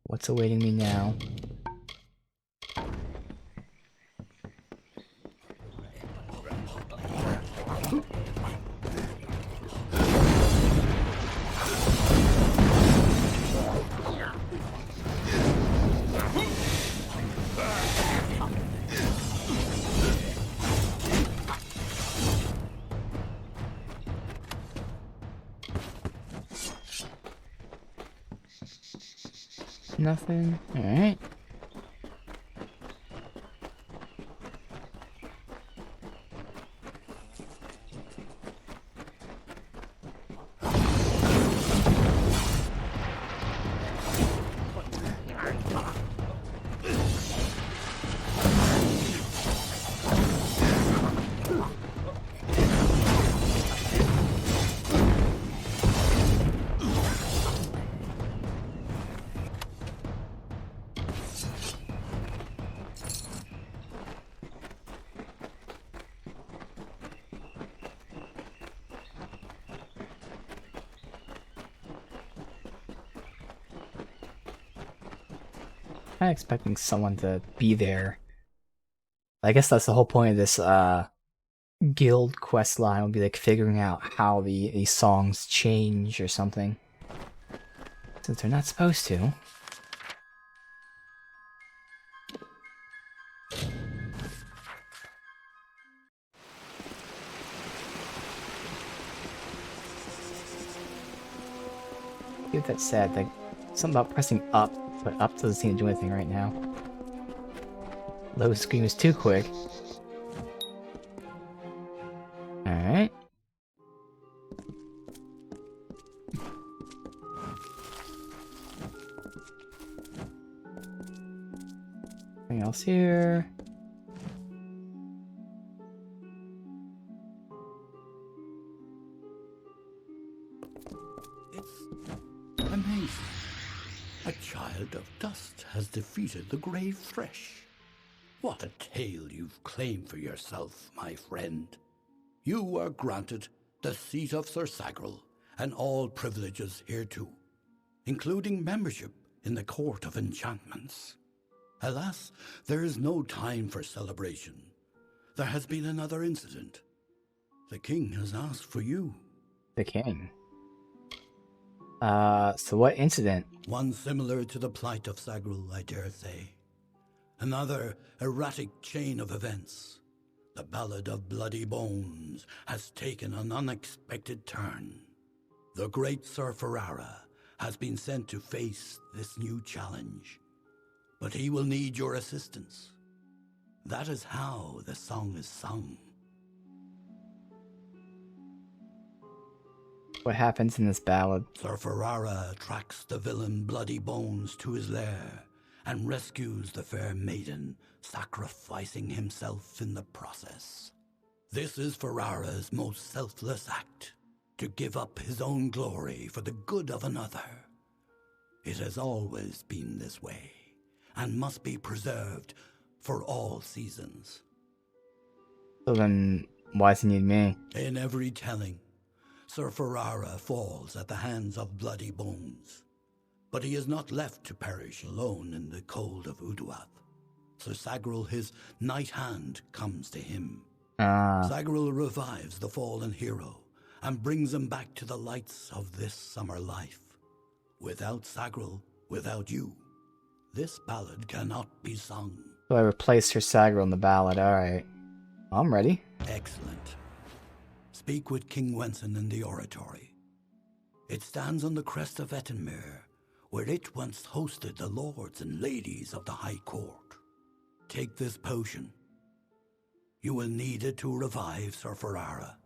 What's awaiting me now? Nothing. Alright. I'm expecting someone to be there. I guess that's the whole point of this guild quest line, will be like figuring out how these songs change or something. Since they're not supposed to. See what that said, like something about pressing up, but up doesn't seem to do anything right now. Load screen was too quick. Alright. Anything else here?
It's amazing. A child of dust has defeated the grave thresh. What a tale you've claimed for yourself, my friend. You are granted the seat of Sir Sagrel and all privileges hereto, including membership in the Court of Enchantments. Alas, there is no time for celebration. There has been another incident. The king has asked for you.
The king? So what incident?
One similar to the plight of Sagrel, I dare say. Another erratic chain of events. The Ballad of Bloody Bones has taken an unexpected turn. The great Sir Ferrara has been sent to face this new challenge. But he will need your assistance. That is how the song is sung.
What happens in this ballad?
Sir Ferrara tracks the villain Bloody Bones to his lair and rescues the fair maiden, sacrificing himself in the process. This is Ferrara's most selfless act, to give up his own glory for the good of another. It has always been this way, and must be preserved for all seasons.
So then, why does he need me?
In every telling, Sir Ferrara falls at the hands of Bloody Bones. But he is not left to perish alone in the cold of Uduath. Sir Sagrel, his knight hand, comes to him. Sagrel revives the fallen hero and brings him back to the lights of this summer life. Without Sagrel, without you, this ballad cannot be sung.
So I replaced Sir Sagrel in the ballad, alright. I'm ready.
Excellent. Speak with King Wenson in the oratory. It stands on the crest of Ettenmere, where it once hosted the lords and ladies of the High Court. Take this potion. You will need it to revive Sir Ferrara.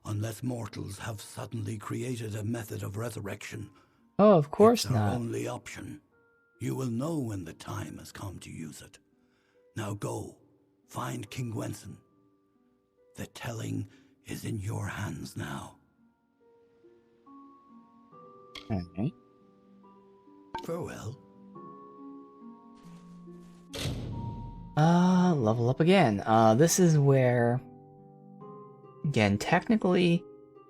Unless mortals have suddenly created a method of resurrection.
Oh, of course
it's our
not.
only option. You will know when the time has come to use it. Now go, find King Wenson. The telling is in your hands now.
Alright.
Farewell.
Level up again. This is where... Again, technically,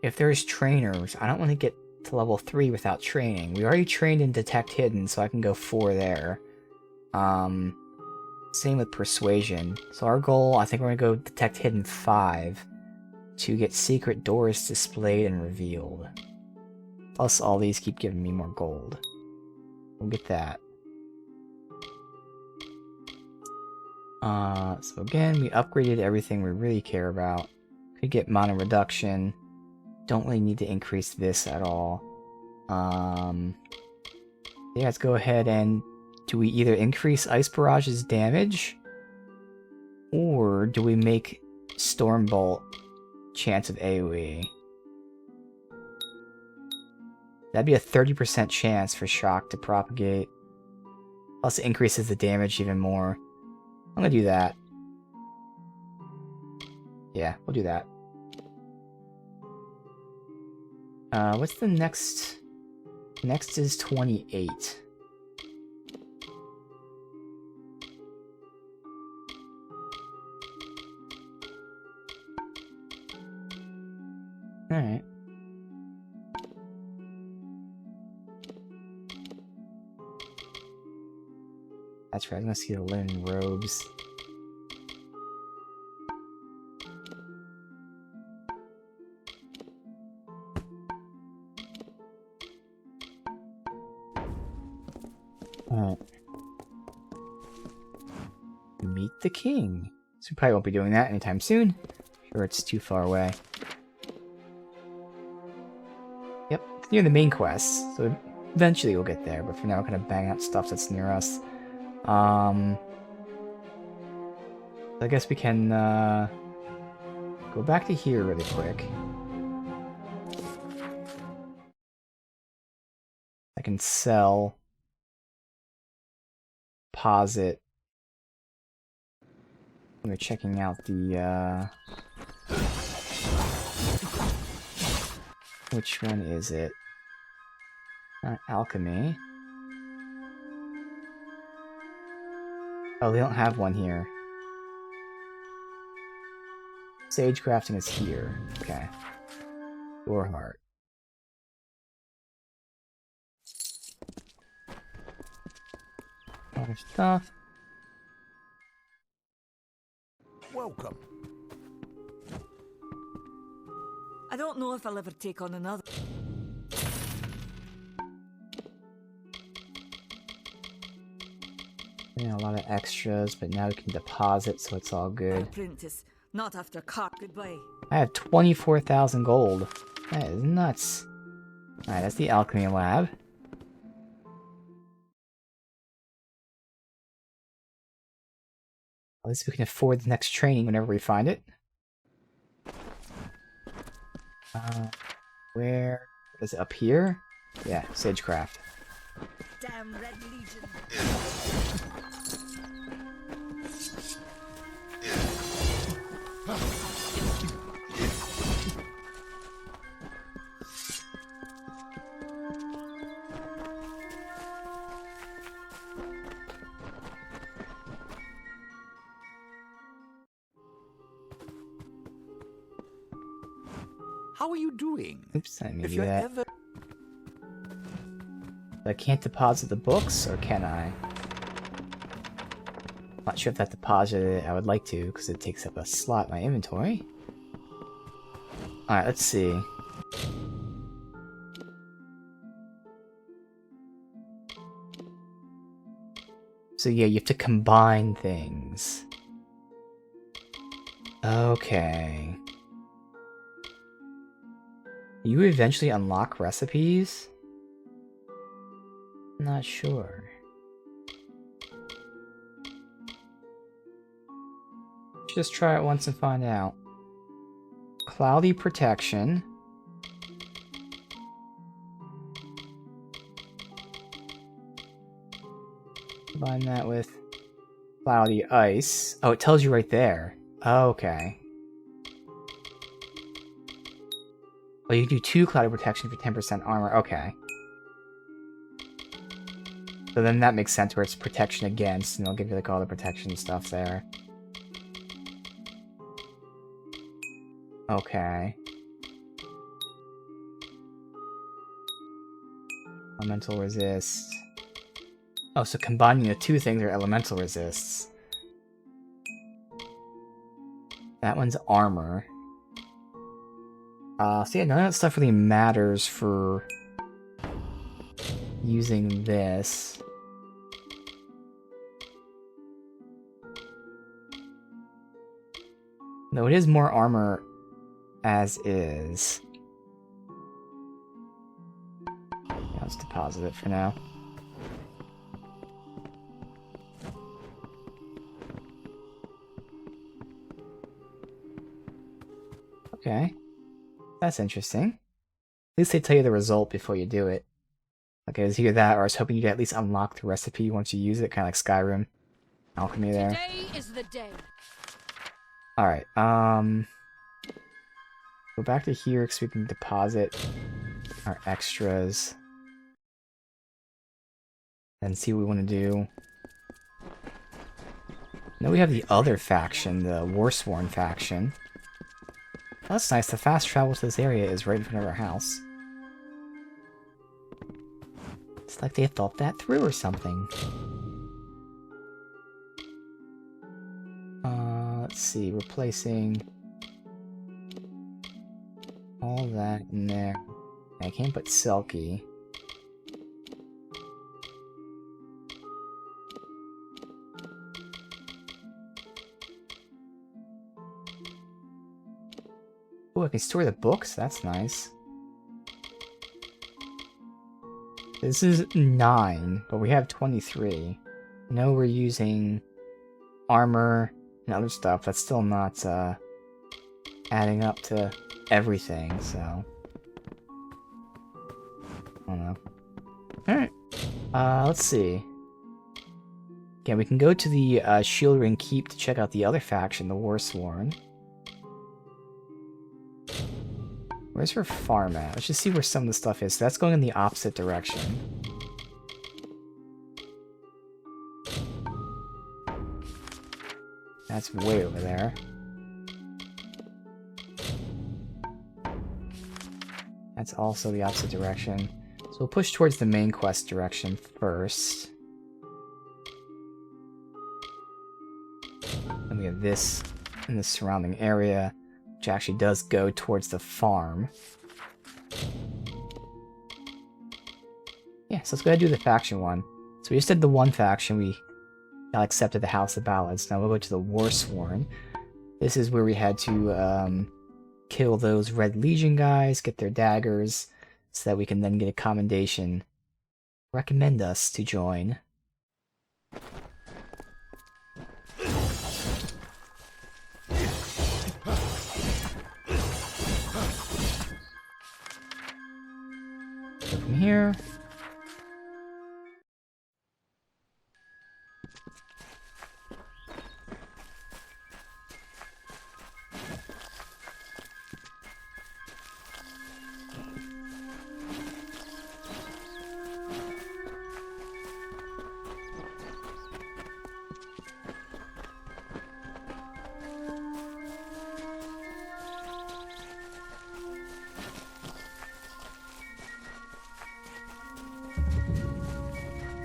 if there's trainers, I don't want to get to level 3 without training. We already trained in Detect Hidden, so I can go 4 there. Same with Persuasion. So our goal, I think we're going to go Detect Hidden 5 to get secret doors displayed and revealed. Plus, all these keep giving me more gold. We'll get that. So again, we upgraded everything we really care about. Could get mana reduction. Don't really need to increase this at all. Yeah, let's go ahead and... Do we either increase Ice Barrage's damage? Or do we make Stormbolt chance of AoE? That'd be a 30% chance for Shock to propagate. Plus it increases the damage even more. I'm gonna do that. Yeah, we'll do that. What's the next? Next is 28. Alright. That's right, I was gonna see the linen robes. Alright. Meet the king. So we probably won't be doing that anytime soon. Sure, it's too far away. Yep, it's near the main quest, so eventually we'll get there, but for now we're gonna bang out stuff that's near us. I guess we can go back to here really quick. I can sell, pause it. We're checking out the Which one is it? Not alchemy. Oh, they don't have one here. Sage crafting is here. Okay. Your heart. Other stuff.
Welcome.
I don't know if I'll ever take on another.
Yeah, a lot of extras, but now we can deposit, so it's all good.
Apprentice, not after cart. Goodbye.
I have 24,000 gold. That is nuts. Alright, that's the alchemy lab. At least we can afford the next training whenever we find it. Where is it? Up here? Yeah, Sagecraft.
Damn Red Legion.
How are you doing?
Oops, I didn't mean
If
to do
you're
that.
ever...
I can't deposit the books, or can I? Not sure if that deposited it. I would like to, because it takes up a slot in my inventory. Alright, let's see. So yeah, you have to combine things. Okay. You eventually unlock recipes? Not sure. Just try it once and find out. Cloudy protection. Combine that with cloudy ice. Oh, it tells you right there. Okay. Well, you can do 2 cloudy protection for 10% armor. Okay. So then that makes sense where it's protection against, and it'll give you like all the protection stuff there. Okay. Elemental resist. Oh, so combining the 2 things are elemental resists. That one's armor. So yeah, none of that stuff really matters for using this. No, it is more armor as is. Yeah, let's deposit it for now. Okay. That's interesting. At least they tell you the result before you do it. Like, it was either that, or I was hoping you'd at least unlock the recipe once you use it, kind of like Skyrim. Alchemy there.
Today is the day.
Alright, go back to here because we can deposit our extras. And see what we want to do. Now we have the other faction, the Warsworn faction. That's nice, the fast travel to this area is right in front of our house. It's like they thought that through or something. Let's see, replacing all that in there. I can't put Selkie. Oh, I can store the books? That's nice. This is 9, but we have 23. I know we're using armor and other stuff. That's still not adding up to everything, so... I don't know. Alright. Let's see. Again, we can go to the Shield Ring Keep to check out the other faction, the Warsworn. Where's her farm at? Let's just see where some of the stuff is. So that's going in the opposite direction. That's way over there. That's also the opposite direction. So we'll push towards the main quest direction first. And we have this in the surrounding area, which actually does go towards the farm. Yeah, so let's go ahead and do the faction one. So we just did the one faction, we got accepted the House of Ballads. Now we'll go to the Warsworn. This is where we had to kill those Red Legion guys, get their daggers, so that we can then get a commendation. Recommend us to join. So from here.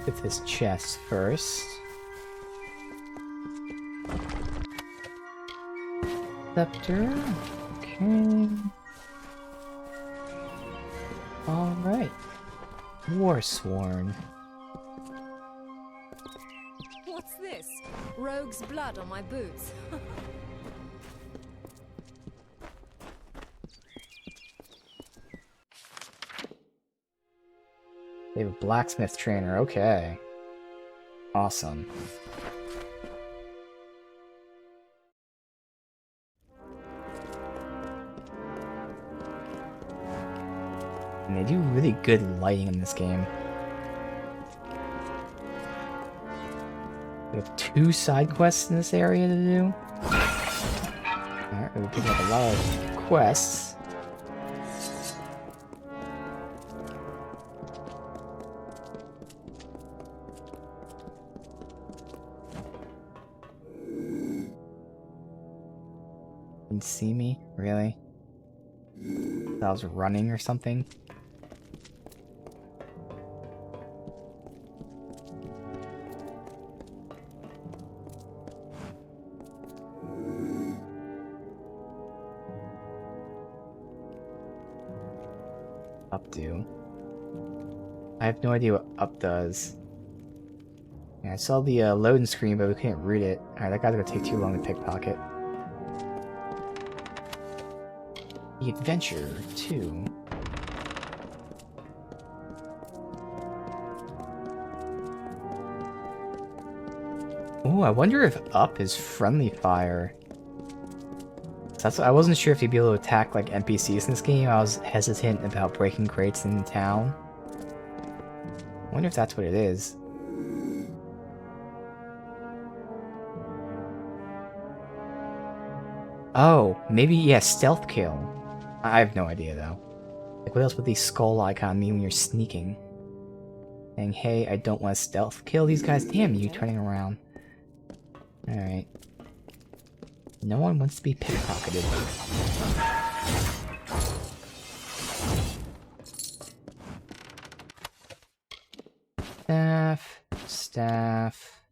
Get this chest first. Scepter. Okay. Alright. Warsworn.
What's this? Rogue's blood on my boots.
They have a blacksmith trainer, okay. Awesome. And they do really good lighting in this game. We have 2 side quests in this area to do. Alright, we're picking up a lot of quests. Didn't see me? Really? I was running or something? Up do. I have no idea what up does. Yeah, I saw the loading screen, but we couldn't read it. Alright, that guy's gonna take too long to pickpocket. The Adventure 2. Oh, I wonder if up is friendly fire. I wasn't sure if you'd be able to attack like NPCs in this game. I was hesitant about breaking crates in the town. I wonder if that's what it is. Oh, maybe, yeah, stealth kill. I have no idea though. Like, what else would the skull icon mean when you're sneaking? Saying, hey, I don't want to stealth kill these guys. Damn you, turning around. Alright. No one wants to be pickpocketed. Staff.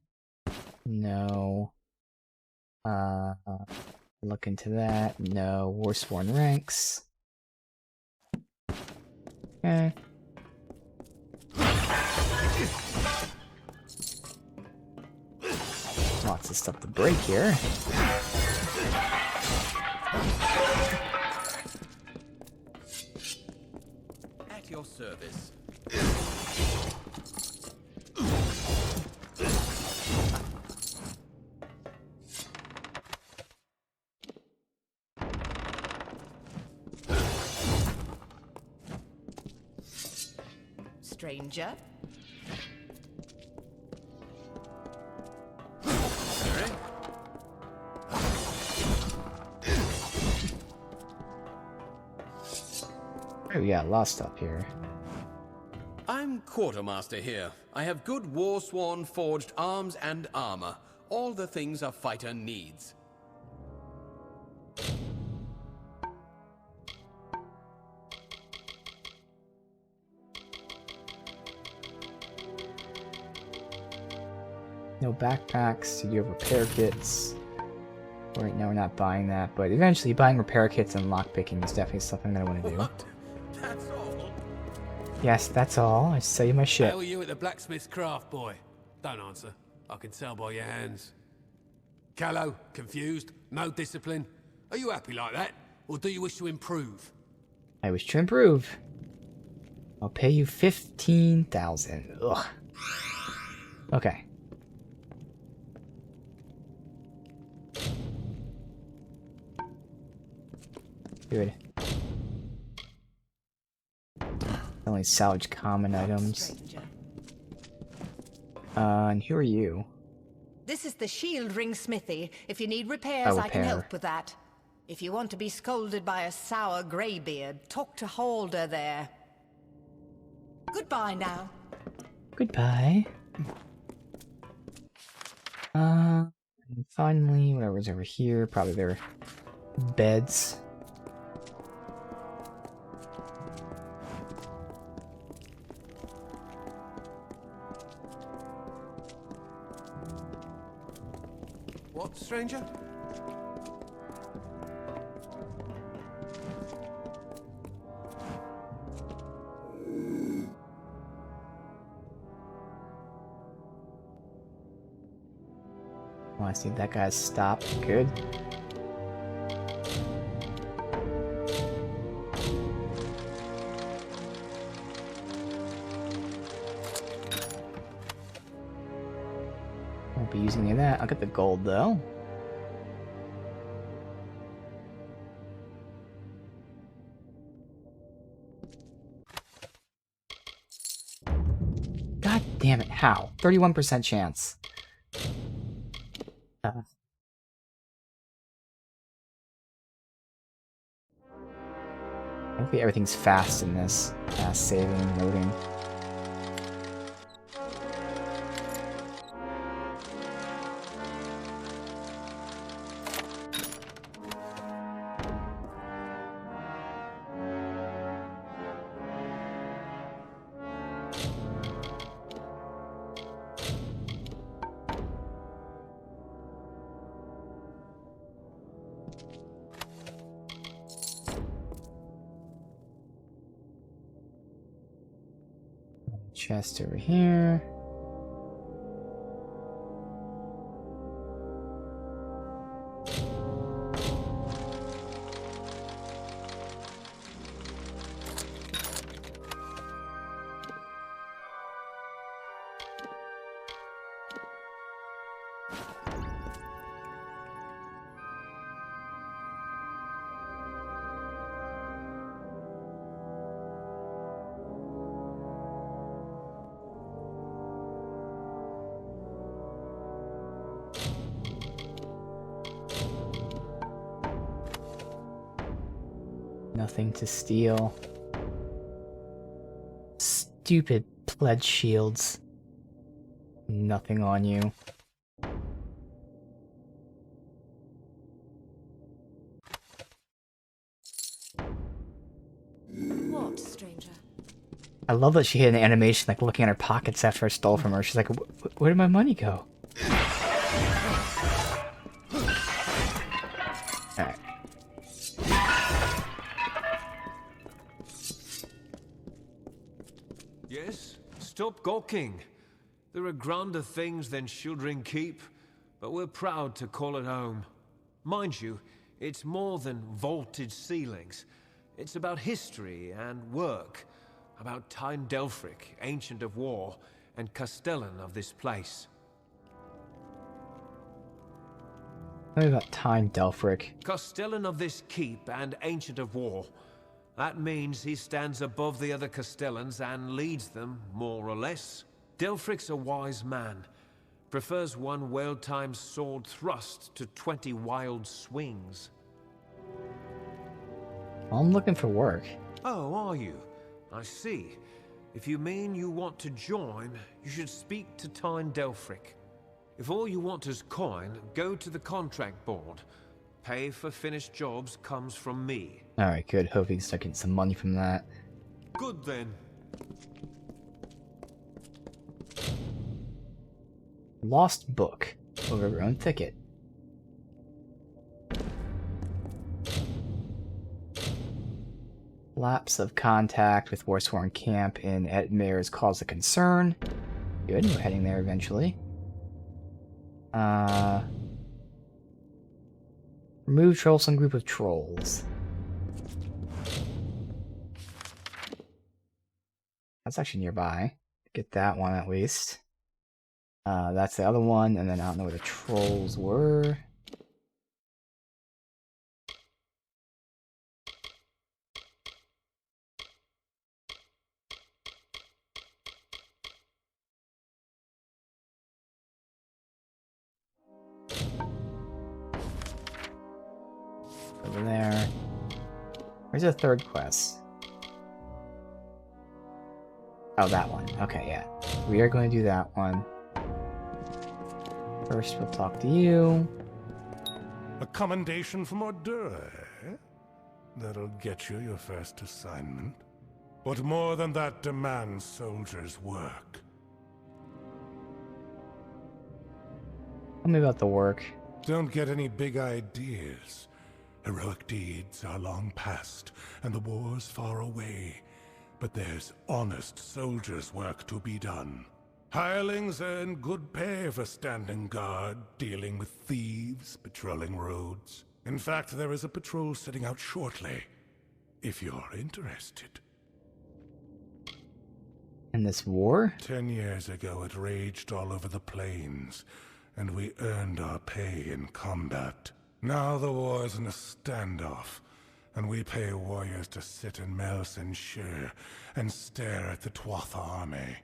No. Look into that. No. Warsworn ranks. Okay. Lots of stuff to break here.
At your service.
Stranger.
Oh, we got a lot of stuff here.
I'm quartermaster here. I have good war-sworn forged arms and armor. All the things a fighter needs.
No backpacks. You do have repair kits. Right now we're not buying that, but eventually buying repair kits and lockpicking is definitely something that I want to do.
What? That's all?
Yes, that's all. I sell you my shit.
How are you at the blacksmith's craft, boy? Don't answer. I can tell by your hands. Callow, confused, no discipline. Are you happy like that? Or do you wish to improve?
I wish to improve. I'll pay you 15,000. Ugh. Okay. Good. Only salvage common items. And who are you?
This is the Shield Ring Smithy. If you need repairs, I can help with that. If you want to be scolded by a sour greybeard, talk to Halder there. Goodbye now.
Goodbye. And finally, whatever's over here, probably their beds.
What, stranger?
Oh, I see that guy's stopped. Good. Won't be using any of that. I'll get the gold though. God damn it, how? 31% chance. Hopefully everything's fast in this. Fast saving, loading. Chest over here. Nothing to steal. Stupid pledge shields. Nothing on you.
What, stranger?
I love that she hit an animation like looking at her pockets after I stole from her. She's like, where did my money go? Alright.
Yes? Stop gawking. There are grander things than Shieldring Keep, but we're proud to call it home. Mind you, it's more than vaulted ceilings. It's about history and work, about Tyne Delfric, Ancient of War, and Castellan of this place.
Tell me about Tyne Delfric.
Castellan of this keep and Ancient of War. That means he stands above the other Castellans and leads them, more or less. Delfric's a wise man. Prefers one well-timed sword thrust to 20 wild swings.
I'm looking for work.
Oh, are you? I see. If you mean you want to join, you should speak to Tyne Delfric. If all you want is coin, go to the contract board. Pay for finished jobs comes from me.
Alright, good. Hope we can start getting some money from that.
Good then.
Lost book. Overgrown thicket. Lapse of contact with Warsworn camp in Edmere caused a concern. Good, we're heading there eventually. Remove troublesome group of trolls. That's actually nearby. Get that one at least. That's the other one, and then I don't know where the trolls were. Over there. Where's the third quest? Oh, that one. Okay, yeah. We are going to do that one. First, we'll talk to you.
A commendation from Ordura, eh? That'll get you your first assignment. But more than that demands soldiers' work.
Tell me about the work.
Don't get any big ideas. Heroic deeds are long past, and the war's far away. But there's honest soldiers' work to be done. Hirelings earn good pay for standing guard, dealing with thieves, patrolling roads. In fact, there is a patrol setting out shortly, if you're interested.
In this war?
10 years ago, it raged all over the plains, and we earned our pay in combat. Now the war's in a standoff, and we pay warriors to sit in Melsenshire and stare at the Tuatha army.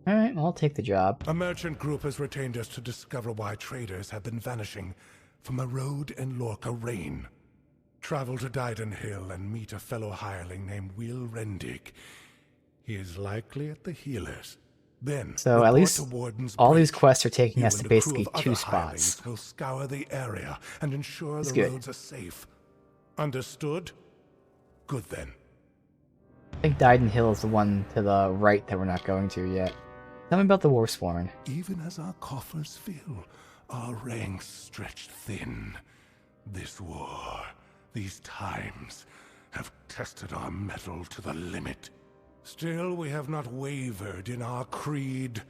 Alright, well, I'll take the job.
A merchant group has retained us to discover why traders have been vanishing from a road in Lorca Rain. Travel to Dyden Hill and meet a fellow hireling named Will Rendig. He is likely at the healers. Then,
so at least all these quests are taking us to basically 2 spots.
Will scour the area and ensure
That's
the
good.
roads are safe. Understood? Good then.
I think Dyden Hill is the one to the right that we're not going to yet. Tell me about the Warsworn.
Even as our coffers fill, our ranks stretch thin. This war, these times, have tested our mettle to the limit. Still, we have not wavered in our creed.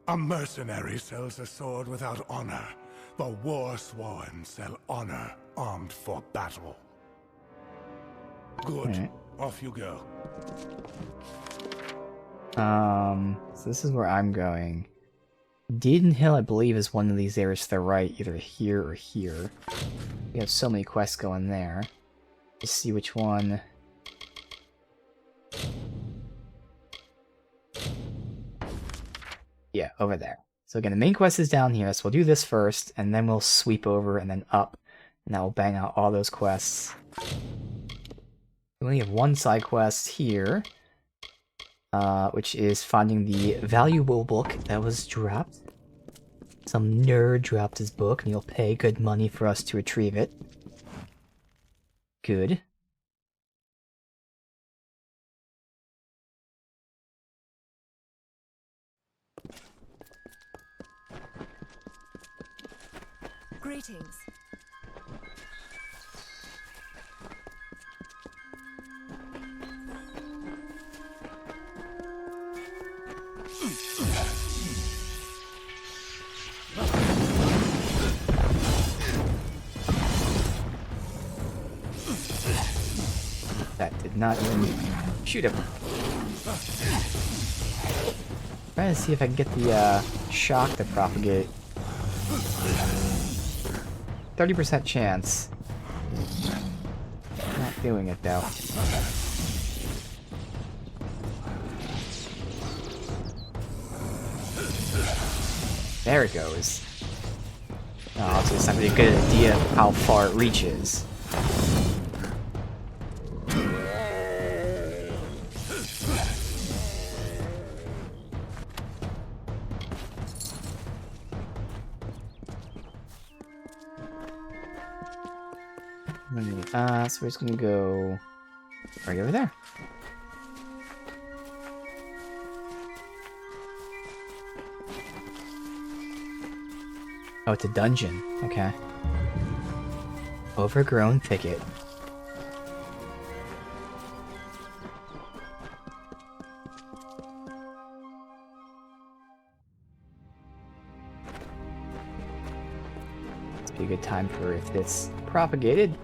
A mercenary sells a sword without honor. The Warsworn sell honor armed for battle. Good.
Right.
Off you go.
So this is where I'm going. Dyden Hill, I believe, is one of these areas to the right, either here or here. We have so many quests going there. Let's see which one. Yeah, over there. So again, the main quest is down here, so we'll do this first, and then we'll sweep over and then up, and that will bang out all those quests. We only have one side quest here, which is finding the valuable book that was dropped. Some nerd dropped his book, and he'll pay good money for us to retrieve it. Good.
Greetings.
That did not even shoot him. Trying to see if I can get the shock to propagate. 30% chance. Not doing it though. There it goes. Oh, so it's not really a good idea of how far it reaches. So we're just gonna go right over there. Oh, it's a dungeon. Okay. Overgrown thicket. It's be a good time for if this propagated.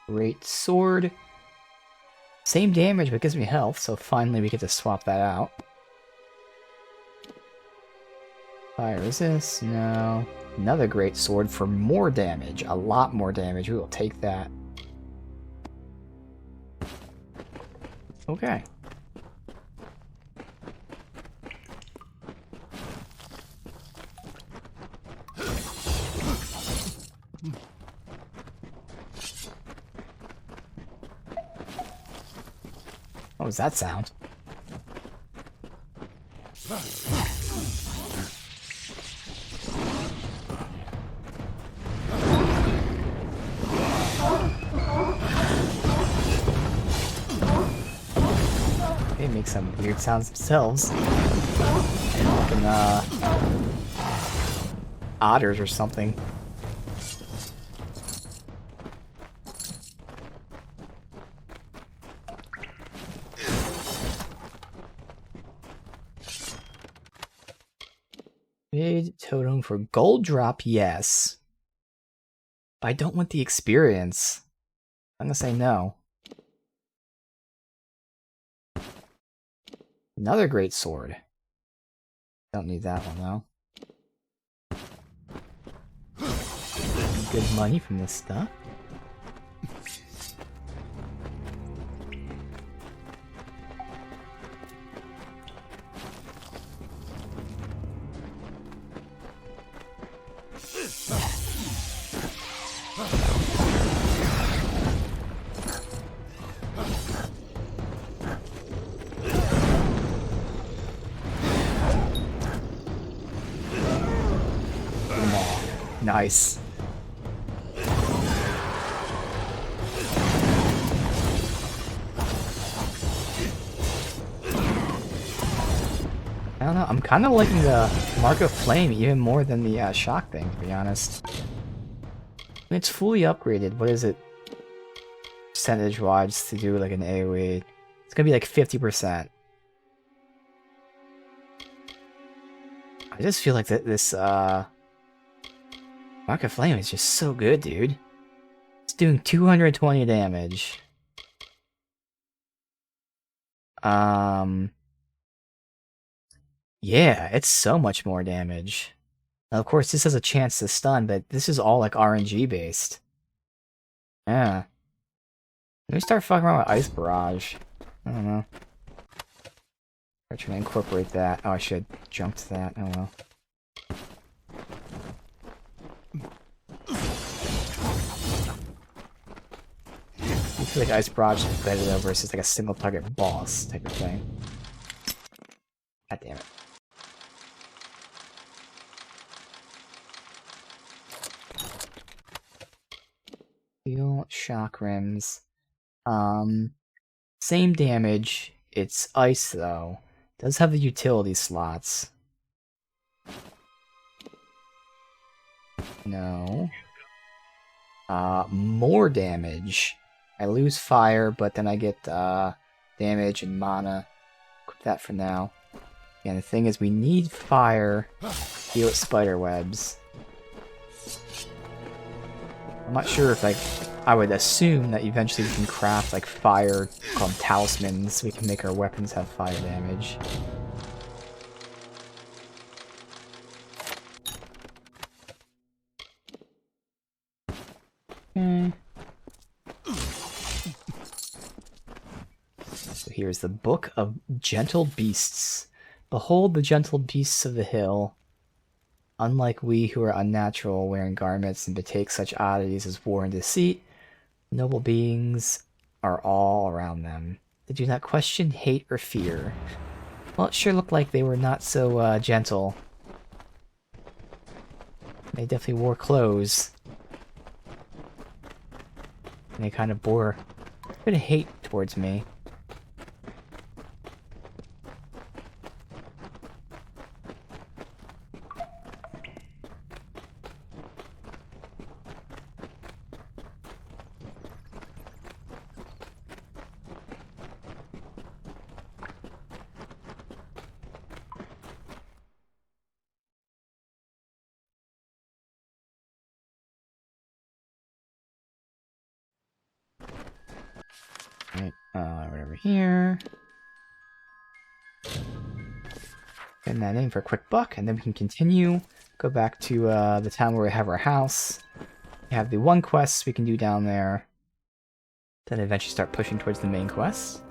Great sword. Same damage, but gives me health, so finally we get to swap that out. Fire resist? No. Another great sword for more damage. A lot more damage. We will take that. Okay. What was that sound? They make some weird sounds themselves. Fucking, otters or something. Big totem for gold drop, yes. But I don't want the experience. I'm gonna say no. Another great sword. Don't need that one though. Good money from this stuff. Nice. I don't know, I'm kind of liking the Mark of Flame even more than the shock thing, to be honest. When it's fully upgraded, what is it? Percentage-wise to do like an AoE. It's gonna be like 50%. I just feel like this Mark of Flame is just so good, dude. It's doing 220 damage. Yeah, it's so much more damage. Now, of course, this has a chance to stun, but this is all like RNG based. Yeah. Let me start fucking around with Ice Barrage. I don't know. I'm trying to incorporate that. Oh, I should jump to that. Oh well. I feel like Ice Barrage is better though versus like a single target boss type of thing. God damn it. Steel shock rims. Same damage. It's ice though. Does have the utility slots. No. More damage. I lose fire, but then I get damage and mana. Equip that for now. And the thing is, we need fire to deal with spider webs. I'm not sure if like I would assume that eventually we can craft like fire, called talismans, so we can make our weapons have fire damage. Okay. So here's the Book of Gentle Beasts. Behold the gentle beasts of the hill. Unlike we who are unnatural, wearing garments and betake such oddities as war and deceit, noble beings are all around them. They do not question, hate, or fear. Well, it sure looked like they were not so gentle. They definitely wore clothes. And they kind of bore a bit of hate towards me. Right, right over here. Getting that in for a quick buck, and then we can continue. Go back to the town where we have our house. We have the one quest we can do down there. Then eventually start pushing towards the main quest.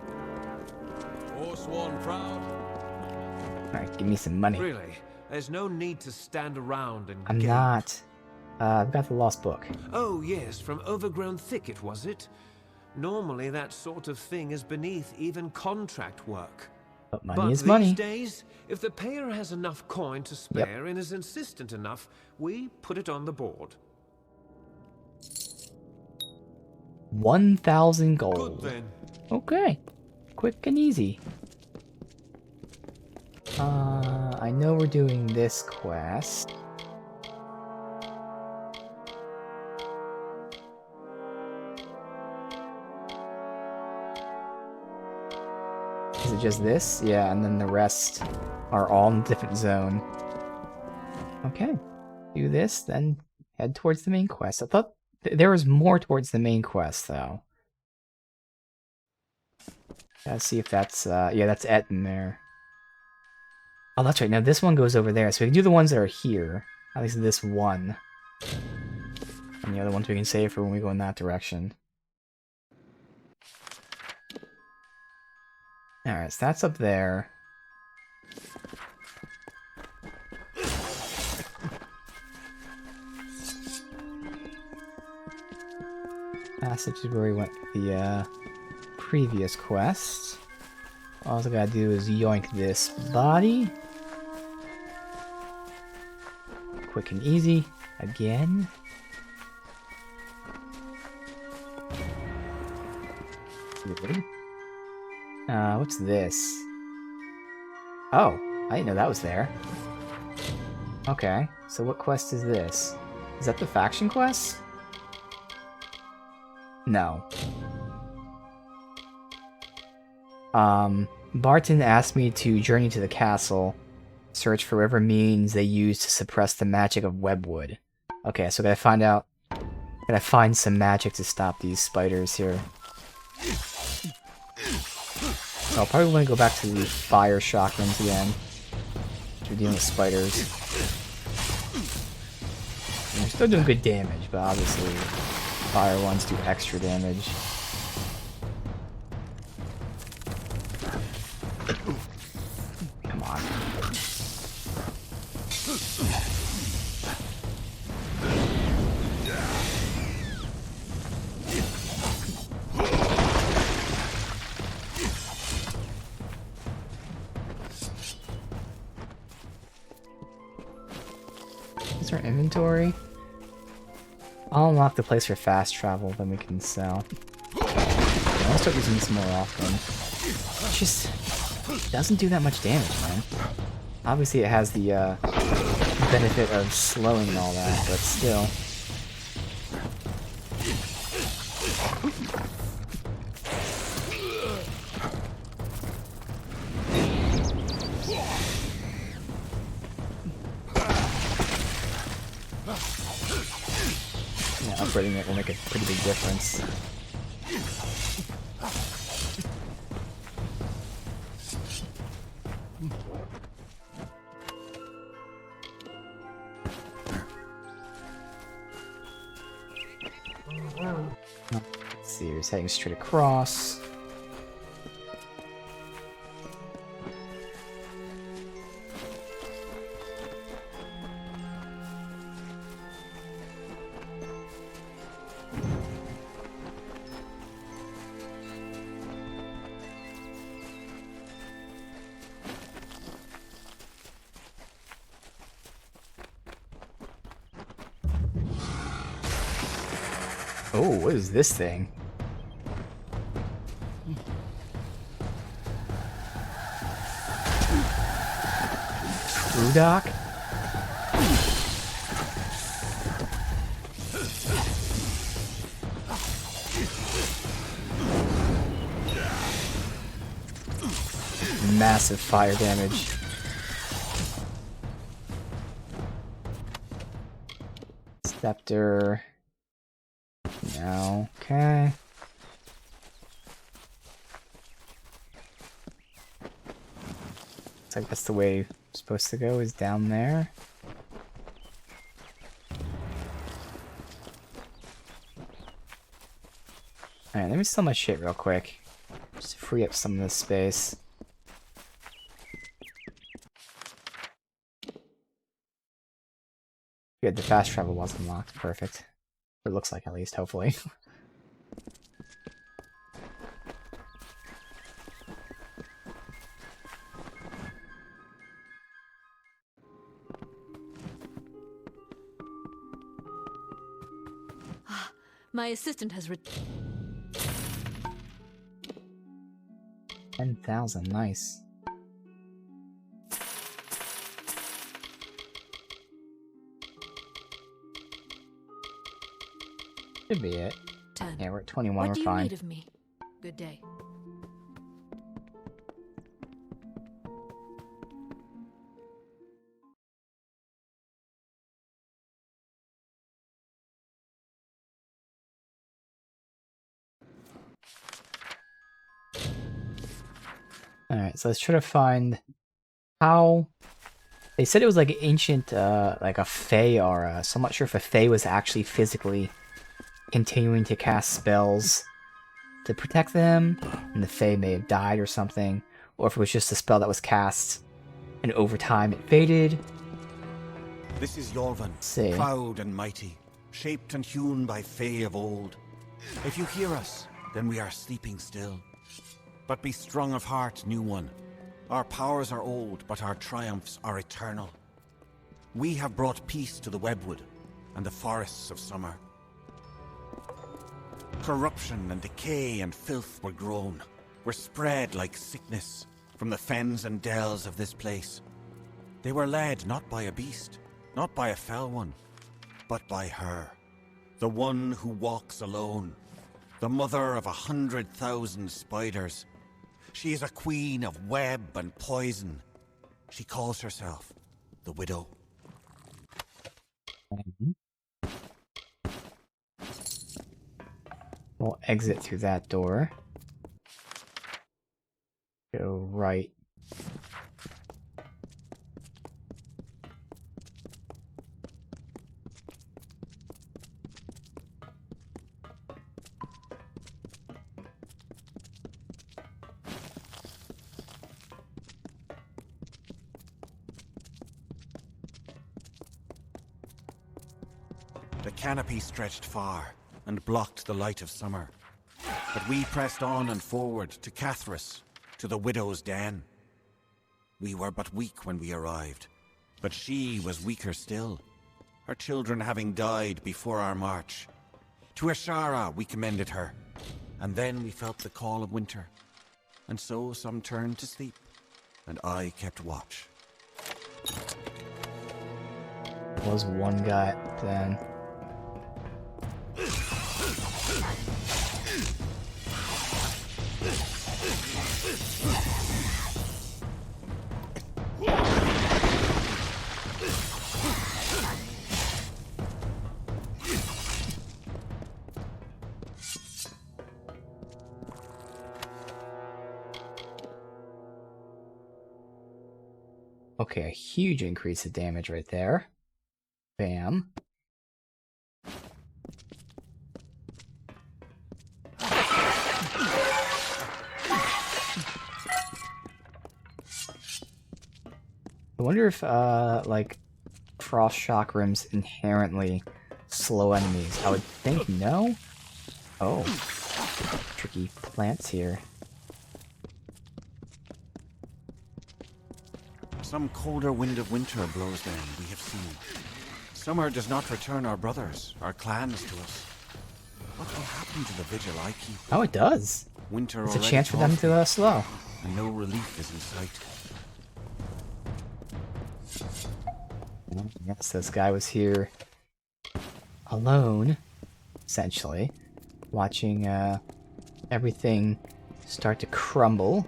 Alright, give me some money.
Really? There's no need to stand around and
I'm
gape.
not. I've got the lost book.
Oh, yes, from overgrown thicket, was it? Normally that sort of thing is beneath even contract work.
But money is
these
money.
days, if the payer has enough coin to spare and is insistent enough, we put it on the board.
1,000 gold.
Good then.
Okay. Quick and easy. I know we're doing this quest. Is it just this? Yeah, and then the rest are all in a different zone. Okay. Do this, then head towards the main quest. I thought there was more towards the main quest, though. Let's see if that's, yeah, that's Etten there. Oh, that's right. Now this one goes over there, so we can do the ones that are here. At least this one. And the other ones we can save for when we go in that direction. Alright, so that's up there. Passage is where we went for the previous quest. All I gotta do is yoink this body. Quick and easy. Again. Good. What's this? Oh, I didn't know that was there. Okay, so what quest is this? Is that the faction quest? No. Barton asked me to journey to the castle, search for whatever means they use to suppress the magic of webwood. Okay, so gotta find some magic to stop these spiders here. I'll probably want to go back to the fire chakrams again. We're dealing with spiders. And they're still doing good damage, but obviously fire ones do extra damage. Come on. Is there inventory? I'll unlock the place for fast travel, then we can sell. Yeah, I'll start using this more often. It just doesn't do that much damage, man. Obviously it has the benefit of slowing and all that, but still. Yeah, critting it will make a pretty big difference. Let's see, he's heading straight across. Oh, what is this thing? True-Doc? Massive fire damage. Scepter. No. Okay. Looks like that's the way it's supposed to go, is down there. Alright, let me sell my shit real quick. Just to free up some of this space. Good, the fast travel was unlocked. Perfect. It looks like, at least, hopefully.
My assistant has
10,000, nice. Should be it.
10.
Yeah, we're at 21,
What
we're
do you
fine.
need of me? Good day.
Alright, so let's try to find how... They said it was like ancient, like a Fae aura, so I'm not sure if a Fae was actually physically continuing to cast spells to protect them, and the Fae may have died or something, or if it was just a spell that was cast, and over time it faded.
This is Yorvan,
See.
proud and mighty, shaped and hewn by Fae of old. If you hear us, then we are sleeping still. But be strong of heart, new one. Our powers are old, but our triumphs are eternal. We have brought peace to the Webwood and the forests of summer. Corruption and decay and filth were grown, were spread like sickness from the fens and dells of this place. They were led not by a beast, not by a fell one, but by her, the one who walks alone, the mother of 100,000 spiders. She is a queen of web and poison. She calls herself the Widow.
We'll exit through that door. Go right.
The canopy stretched far and blocked the light of summer. But we pressed on and forward to Cathras, to the Widow's den. We were but weak when we arrived, but she was weaker still, her children having died before our march. To Ashara we commended her, and then we felt the call of winter. And so some turned to sleep, and I kept watch.
Was one guy then. Okay, a huge increase of damage right there. Bam. I wonder if, like, frost chakrams inherently slow enemies. I would think no. Oh. Tricky plants here.
Some colder wind of winter blows then, we have seen. Summer does not return our brothers, our clans to us. What will happen to the vigil I keep?
Oh, it does.
Winter
It's a
already
chance for them
taunts
to
me,
slow.
and no relief is in sight.
Yes, this guy was here alone, essentially, watching everything start to crumble.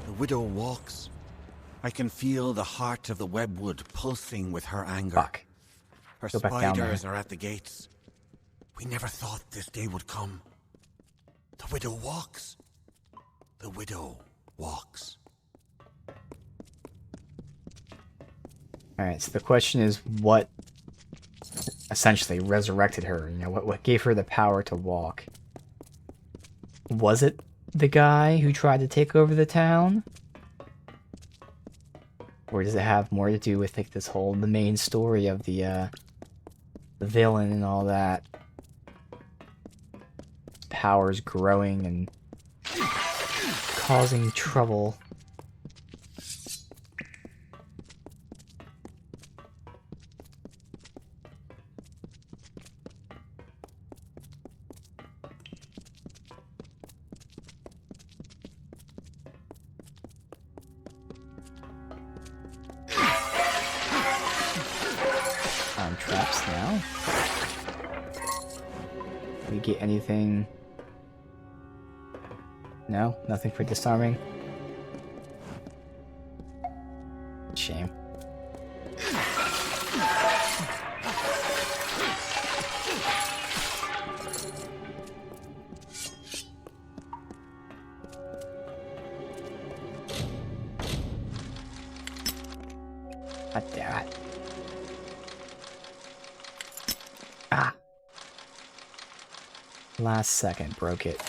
The widow walks. I can feel the heart of the webwood pulsing with her anger.
Fuck.
Her
Go back down
spiders
there.
are at the gates. We never thought this day would come. The widow walks. The widow walks.
Alright, so the question is what essentially resurrected her? You know, what gave her the power to walk? Was it the guy who tried to take over the town? Or does it have more to do with like this whole the main story of the villain and all that? Powers growing and causing trouble. Traps now. We get anything? No, nothing for disarming. Shame. God damn it. Ah. Last second, broke it.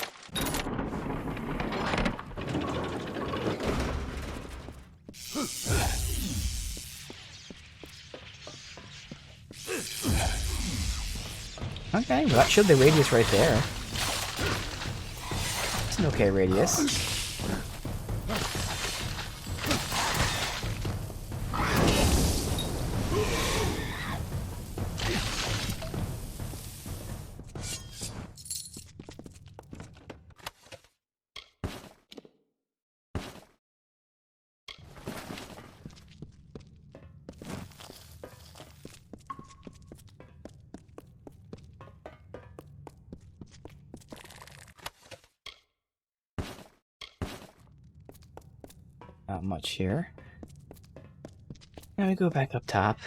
Okay, well that showed the radius right there. It's an okay radius. Not much here. Now we go back up top.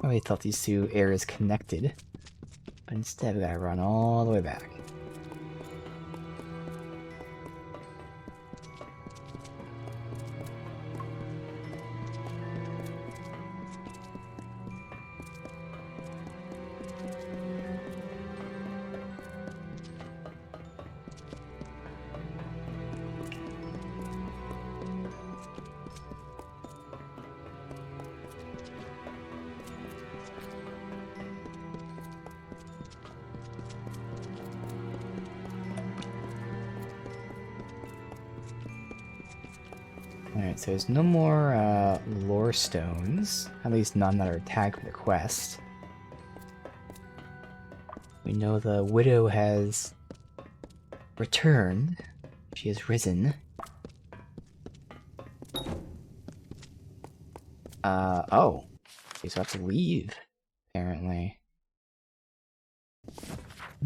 I really thought these two areas connected, but instead we gotta run all the way back. Alright, so there's no more lore stones. At least none that are tagged for the quest. We know the widow has returned. She has risen. Oh. Okay, so I have to leave, apparently.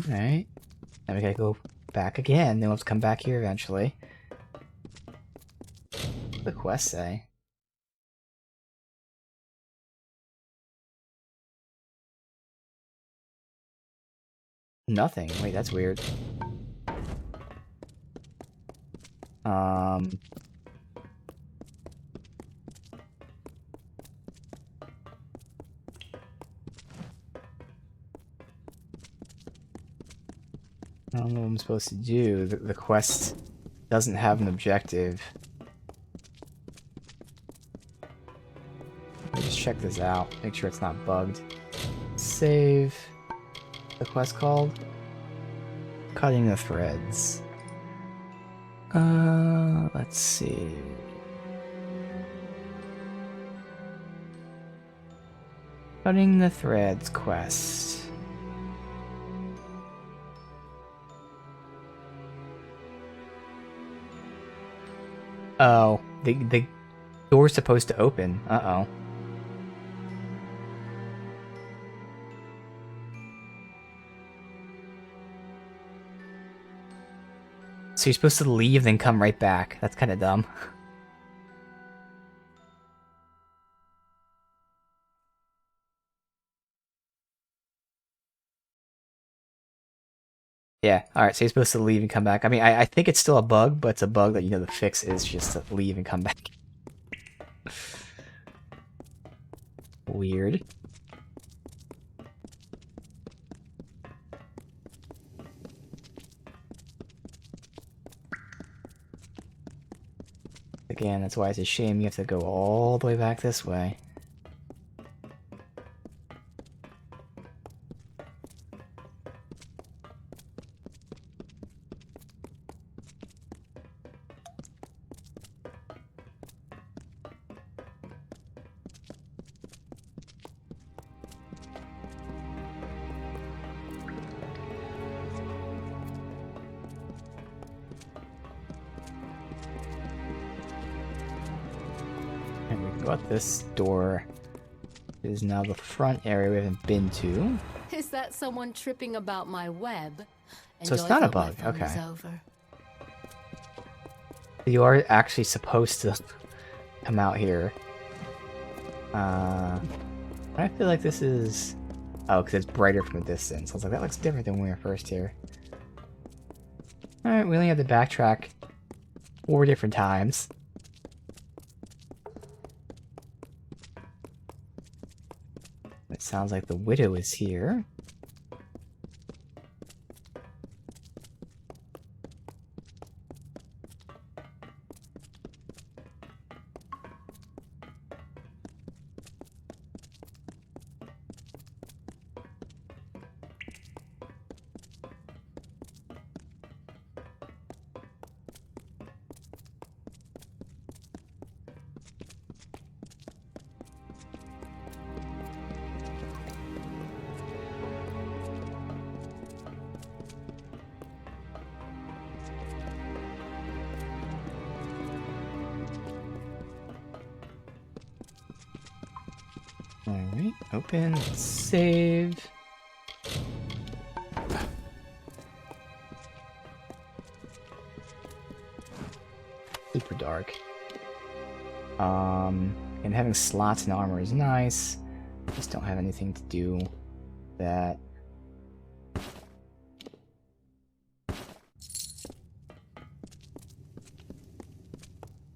Alright. Now we gotta go back again. Then we'll have to come back here eventually. What the quest say? Nothing. Wait, that's weird. I don't know what I'm supposed to do. The quest doesn't have an objective. Let me just check this out. Make sure it's not bugged. Save. The quest called? Cutting the threads. Let's see. Cutting the threads quest. Oh, the door's supposed to open. Uh-oh. So you're supposed to leave, then come right back. That's kind of dumb. Yeah, alright, so you're supposed to leave and come back. I mean, I think it's still a bug, but it's a bug that, you know, the fix is just to leave and come back. Weird. Again, that's why it's a shame you have to go all the way back this way. But this door is now the front area we haven't been to.
Is that someone tripping about my web?
So it's not a bug, okay. You are actually supposed to come out here. I feel like this is... Oh, because it's brighter from a distance. I was like, that looks different than when we were first here. Alright, we only have to backtrack 4 different times. It sounds like the widow is here. Alright, open, save. Super dark. And having slots in armor is nice. Just don't have anything to do that.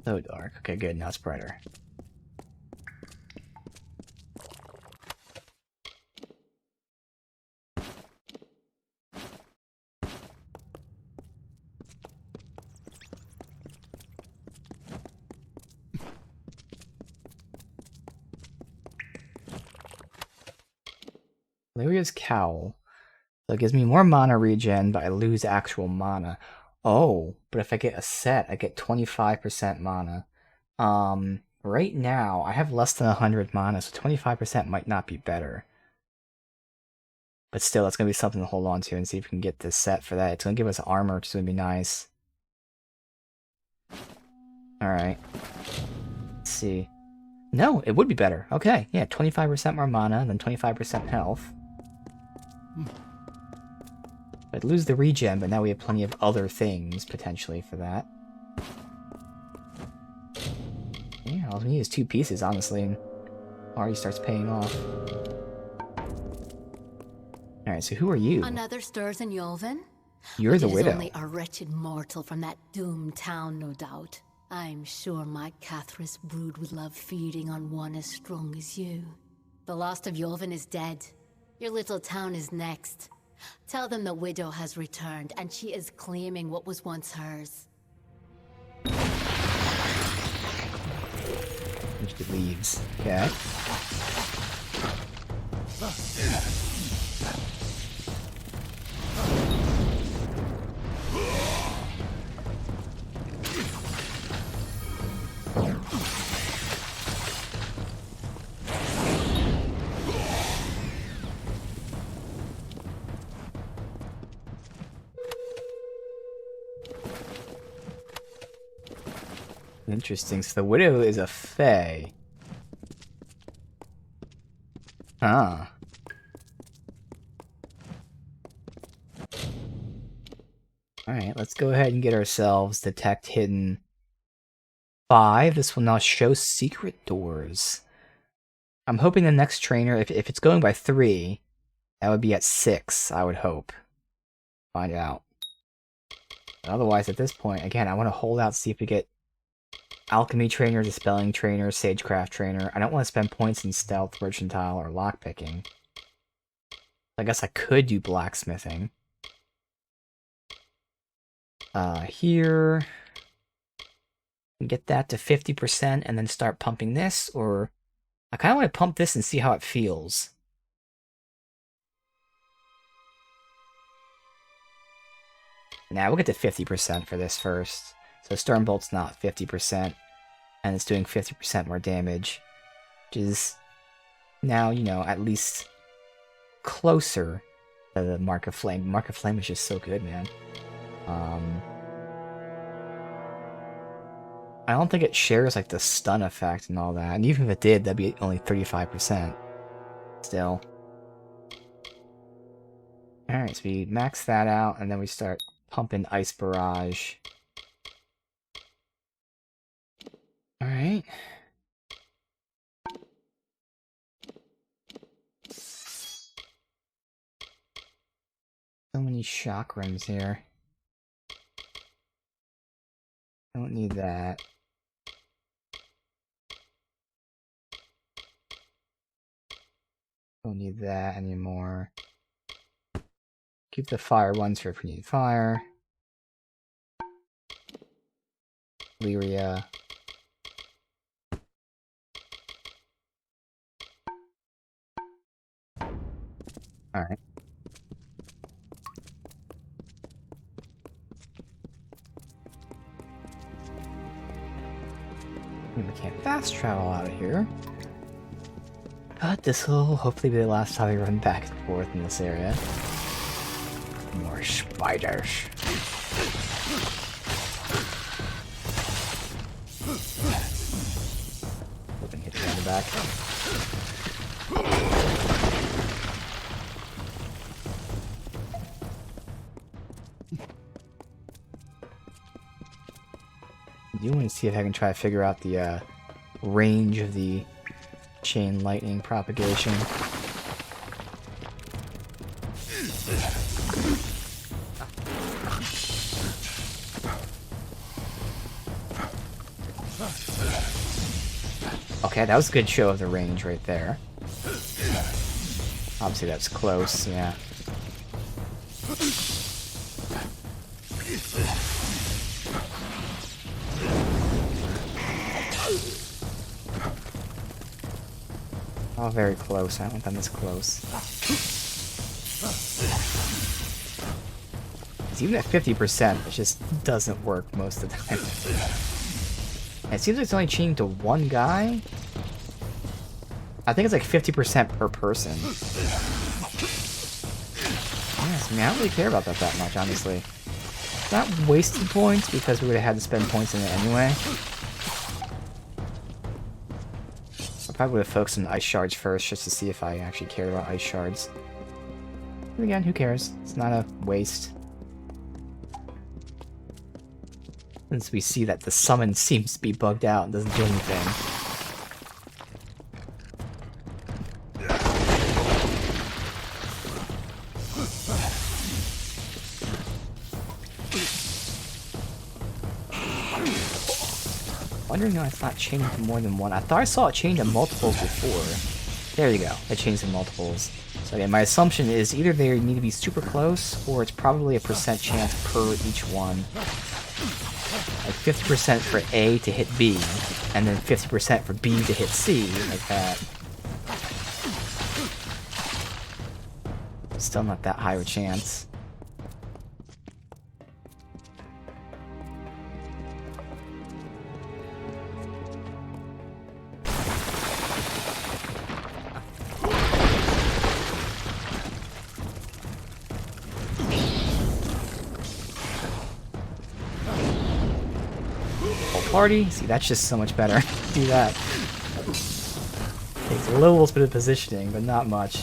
So dark. Okay, good, now it's brighter. Lyria's Cowl. So it gives me more mana regen, but I lose actual mana. Oh, but if I get a set, I get 25% mana. Right now, I have less than 100 mana, so 25% might not be better. But still, that's going to be something to hold on to and see if we can get this set for that. It's going to give us armor, which is going to be nice. Alright. Let's see. No, it would be better. Okay, yeah, 25% more mana, then 25% health. I'd lose the regen, but now we have plenty of other things, potentially, for that. Yeah, all we need is 2 pieces, honestly, and already starts paying off. Alright, so who are you?
Another stirs in Yolvin?
You're the widow.
Only a wretched mortal from that doomed town, no doubt. I'm sure my Cathris brood would love feeding on one as strong as you. The last of Yolvin is dead. Your little town is next. Tell them the widow has returned, and she is claiming what was once hers.
She leaves. Okay. Interesting. So the widow is a fae. Ah. Alright, let's go ahead and get ourselves Detect Hidden 5. This will now show secret doors. I'm hoping the next trainer, if it's going by 3, that would be at 6, I would hope. Find out. But otherwise, at this point, again, I want to hold out, see if we get Alchemy Trainer, Dispelling Trainer, Sagecraft Trainer. I don't want to spend points in Stealth, Merchantile, or Lockpicking. I guess I could do Blacksmithing. Here... Get that to 50% and then start pumping this, or... I kind of want to pump this and see how it feels. Now we'll get to 50% for this first. So Sternbolt's not 50%, and it's doing 50% more damage, which is now, you know, at least closer to the Mark of Flame. Mark of Flame is just so good, man. I don't think it shares, like, the stun effect and all that, and even if it did, that'd be only 35%. Still. Alright, so we max that out, and then we start pumping Ice Barrage. Alright. So many chakrams here. Don't need that. Don't need that anymore. Keep the fire ones for if we need fire. Lyria. Alright. We can't fast travel out of here. But this will hopefully be the last time we run back and forth in this area. More spiders. Hoping hit you on the back. I do want to see if I can try to figure out the range of the chain lightning propagation. Okay, that was a good show of the range right there. Obviously that's close, yeah. Oh, very close. I don't want them this close. Even at 50%, it just doesn't work most of the time. It seems like it's only chaining to one guy. I think it's like 50% per person. Yes, I mean, I don't really care about that much, honestly. Not wasted points, because we would have had to spend points in it anyway. I probably would have focused on ice shards first, just to see if I actually cared about ice shards. And again, who cares? It's not a waste. Since we see that the summon seems to be bugged out and doesn't do anything. Wondering why it's not chaining to more than one. I thought I saw it chain to multiples before. There you go. It chains to multiples. So again, my assumption is either they need to be super close, or it's probably a percent chance per each one. Like 50% for A to hit B, and then 50% for B to hit C, like that. Still not that high of a chance. Party? See, that's just so much better. Do that. Takes a little bit of positioning, but not much.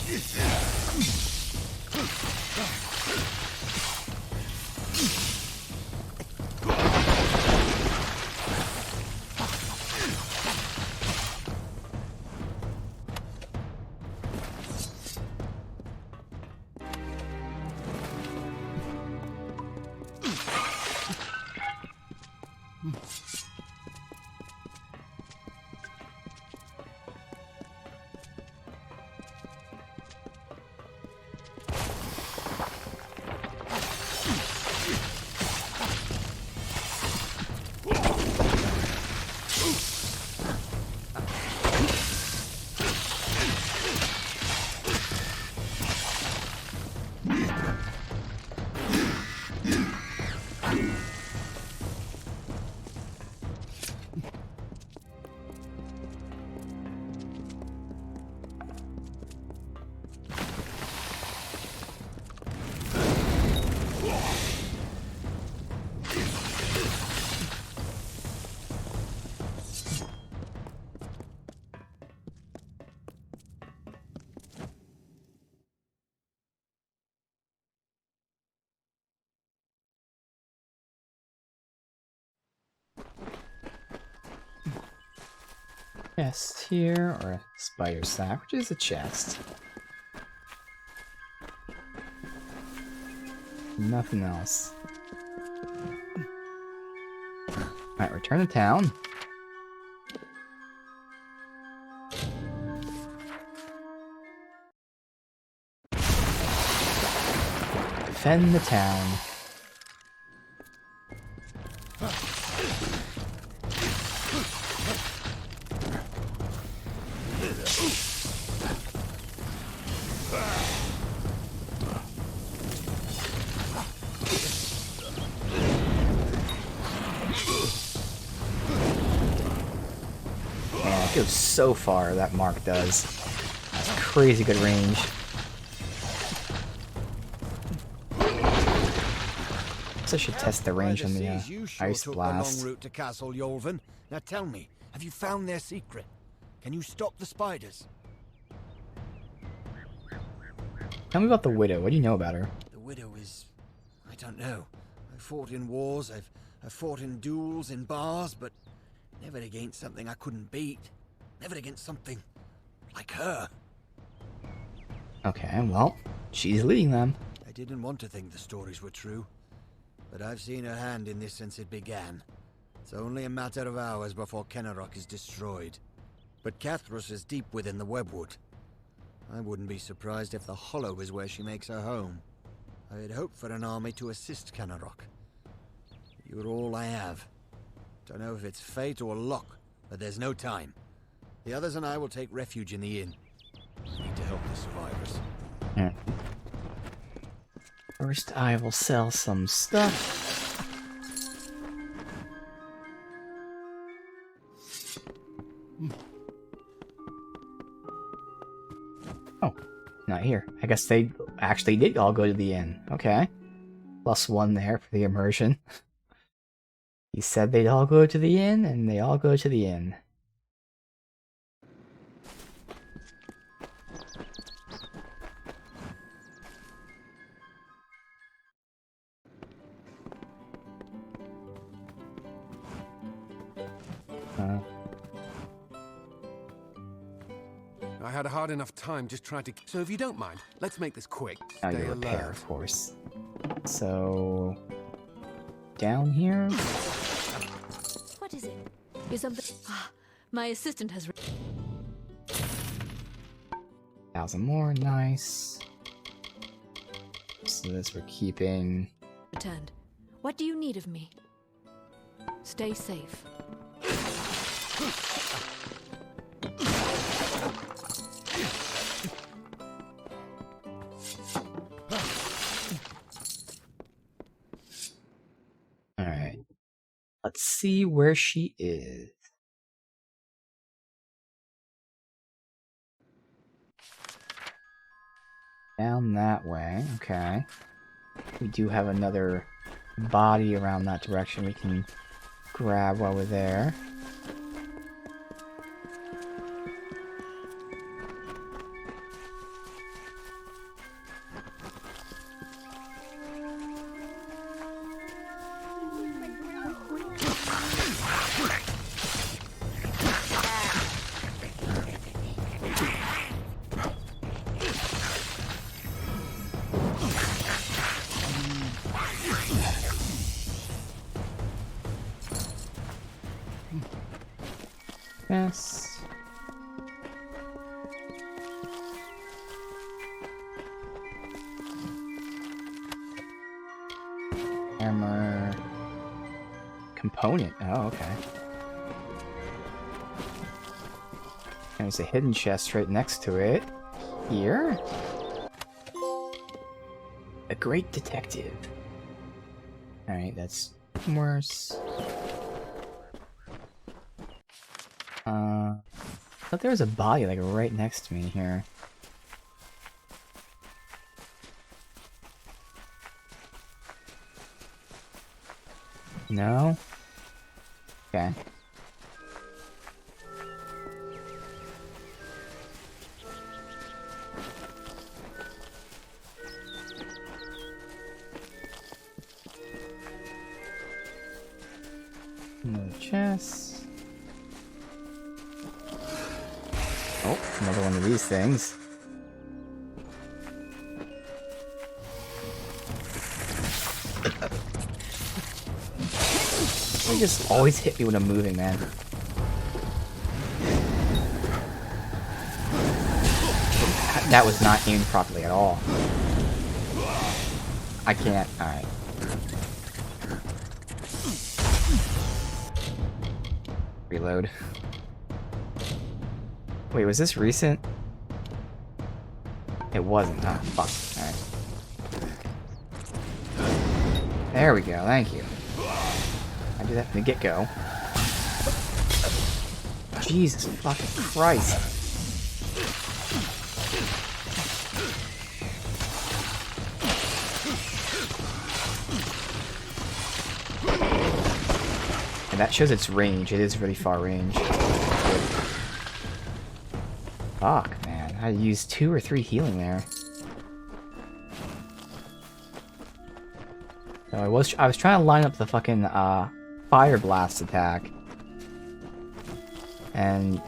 Chest here, or a spider sack, which is a chest. Nothing else. Alright, return to town. Defend the town. Goes so far, that mark does. That's crazy good range. So I should test the range on the ice blast.
Long route to Castle Yolvin. Now tell me, have you found their secret? Can you stop the spiders?
Tell me about the Widow. What do you know about her?
The Widow is... I don't know. I've fought in wars, I've fought in duels, in bars, but never against something I couldn't beat. Never against something like her.
Okay, well, she's leading them.
I didn't want to think the stories were true, but I've seen her hand in this since it began. It's only a matter of hours before Kenarok is destroyed. But Cathrus is deep within the webwood. I wouldn't be surprised if the Hollow is where she makes her home. I had hoped for an army to assist Kenarok. You're all I have. Don't know if it's fate or luck, but there's no time. The others and I will take refuge in the inn. I need to help the survivors.
Yeah. First, I will sell some stuff. Oh, not here. I guess they actually did all go to the inn. Okay. +1 there for the immersion. He said they'd all go to the inn, and they all go to the inn.
I had a hard enough time just trying to... So if you don't mind, let's make this quick.
Now you repair, of course. So... down here?
What is it? Is something... Ah, my assistant has...
1,000 more, nice. So this we're keeping...
returned. What do you need of me? Stay safe.
Alright. Let's see where she is. Down that way, okay. We do have another body around that direction we can grab while we're there. Yes. Armor component. Oh, okay. There's a hidden chest right next to it. Here? A great detective. Alright, that's worse. I thought there was a body like right next to me here. No? Okay. Another chest. Oh, another one of these things. They just always hit me when I'm moving, man. That was not aimed properly at all. I can't. Alright. Reload. Wait, was this recent? It wasn't. Ah, fuck. Alright. There we go, thank you. I do that from the get-go. Jesus fucking Christ. And that shows its range. It is really far range. Fuck, man. I used 2 or 3 healing there. So I was trying to line up the fucking fire blast attack. And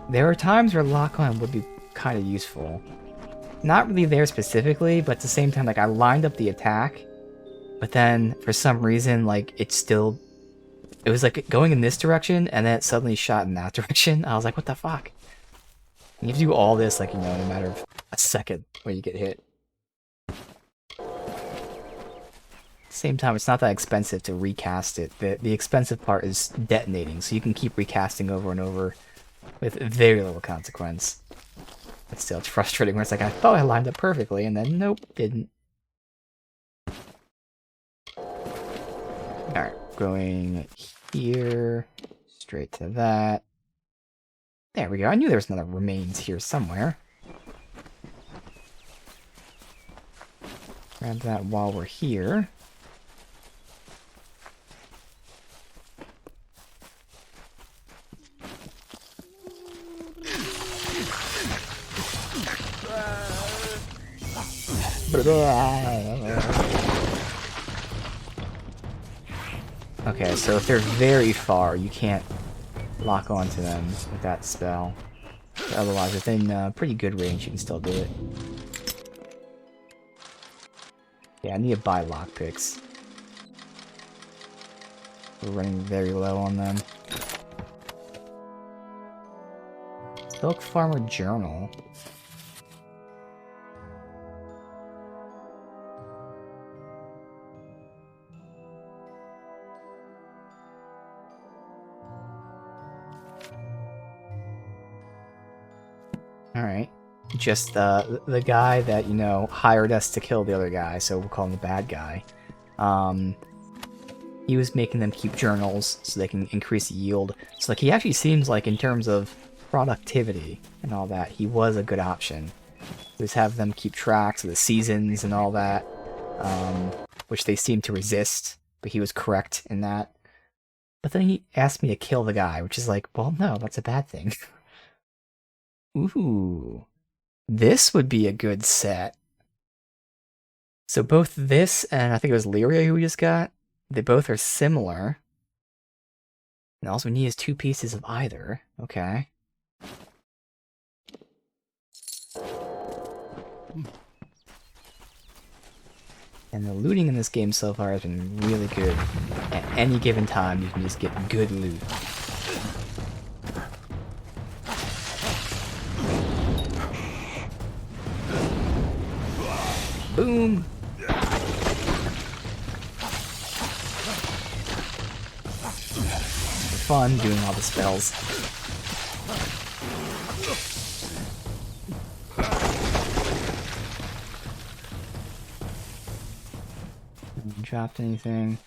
there are times where lock-on would be kind of useful. Not really there specifically, but at the same time, like, I lined up the attack, but then for some reason, like, it was like going in this direction, and then it suddenly shot in that direction. I was like, what the fuck? And you have to do all this, like, you know, in a matter of a second where you get hit. At the same time, it's not that expensive to recast it. The expensive part is detonating, so you can keep recasting over and over with very little consequence. But still, it's frustrating where it's like, I thought I lined up perfectly, and then nope, didn't. Alright, going here, straight to that. There we go. I knew there was another remains here somewhere. Grab that while we're here. Okay, so if they're very far, you can't lock onto them with that spell. But otherwise, within pretty good range, you can still do it. Yeah, I need to buy lockpicks. We're running very low on them. Silk Farmer Journal. Alright. Just the guy that, you know, hired us to kill the other guy, so we'll call him the bad guy. He was making them keep journals so they can increase yield. So like he actually seems like in terms of productivity and all that, he was a good option. Just have them keep tracks of the seasons and all that, which they seem to resist, but he was correct in that. But then he asked me to kill the guy, which is like, well, no, that's a bad thing. Ooh. This would be a good set. So both this and I think it was Lyria who we just got, they both are similar. And all we need is 2 pieces of either. Okay. And the looting in this game so far has been really good. At any given time, you can just get good loot. Boom! Fun doing all the spells. Haven't dropped anything.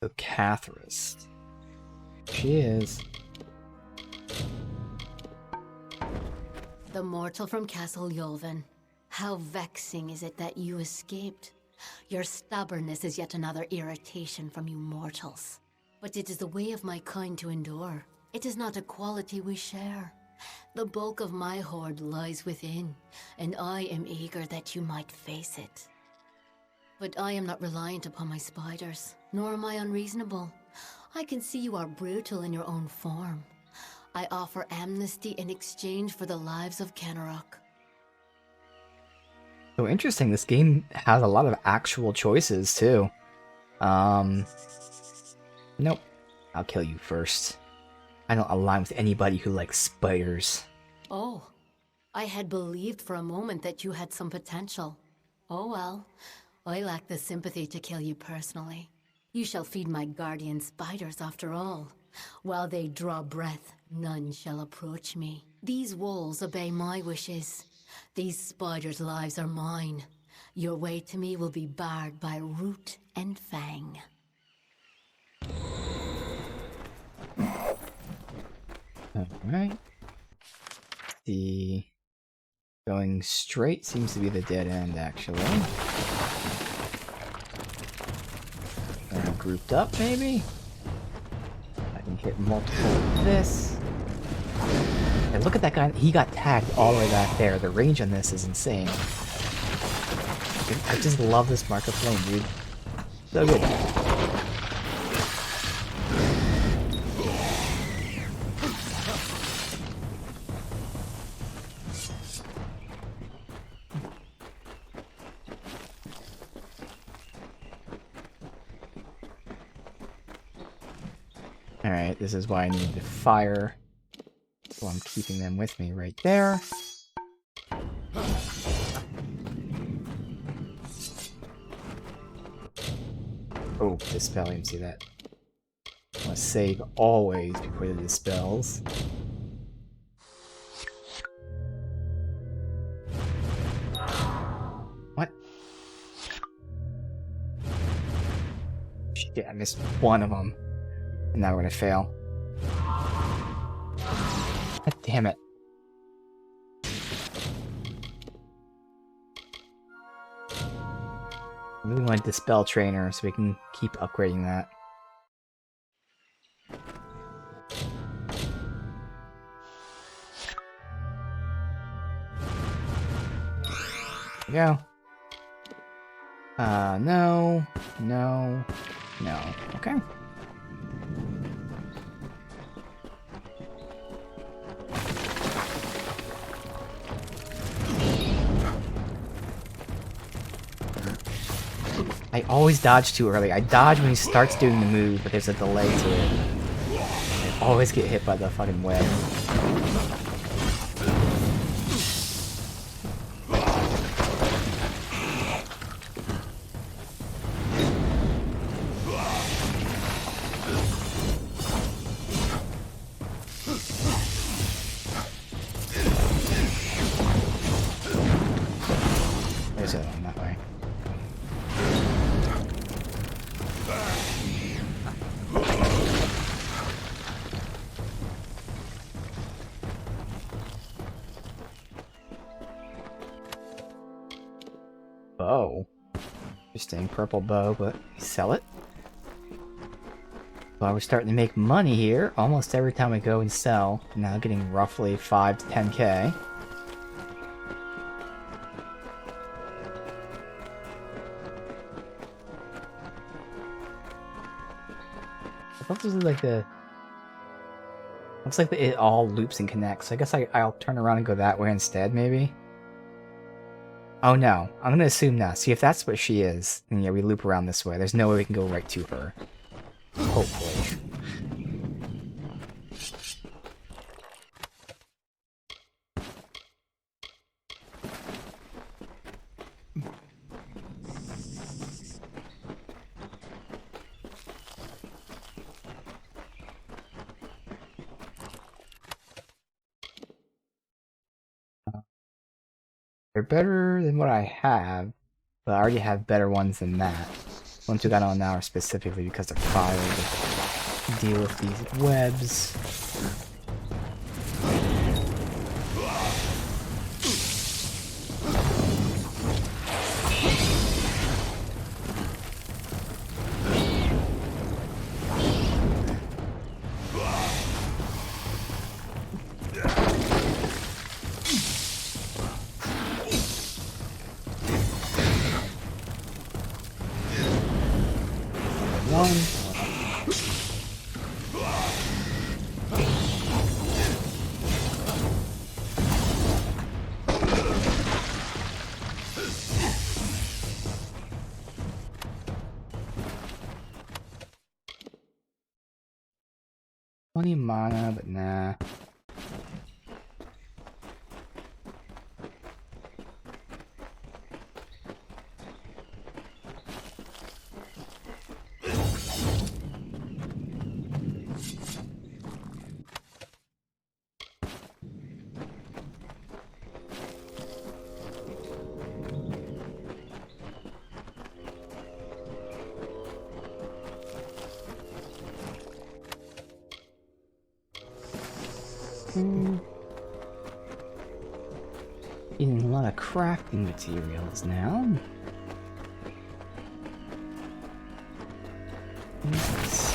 So Cathris. She is.
The mortal from Castle Yolvin. How vexing is it that you escaped? Your stubbornness is yet another irritation from you mortals. But it is the way of my kind to endure. It is not a quality we share. The bulk of my hoard lies within, and I am eager that you might face it. But I am not reliant upon my spiders, nor am I unreasonable. I can see you are brutal in your own form. I offer amnesty in exchange for the lives of Kenarok.
So interesting, this game has a lot of actual choices, too. Nope. I'll kill you first. I don't align with anybody who likes spiders.
Oh, I had believed for a moment that you had some potential. Oh well, I lack the sympathy to kill you personally. You shall feed my guardian spiders after all. While they draw breath, none shall approach me. These walls obey my wishes. These spiders' lives are mine. Your way to me will be barred by root and fang.
Alright. The going straight seems to be the dead end, actually. Grouped up, maybe? I can hit multiple with this. And look at that guy, he got tagged all the way back there. The range on this is insane. I just love this Mark of Flame, dude. So good. Alright, this is why I need to fire. So I'm keeping them with me right there. Oh, dispel, you can see that. I want to save always before the dispels. What? Shit, I missed one of them. And now we're gonna fail. God damn it. I really want to dispel trainer so we can keep upgrading that. There we go. No. No. No. Okay. I always dodge too early. I dodge when he starts doing the move, but there's a delay to it. I always get hit by the fucking web. There's a one that way. Bow. Interesting, purple bow, but sell it. Well, we're starting to make money here. Almost every time we go and sell. Now getting roughly 5 to 10k. I thought this was like the... Looks like it all loops and connects. I guess I'll turn around and go that way instead, maybe? Oh no, I'm gonna assume now. See, if that's what she is, then yeah, we loop around this way. There's no way we can go right to her. Hopefully. They're better than what I have, but I already have better ones than that. Ones we got on now are specifically because they're fired to deal with these webs. Plenty of mana, but nah. Getting a lot of crafting materials now. Nice.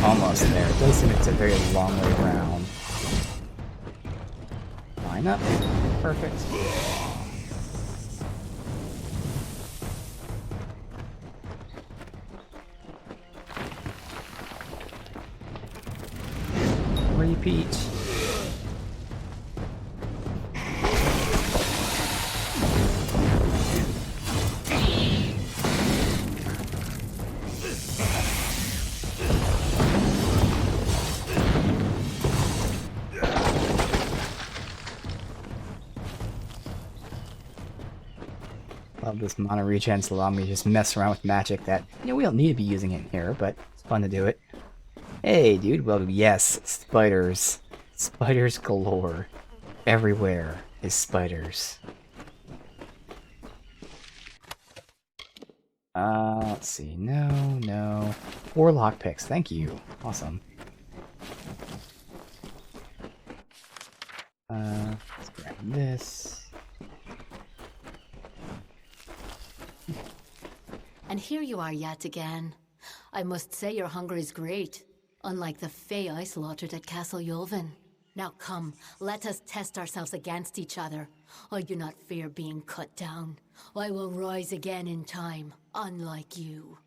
Almost there. It does seem it's a very long way around. Line up. Perfect. Repeat. Love this mana regen to allow me to just mess around with magic that, you know, we don't need to be using it here, but fun to do it. Hey, dude. Well, yes, spiders. Spiders galore. Everywhere is spiders. Let's see. No. 4 lockpicks. Thank you. Awesome. Let's grab this.
And here you are yet again. I must say your hunger is great, unlike the Fae I slaughtered at Castle Yulvin. Now come, let us test ourselves against each other. I do not fear being cut down. I will rise again in time, unlike you.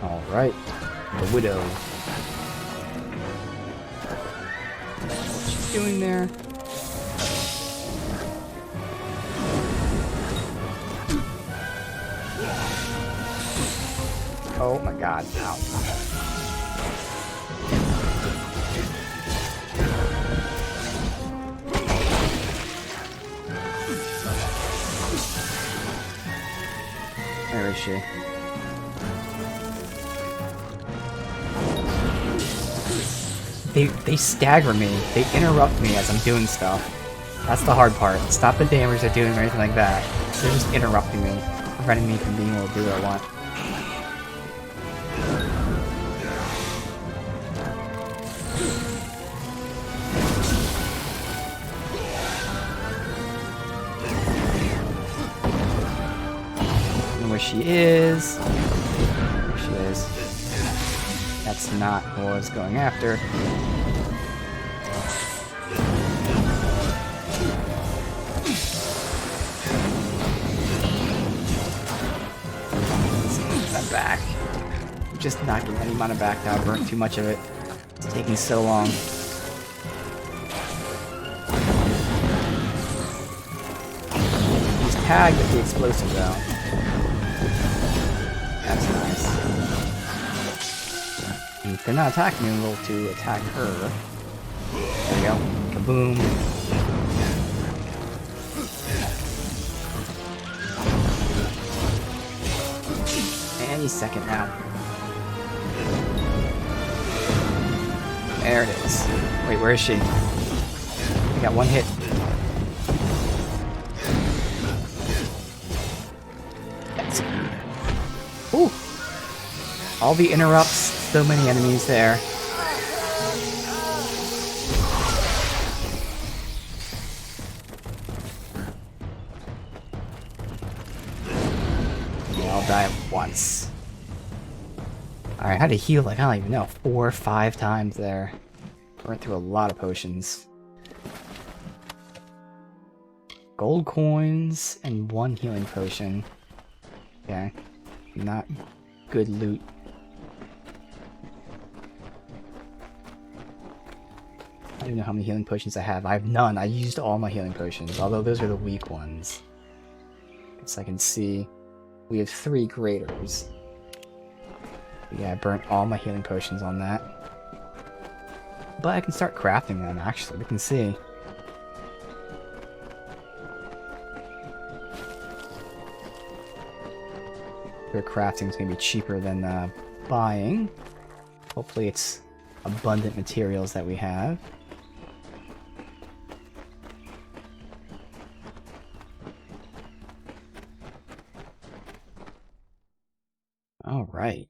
Alright, the Widow. What's she doing there? Oh my god, ow. Where is she? They stagger me. They interrupt me as I'm doing stuff. That's the hard part. It's not the damage they're doing or anything like that. They're just interrupting me, preventing me from being able to do what I want. Where she is. There she is. That's not what I was going after. That back. I'm just not getting any mana back now. I burnt too much of it. It's taking so long. He's tagged with the explosive though. That's nice. And if they're not attacking me, I'm able to attack her. There we go. Kaboom. Any second now. There it is. Wait, where is she? I got one hit. Ooh. All the interrupts, so many enemies there. Yeah, I'll die at once. Alright, I had to heal like, I don't even know, 4 or 5 times there. Went through a lot of potions. Gold coins and 1 healing potion. Okay. Not good loot. I don't even know how many healing potions I have. I have none. I used all my healing potions, although those are the weak ones. Guess I can see. We have 3 graders. Yeah, I burnt all my healing potions on that. But I can start crafting them, actually. We can see. Their crafting is going to be cheaper than buying. Hopefully it's abundant materials that we have. All right.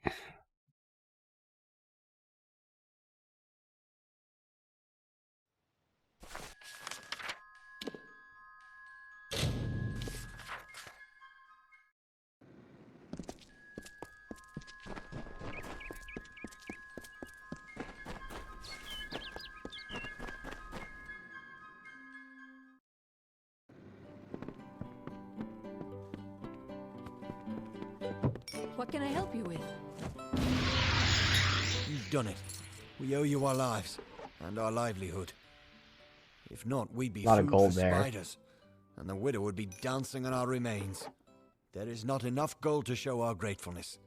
What can I help you with?
You've done it. We owe you our lives and our livelihood. If not, we'd be
A lot of
food
gold
for
there.
spiders, and the widow would be dancing on our remains. There is not enough gold to show our gratefulness.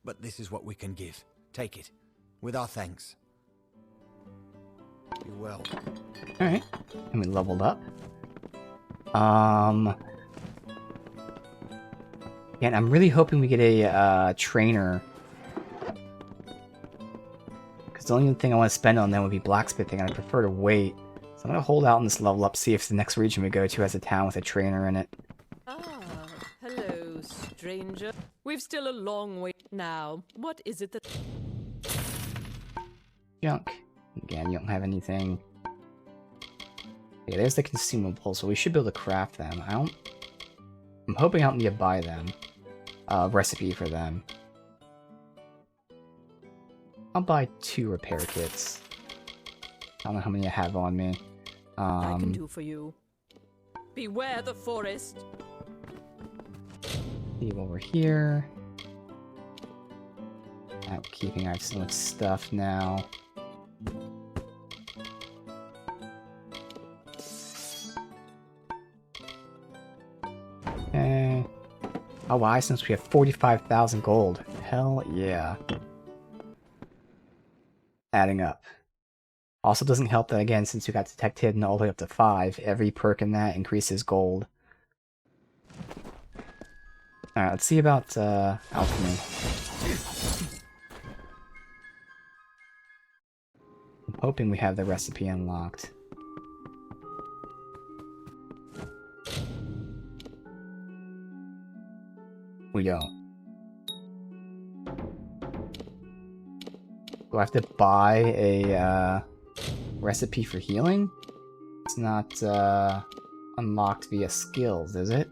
But this is what we can give. Take it, with our thanks. Be well.
Alright. And we leveled up. And I'm really hoping we get a trainer the only thing I want to spend on them would be blacksmithing, and I prefer to wait. So I'm gonna hold out on this level up, see if the next region we go to has a town with a trainer in it.
Ah, hello, stranger. We've still a long way now. What is it that...
Junk. Again, you don't have anything. Yeah, there's the consumables, so we should be able to craft them. I'm hoping I don't need to buy them. Recipe for them. I'll buy 2 repair kits. I don't know how many I have on me.
I can do for you. Beware the forest.
Leave over here. Outkeeping, I have so much stuff now. Okay. Oh wow, since we have 45,000 gold. Hell yeah. Adding up. Also doesn't help that, again, since we got Detect Hidden all the way up to 5, every perk in that increases gold. Alright, let's see about alchemy. I'm hoping we have the recipe unlocked. We don't. Do I have to buy a recipe for healing? It's not unlocked via skills, is it?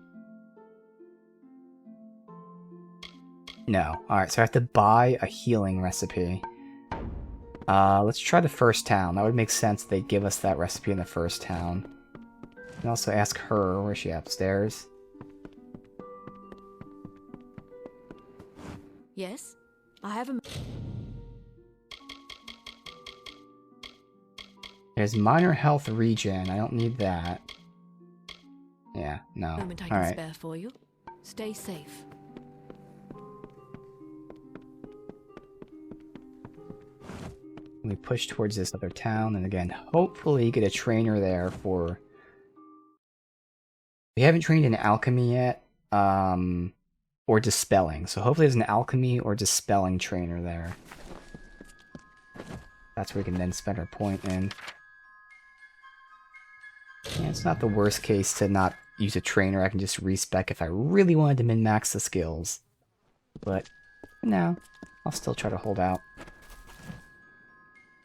No. Alright, so I have to buy a healing recipe. Let's try the first town. That would make sense they'd give us that recipe in the first town. And also ask her, where's she, upstairs?
Yes? I have a...
There's minor health regen. I don't need that. Yeah, no.
moment I can
Alright.
spare for you. Stay safe.
We push towards this other town, and again, hopefully get a trainer there for... We haven't trained in alchemy yet, or dispelling, so hopefully there's an alchemy or dispelling trainer there. That's where we can then spend our point in. Yeah, it's not the worst case to not use a trainer. I can just respec if I really wanted to min-max the skills. But, no, I'll still try to hold out.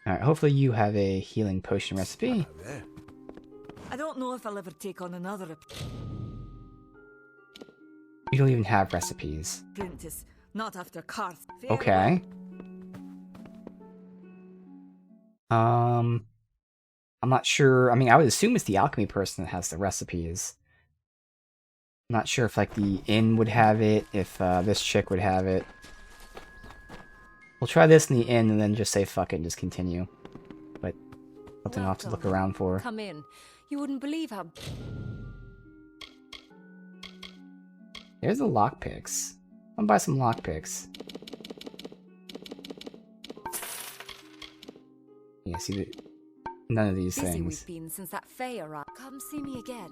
Alright, hopefully you have a healing potion recipe.
I don't know if I'll ever take on another
You don't even have recipes.
apprentice. Not after Karth.
Okay. I'm not sure. I mean, I would assume it's the alchemy person that has the recipes. I'm not sure if, like, the inn would have it, if this chick would have it. We'll try this in the inn and then just say fuck it and just continue. But something I'll have to look around for.
Come in. You wouldn't believe how...
There's the lockpicks. I'll buy some lockpicks. Yeah, see, none of these
busy
things.
we've been since that Fae arrived. Come see me again.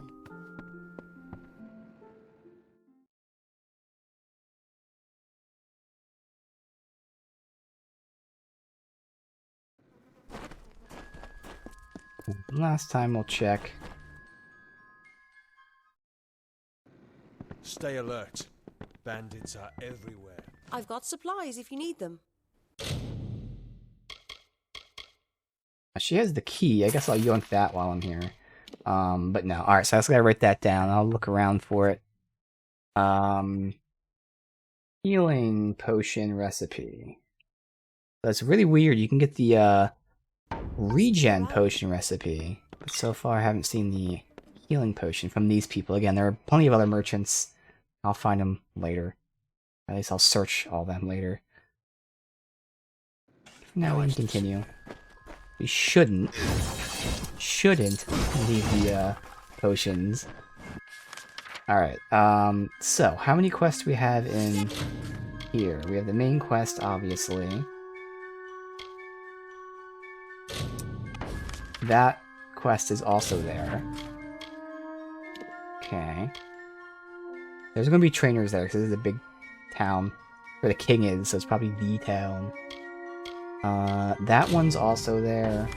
Last time we'll check.
Stay alert. Bandits are everywhere.
I've got supplies if you need them.
She has the key. I guess I'll yoink that while I'm here. But no. Alright, so I just gotta write that down. I'll look around for it. Healing potion recipe. That's really weird. You can get the regen potion recipe. But so far I haven't seen the healing potion from these people. Again, there are plenty of other merchants. I'll find them later. At least I'll search all them later. Now we can continue. We shouldn't leave the potions. Alright, so how many quests do we have in here? We have the main quest, obviously. That quest is also there. Okay. There's gonna be trainers there, because this is a big town. Where the king is, so it's probably the town. That one's also there.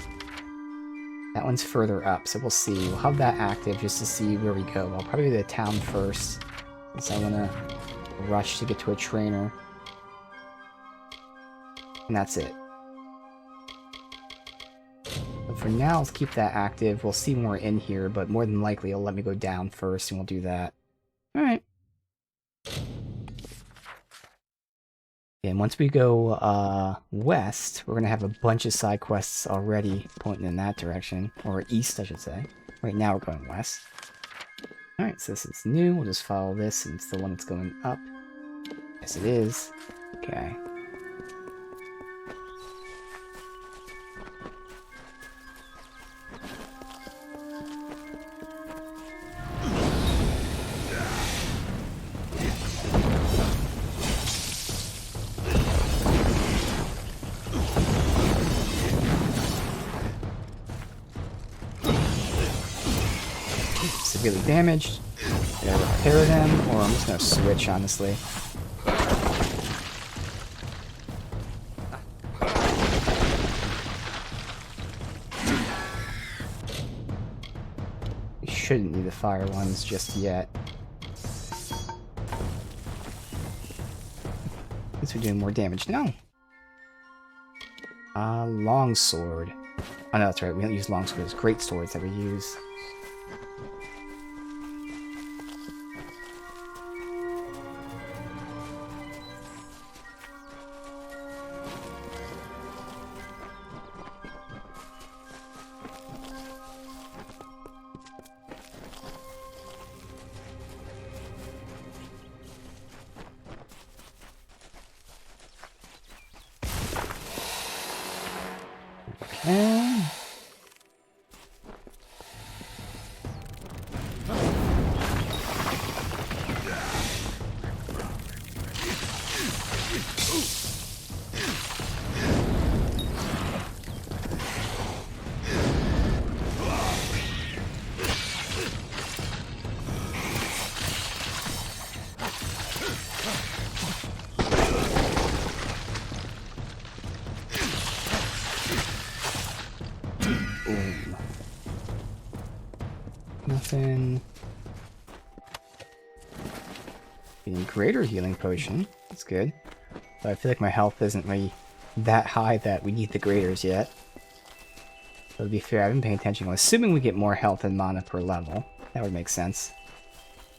That one's further up, so we'll see. We'll have that active just to see where we go. I'll probably do the town first, since I want to rush to get to a trainer. And that's it. But for now, let's keep that active. We'll see more in here, but more than likely it'll let me go down first, and we'll do that. Alright. And once we go west, we're going to have a bunch of side quests already pointing in that direction. Or east, I should say. Right now we're going west. Alright, so this is new. We'll just follow this, and it's the one that's going up. Yes, it is. Okay. Severely damaged. Gonna repair them, or I'm just gonna switch, honestly. We shouldn't need the fire ones just yet. At least we're doing more damage now. Longsword. Oh no, that's right, we don't use longswords, great swords that we use. Nothing. Getting greater healing potion. That's good. But I feel like my health isn't really that high that we need the graders yet. So to be fair, I've been paying attention. I'm assuming we get more health and mana per level. That would make sense.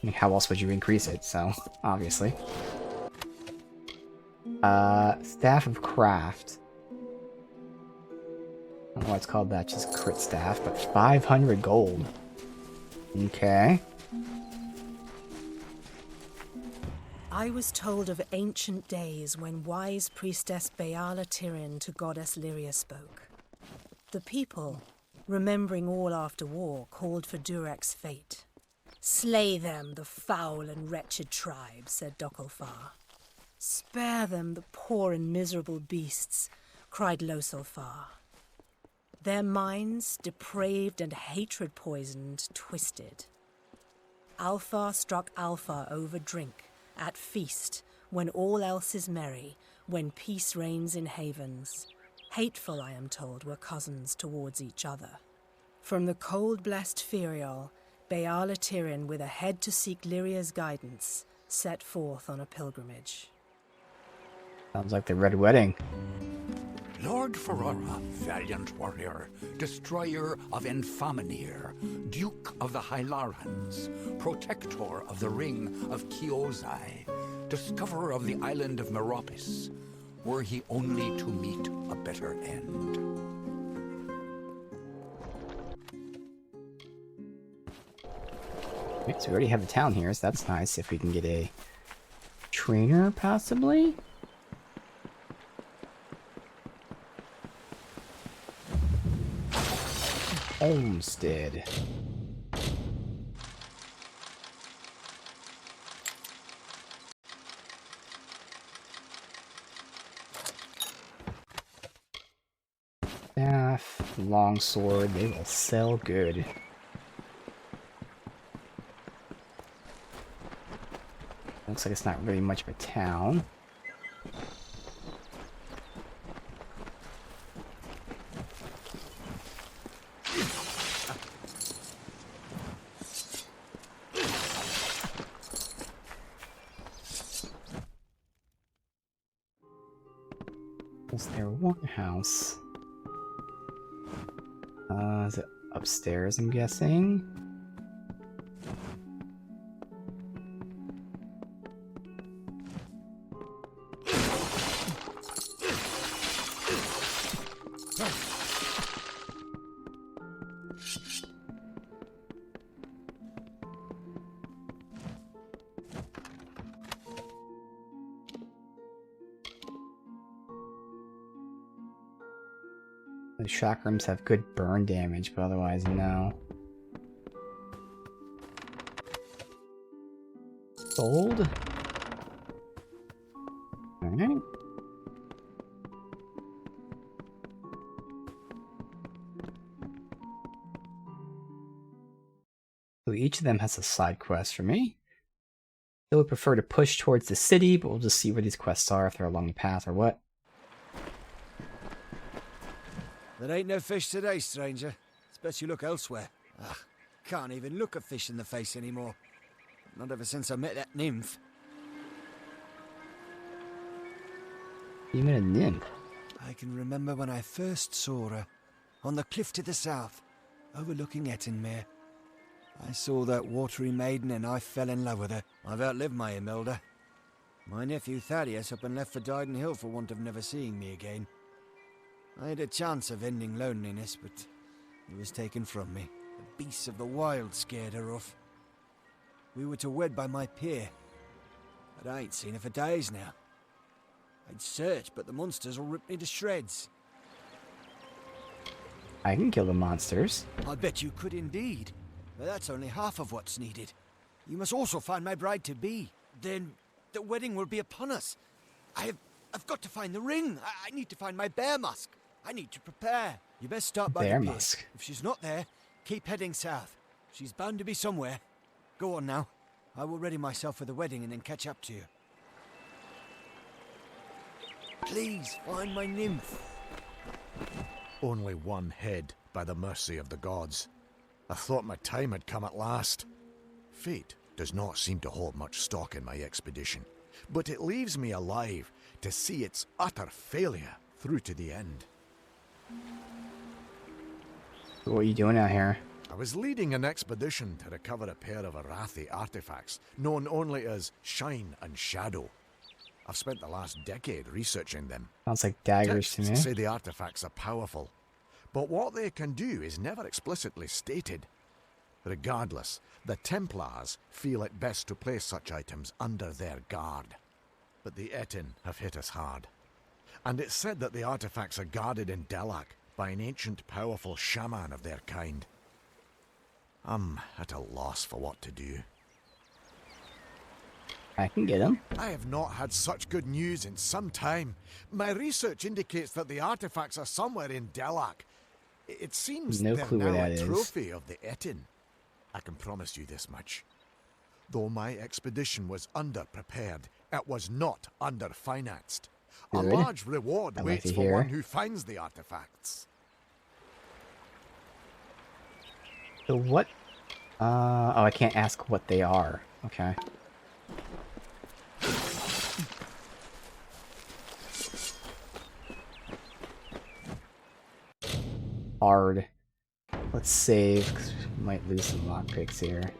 I mean, how else would you increase it? So, obviously. Staff of Craft. I don't know why it's called that, just crit staff, but 500 gold. Okay.
I was told of ancient days when wise priestess Beala Tyrion to goddess Lyria spoke. The people, remembering all after war, called for Durek's fate. Slay them, the foul and wretched tribe, said Dokalfar. Spare them, the poor and miserable beasts, cried Losalfar. Their minds, depraved and hatred-poisoned, twisted. Alfar struck Alfar over drink, at feast, when all else is merry, when peace reigns in havens. Hateful, I am told, were cousins towards each other. From the cold-blessed Ferial, Beala Tyrion, with a head to seek Lyria's guidance, set forth on a pilgrimage.
Sounds like the Red Wedding.
Lord Ferrara, valiant warrior, destroyer of Enfaminir, Duke of the Hylarans, protector of the Ring of Chiozai, discoverer of the island of Meropis, were he only to meet a better end.
Okay, so we already have a town here, so that's nice. If we can get a trainer, possibly? Homestead. Staff, longsword, they will sell good. Looks like it's not really much of a town. Was there one house? Is it upstairs, I'm guessing? The chakrams have good burn damage, but otherwise, no. Gold? Alright. So each of them has a side quest for me. I would prefer to push towards the city, but we'll just see where these quests are, if they're along the path or what.
There ain't no fish today, stranger. It's best you look elsewhere. Ugh, can't even look a fish in the face anymore. Not ever since I met that nymph.
You met a nymph?
I can remember when I first saw her. On the cliff to the south, overlooking Ettenmere. I saw that watery maiden and I fell in love with her. I've outlived my Imelda. My nephew Thaddeus up and left for Dyden Hill for want of never seeing me again. I had a chance of ending loneliness, but it was taken from me. The beasts of the wild scared her off. We were to wed by my pier, but I ain't seen her for days now. I'd searched, but the monsters all ripped me to shreds.
I can kill the monsters.
I bet you could indeed, but that's only half of what's needed. You must also find my bride-to-be. Then the wedding will be upon us. I've got to find the ring. I need to find my bear musk. I need to prepare. You best start by
Bear
the pier.
musk.
If she's not there, keep heading south. She's bound to be somewhere. Go on now. I will ready myself for the wedding and then catch up to you. Please, find my nymph.
Only one head, by the mercy of the gods. I thought my time had come at last. Fate does not seem to hold much stock in my expedition, but it leaves me alive to see its utter failure through to the end.
What are you doing out here?
I was leading an expedition to recover a pair of Arathi artifacts, known only as Shine and Shadow. I've spent the last decade researching them.
Sounds like daggers to me.
Texts say the artifacts are powerful, but what they can do is never explicitly stated. Regardless, the Templars feel it best to place such items under their guard. But the Etin have hit us hard. And it's said that the artifacts are guarded in Delac by an ancient powerful shaman of their kind. I'm at a loss for what to do.
I can get them.
I have not had such good news in some time. My research indicates that the artifacts are somewhere in Delac. It seems
No
they're
clue
now
where that
a
is.
trophy of the Etin. I can promise you this much. Though my expedition was underprepared, it was not underfinanced. A
Good.
large reward
I like
waits
to
for
hear.
one who finds the artifacts.
So what? Oh, I can't ask what they are. Okay. Hard. Let's save, 'cause we might lose some lockpicks here.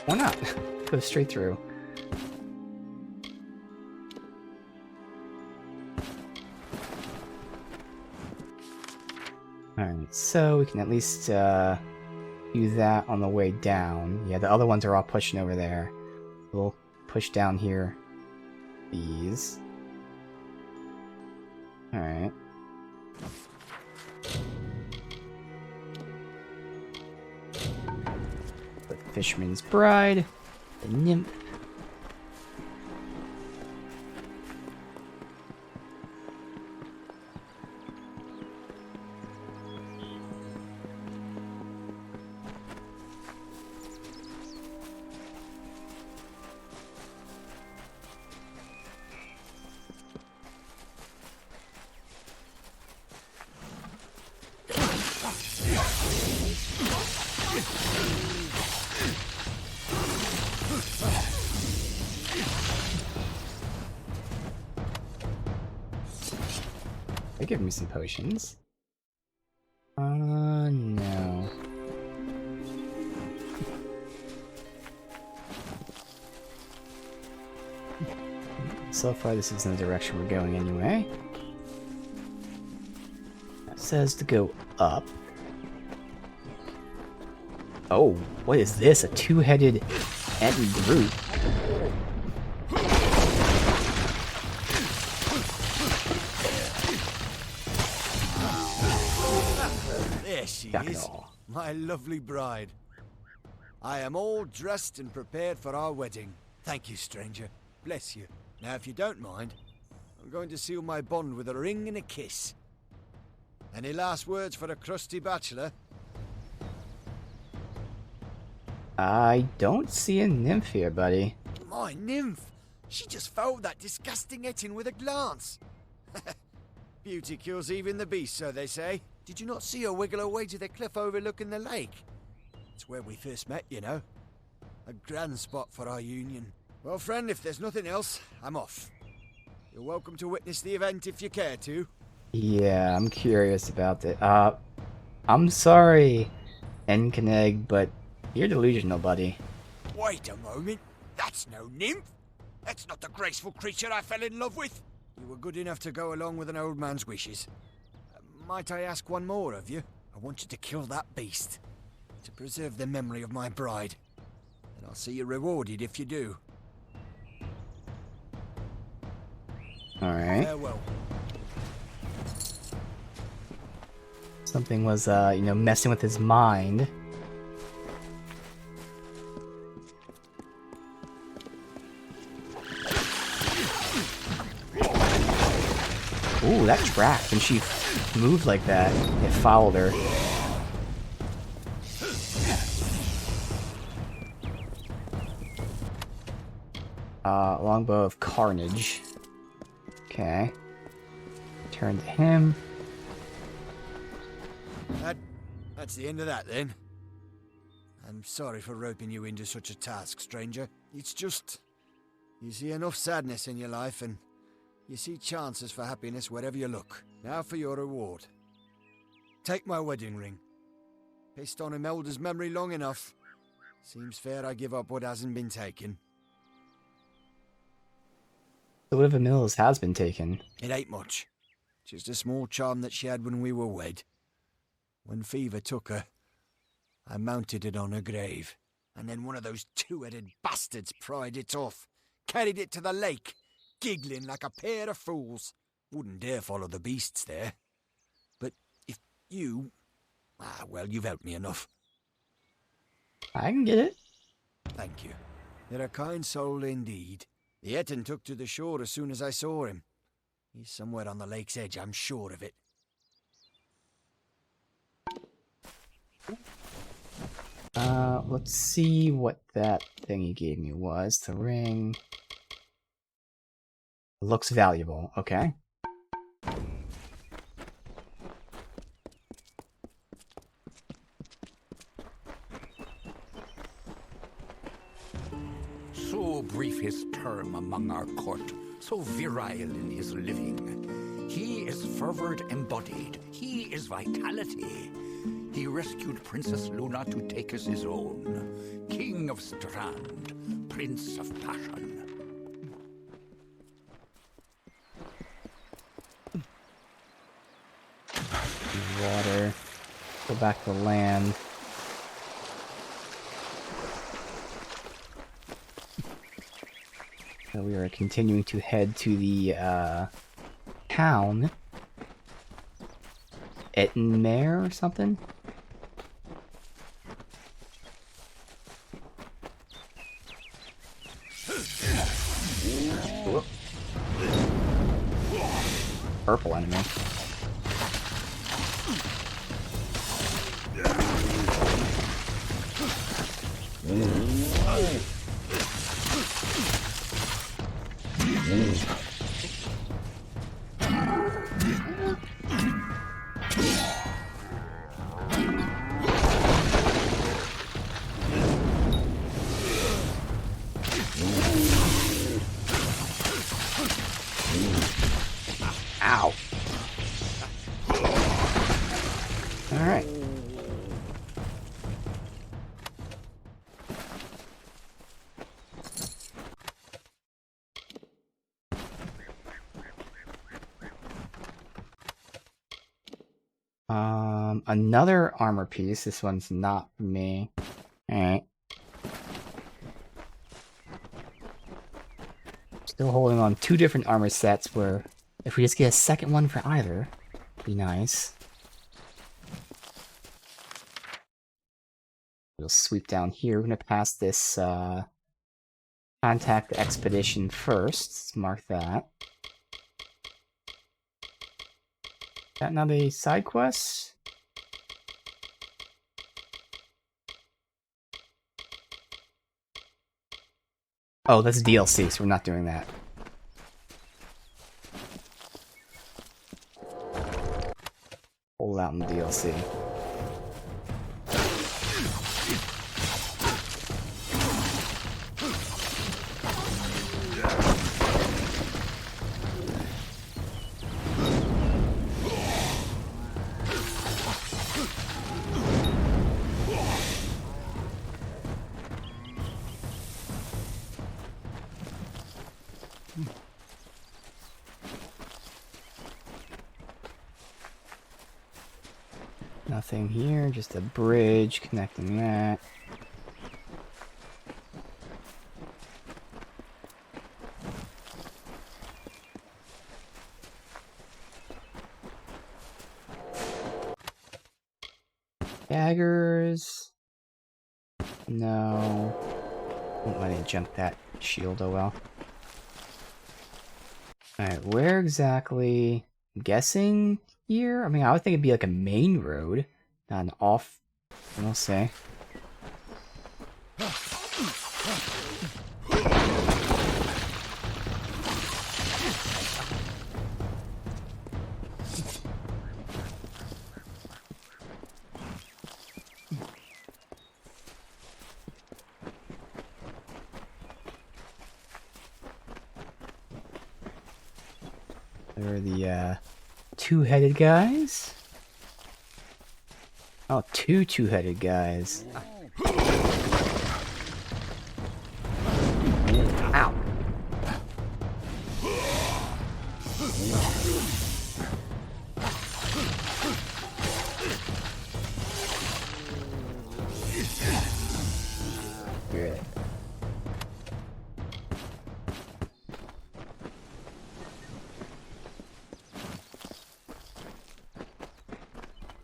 Why not? Go straight through. Alright, so we can at least do that on the way down. Yeah, the other ones are all pushing over there. We'll push down here. These. Alright. The Fisherman's Bride. The Nymph. They give me some potions. No. So far, this isn't the direction we're going anyway. That says to go up. Oh, what is this? A two-headed Enten brute.
There she is, my lovely bride. I am all dressed and prepared for our wedding. Thank you, stranger. Bless you. Now, if you don't mind, I'm going to seal my bond with a ring and a kiss. Any last words for a crusty bachelor?
I don't see a nymph here, buddy.
My nymph! She just fouled that disgusting Etin with a glance. Beauty kills even the beast, so they say. Did you not see her wiggle her way to the cliff overlooking the lake? It's where we first met, you know. A grand spot for our union. Well, friend, if there's nothing else, I'm off. You're welcome to witness the event if you care to.
Yeah, I'm curious about it. I'm sorry, Enkeneg, but you're delusional, buddy.
Wait a moment. That's no nymph. That's not the graceful creature I fell in love with. You were good enough to go along with an old man's wishes. Might I ask one more of you? I want you to kill that beast, to preserve the memory of my bride. And I'll see you rewarded if you do.
Alright.
Farewell.
Something was, you know, messing with his mind. Ooh, that tracked when she moved like that. It fouled her. Longbow of Carnage. Okay. Turn to him.
That's the end of that, then. I'm sorry for roping you into such a task, stranger. It's just... you see enough sadness in your life, and you see chances for happiness wherever you look. Now for your reward. Take my wedding ring. Pissed on Imelda's memory long enough. Seems fair I give up what hasn't been taken.
So what if Emil's has been taken?
It ain't much. Just a small charm that she had when we were wed. When fever took her, I mounted it on her grave. And then one of those two-headed bastards pried it off. Carried it to the lake, giggling like a pair of fools. Wouldn't dare follow the beasts there. But if you... well, you've helped me enough.
I can get it.
Thank you. You're a kind soul indeed. The Etin took to the shore as soon as I saw him. He's somewhere on the lake's edge, I'm sure of it.
Let's see what that thing he gave me was. The ring. Looks valuable. Okay.
So brief his term among our court, so virile in his living. He is fervor embodied, he is vitality. He rescued Princess Luna to take as his own. King of Strand, Prince of Passion.
Water. Go back to land. So we are continuing to head to the town. Ettenmere or something? Whoop. Purple enemy. Ow. Another armor piece. This one's not for me. Alright. Still holding on 2 different armor sets where if we just get a second one for either, it'd be nice. We'll sweep down here. We're gonna pass this contact expedition first. Let's mark that. Is that not a side quest? Oh, that's DLC, so we're not doing that. Hold out in the DLC. Nothing here, just a bridge connecting that. Daggers. No. Won't let it jump that shield, oh well. Alright, where exactly? I'm guessing here? I mean, I would think it'd be like a main road, not an off. We'll see. There are the two-headed guys. Oh, two-headed guys. Ow. Really?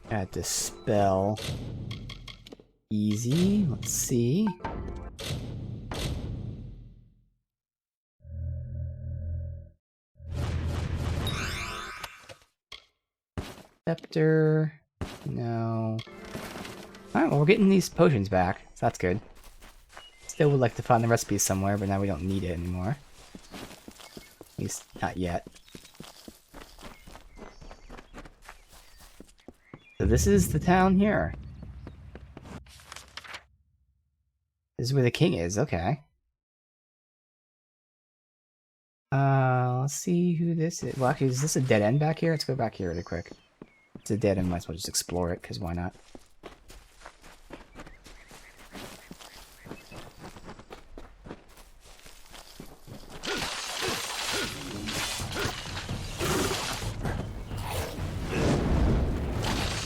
Add dispel. Easy. Let's see. Scepter. No. Alright, well, we're getting these potions back, so that's good. Still would like to find the recipe somewhere, but now we don't need it anymore. At least, not yet. So this is the town here. This is where the king is, okay. Let's see who this is. Well, actually, is this a dead end back here? Let's go back here really quick. It's a dead end, might as well just explore it, because why not?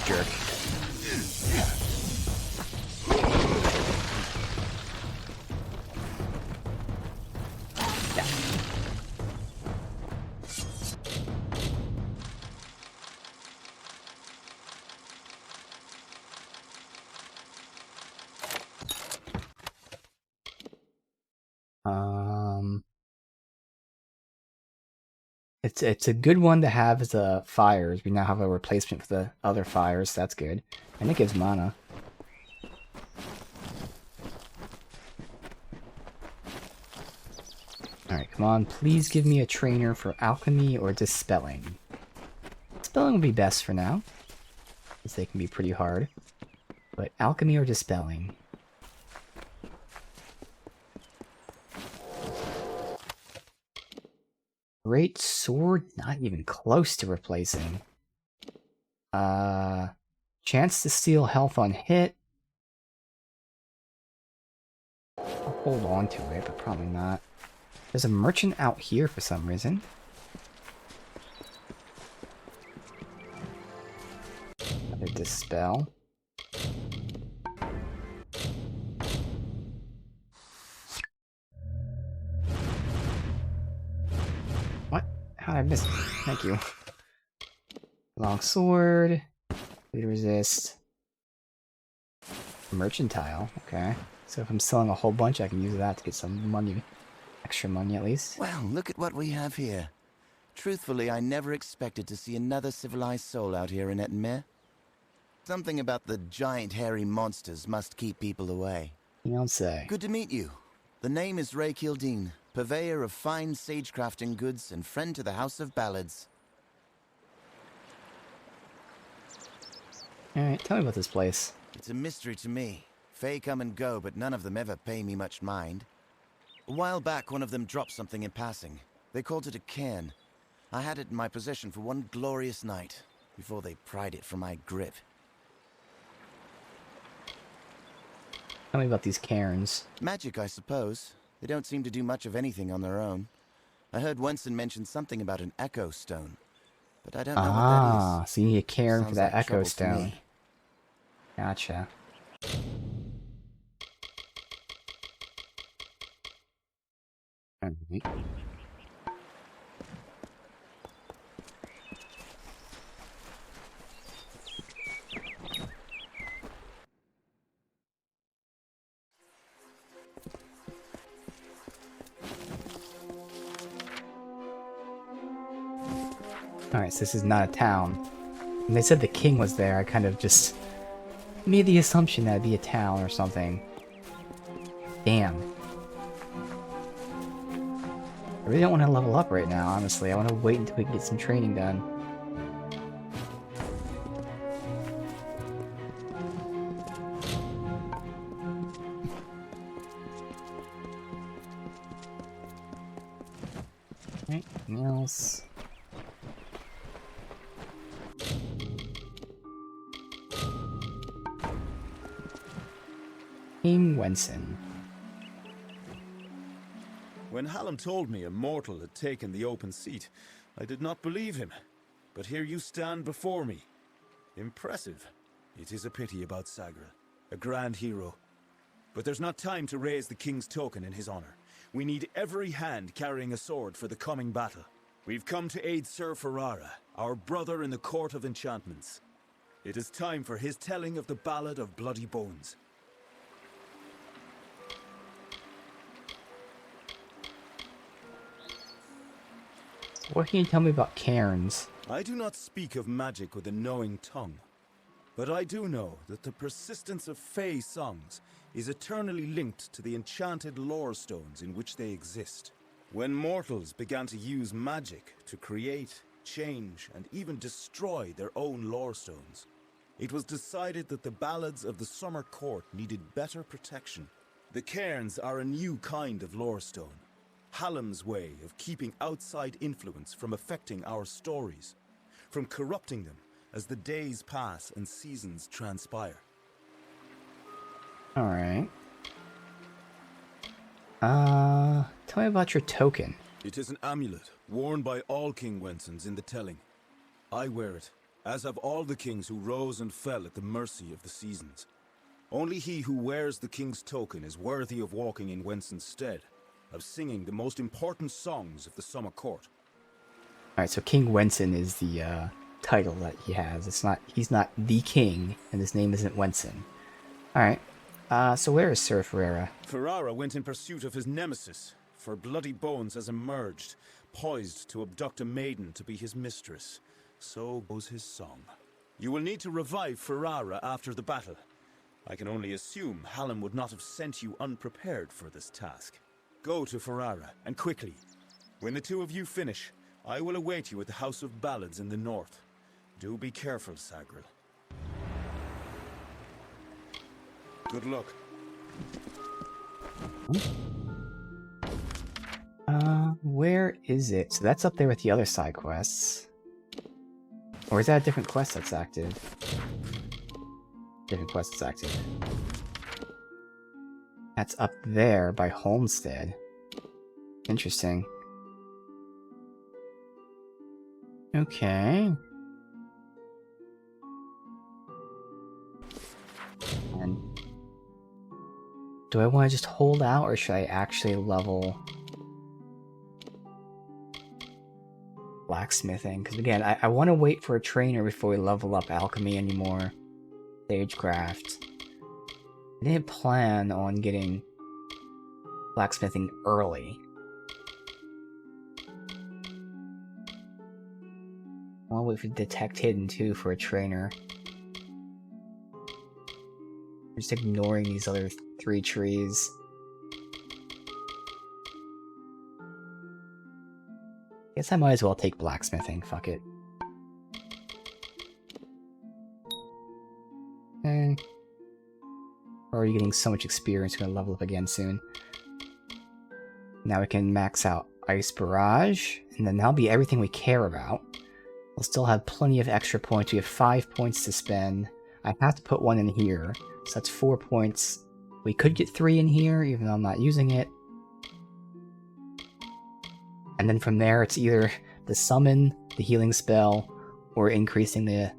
Jerk. It's a good one to have as a fires. We now have a replacement for the other fires, so that's good. And it gives mana. Alright, come on, please give me a trainer for alchemy or dispelling. Dispelling would be best for now, because they can be pretty hard. But alchemy or dispelling? Great sword, not even close to replacing. Chance to steal health on hit. I'll hold on to it, but probably not. There's a merchant out here for some reason. spell. What? How did I miss? Thank you. Long sword. Lead resist. Merchantile. Okay. So if I'm selling a whole bunch, I can use that to get some money. Extra money at least.
Well, look at what we have here. Truthfully, I never expected to see another civilized soul out here in Ettenmere. Something about the giant hairy monsters must keep people away.
You don't say.
Good to meet you. The name is Ray Kildene, purveyor of fine sage-crafting goods and friend to the House of Ballads.
Alright, tell me about this place.
It's a mystery to me. Fae come and go, but none of them ever pay me much mind. A while back, one of them dropped something in passing. They called it a cairn. I had it in my possession for one glorious night, before they pried it from my grip.
Tell me about these cairns.
Magic, I suppose. They don't seem to do much of anything on their own. I heard Wenson mention something about an echo stone, but I don't know what that is.
So you need a cairn for that
Sounds like
echo
trouble to
stone.
me.
Gotcha. Alright. Alright, so this is not a town. When they said the king was there, I kind of just made the assumption that it'd be a town or something. Damn. I really don't want to level up right now, honestly. I want to wait until we can get some training done. Alright, anything else? King Wenson.
When Hallam told me a mortal had taken the open seat, I did not believe him. But here you stand before me. Impressive. It is a pity about Sagril, a grand hero. But there's not time to raise the king's token in his honor. We need every hand carrying a sword for the coming battle. We've come to aid Sir Ferrara, our brother in the Court of Enchantments. It is time for his telling of the Ballad of Bloody Bones.
What can you tell me about cairns?
I do not speak of magic with a knowing tongue, but I do know that the persistence of Fae songs is eternally linked to the enchanted lore stones in which they exist. When mortals began to use magic to create, change, and even destroy their own lore stones, it was decided that the ballads of the Summer Court needed better protection. The cairns are a new kind of lore stone. Hallam's way of keeping outside influence from affecting our stories, from corrupting them as the days pass and seasons transpire.
Alright. Tell me about your token.
It is an amulet worn by all King Wensons in the telling. I wear it, as have all the kings who rose and fell at the mercy of the seasons. Only he who wears the king's token is worthy of walking in Wenson's stead, of singing the most important songs of the Summer Court.
Alright, so King Wenson is the title that he has. He's not the king, and his name isn't Wenson. Alright. So where is Sir Ferrara?
Ferrara went in pursuit of his nemesis, for Bloody Bones has emerged, poised to abduct a maiden to be his mistress. So goes his song. You will need to revive Ferrara after the battle. I can only assume Hallam would not have sent you unprepared for this task. Go to Ferrara, and quickly. When the two of you finish, I will await you at the House of Ballads in the north. Do be careful, Sagril. Good luck.
Where is it? So that's up there with the other side quests. Or is that a different quest that's active? Different quest that's active. That's up there by Homestead. Interesting. Do I want to just hold out, or should I actually level blacksmithing? Because again, I want to wait for a trainer before we level up alchemy anymore. Stagecraft. I didn't plan on getting blacksmithing early. I want to wait for Detect Hidden too for a trainer. I'm just ignoring these other 3 trees. Guess I might as well take blacksmithing, fuck it. Okay. Already getting so much experience, we're gonna level up again soon. Now we can max out Ice Barrage, and then that'll be everything we care about. We'll still have plenty of extra points. We have 5 points to spend. I have to put 1 in here, so that's 4 points. We could get 3 in here, even though I'm not using it. And then from there, it's either the summon, the healing spell, or increasing the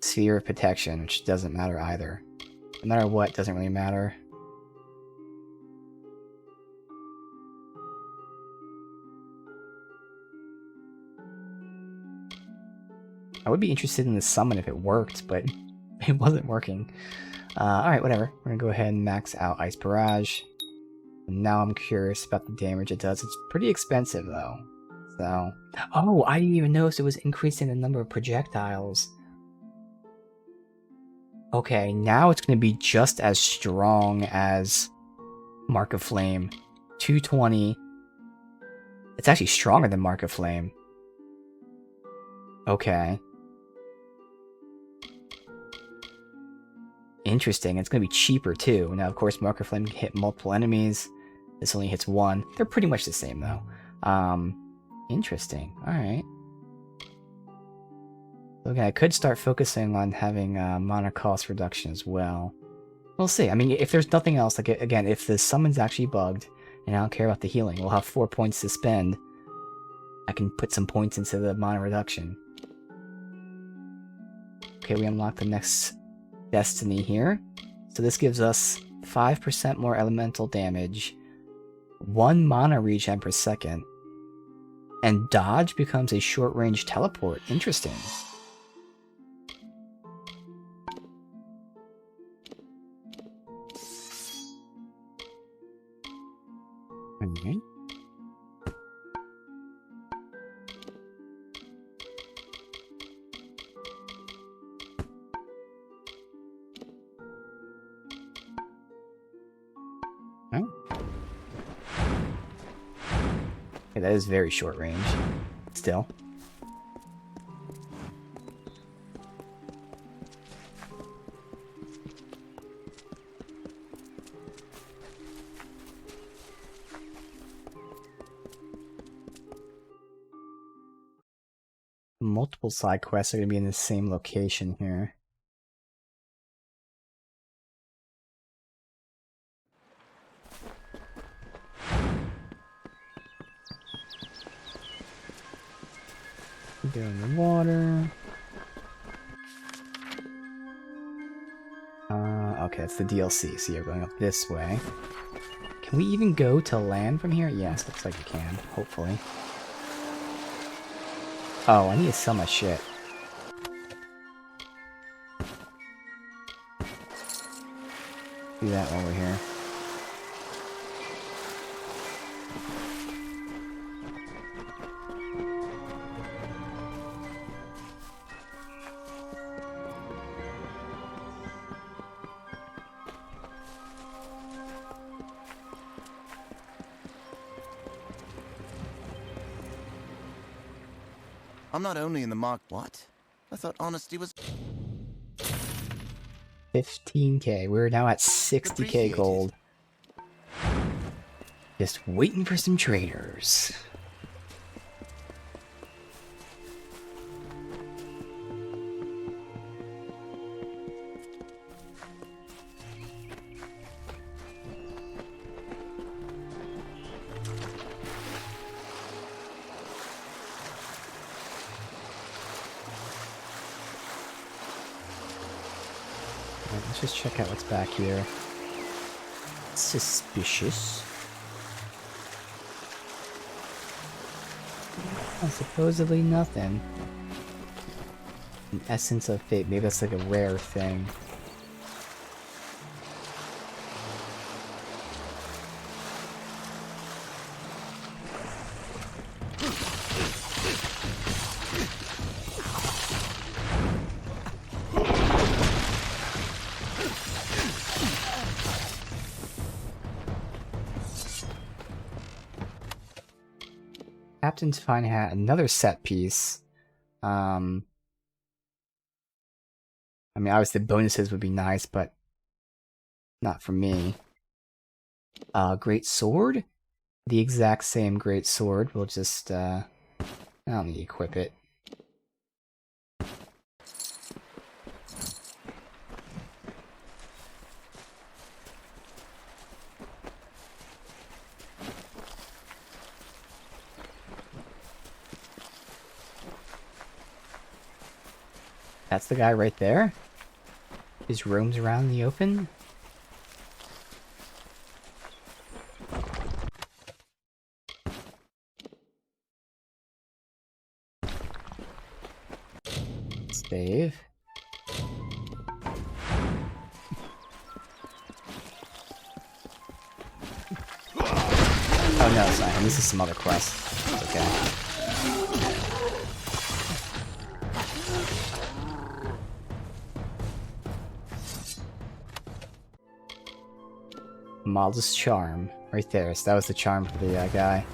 sphere of protection, which doesn't matter either. No matter what, doesn't really matter. I would be interested in the summon if it worked, but it wasn't working. Alright, whatever. We're gonna go ahead and max out Ice Barrage. And now I'm curious about the damage it does. It's pretty expensive, though. So... Oh, I didn't even notice it was increasing the number of projectiles. Okay, now it's going to be just as strong as Mark of Flame. 220. It's actually stronger than Mark of Flame. Okay. Interesting. It's going to be cheaper, too. Now, of course, Mark of Flame can hit multiple enemies. This only hits 1. They're pretty much the same, though. Interesting. Alright. Okay, I could start focusing on having mana cost reduction as well. We'll see. I mean, if there's nothing else, like, again, if the summon's actually bugged, and I don't care about the healing, we'll have 4 points to spend. I can put some points into the mana reduction. Okay, we unlock the next destiny here. So this gives us 5% more elemental damage, 1 mana regen per second, and dodge becomes a short-range teleport. Interesting. Okay. Oh. Okay, that is very short range. Still. Multiple side quests are going to be in the same location here. Go in the water. Okay, it's the DLC, so you're going up this way. Can we even go to land from here? Yes, looks like we can, hopefully. Oh, I need to sell my shit. Do that while we're here.
I'm not only in the mark. What? I thought honesty was
15k. We're now at 60k gold. Just waiting for some traders. Let's just check out what's back here. suspicious. Supposedly nothing. An essence of fate. Maybe that's like a rare thing. Captain's Fine Hat, another set piece. I mean, obviously bonuses would be nice, but not for me. Great Sword? The exact same Great Sword. We'll just, I don't need to equip it. That's the guy right there? His roams around in the open? Save. Oh no, it's not him. This is some other quest. It's okay. Modest charm. Right there. So that was the charm for the guy.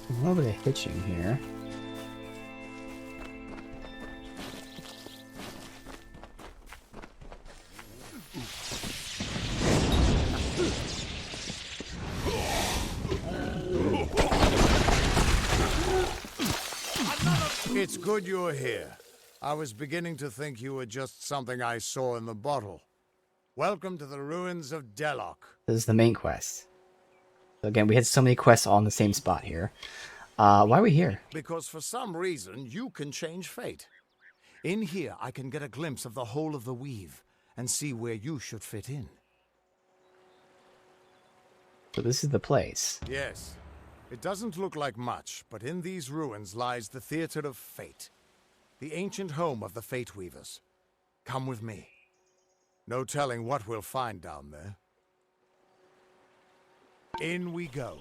A little bit of hitching here.
It's good you're here. I was beginning to think you were just something I saw in the bottle. Welcome to the ruins of Delok.
This is the main quest. So again, we had so many quests all in the same spot here. Why are we here?
Because for some reason, you can change fate. In here, I can get a glimpse of the whole of the weave and see where you should fit in.
So this is the place.
Yes. It doesn't look like much, but in these ruins lies the Theater of Fate, the ancient home of the Fate Weavers. Come with me. No telling what we'll find down there. In we go.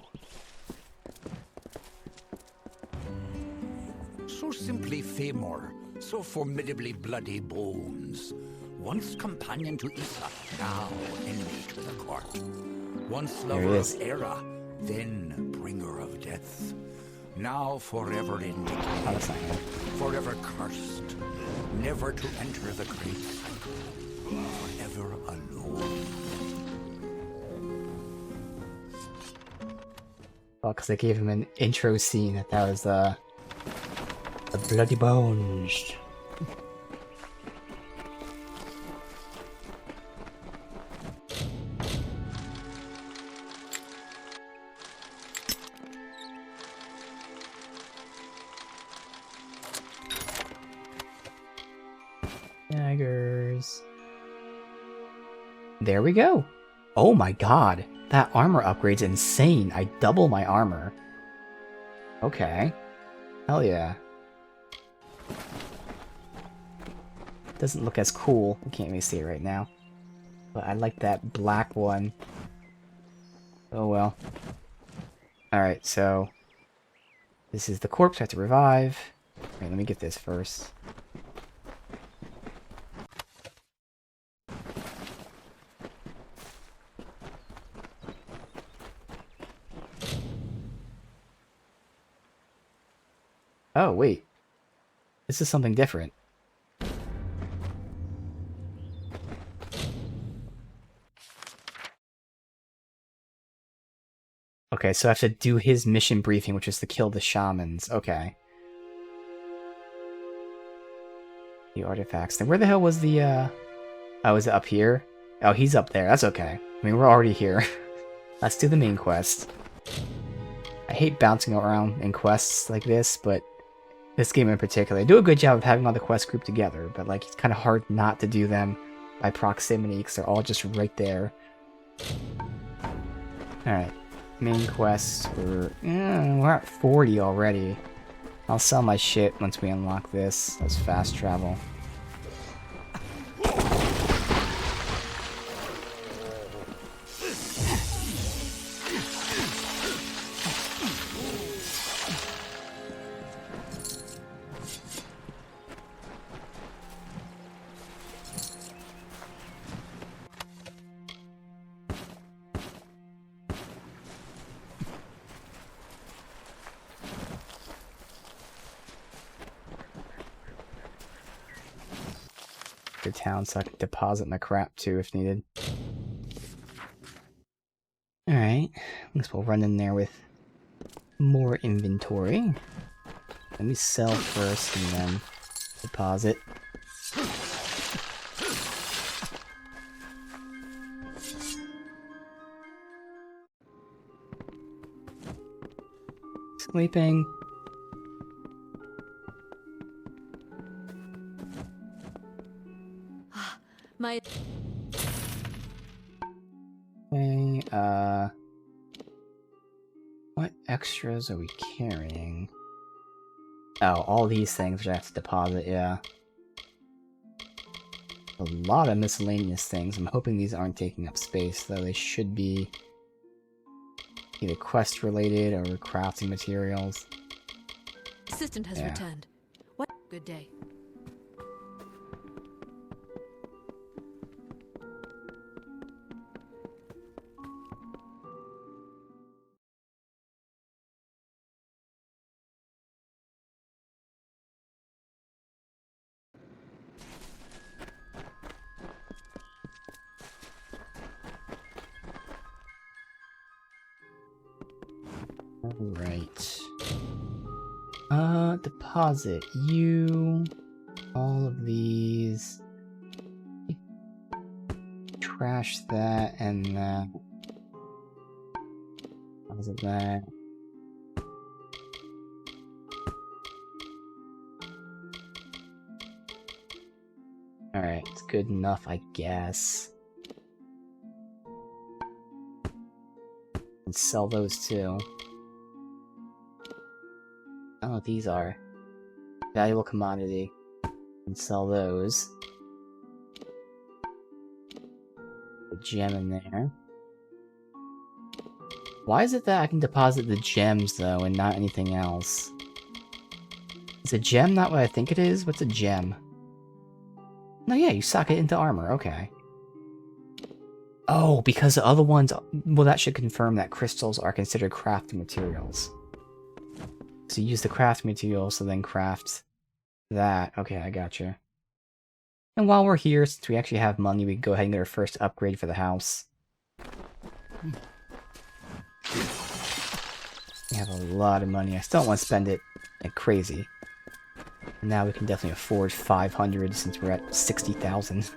So simply Famor, so formidably bloody Bones. Once companion to Issa, now enemy to the court. Once lover of Era, then bringer of death. Now forever in decay, forever cursed, never to enter the great cycle, forever alone.
Well, because I gave him an intro scene that was the bloody bones. Daggers. There we go. Oh my god. That armor upgrade's insane. I double my armor. Okay. Hell yeah. Doesn't look as cool. We can't really see it right now. But I like that black one. Oh well. Alright, so... this is the corpse I have to revive. Wait, let me get this first. Oh, wait. This is something different. Okay, so I have to do his mission briefing, which is to kill the shamans. Okay. The artifacts. Then where the hell was the, Oh, is it up here? Oh, he's up there. That's okay. I mean, we're already here. Let's do the main quest. I hate bouncing around in quests like this, but this game in particular, they do a good job of having all the quests grouped together, but like it's kind of hard not to do them by proximity because they're all just right there. Alright, main quest, we're at 40 already. I'll sell my shit once we unlock this. That's fast travel. The town so I can deposit my crap too if needed. Alright, I guess we'll run in there with more inventory. Let me sell first and then deposit. Sleeping.
My...
Okay, what extras are we carrying? Oh, all these things which I have to deposit, yeah. A lot of miscellaneous things. I'm hoping these aren't taking up space, though they should be either quest related or crafting materials.
Assistant has returned. What? Good day.
Alright. Deposit you. All of these. Trash that and that. Deposit that. Alright, it's good enough, I guess. And sell those too. Oh, these are valuable commodity. And sell those. The gem in there. Why is it that I can deposit the gems though and not anything else? Is a gem not what I think it is? What's a gem? No, yeah, you sock it into armor, okay. Oh, because the other ones... Well, that should confirm that crystals are considered crafting materials. So you use the craft materials to then craft that. Okay, I gotcha. And while we're here, since we actually have money, we can go ahead and get our first upgrade for the house. We have a lot of money. I still don't want to spend it like crazy. And now we can definitely afford 500 since we're at 60,000.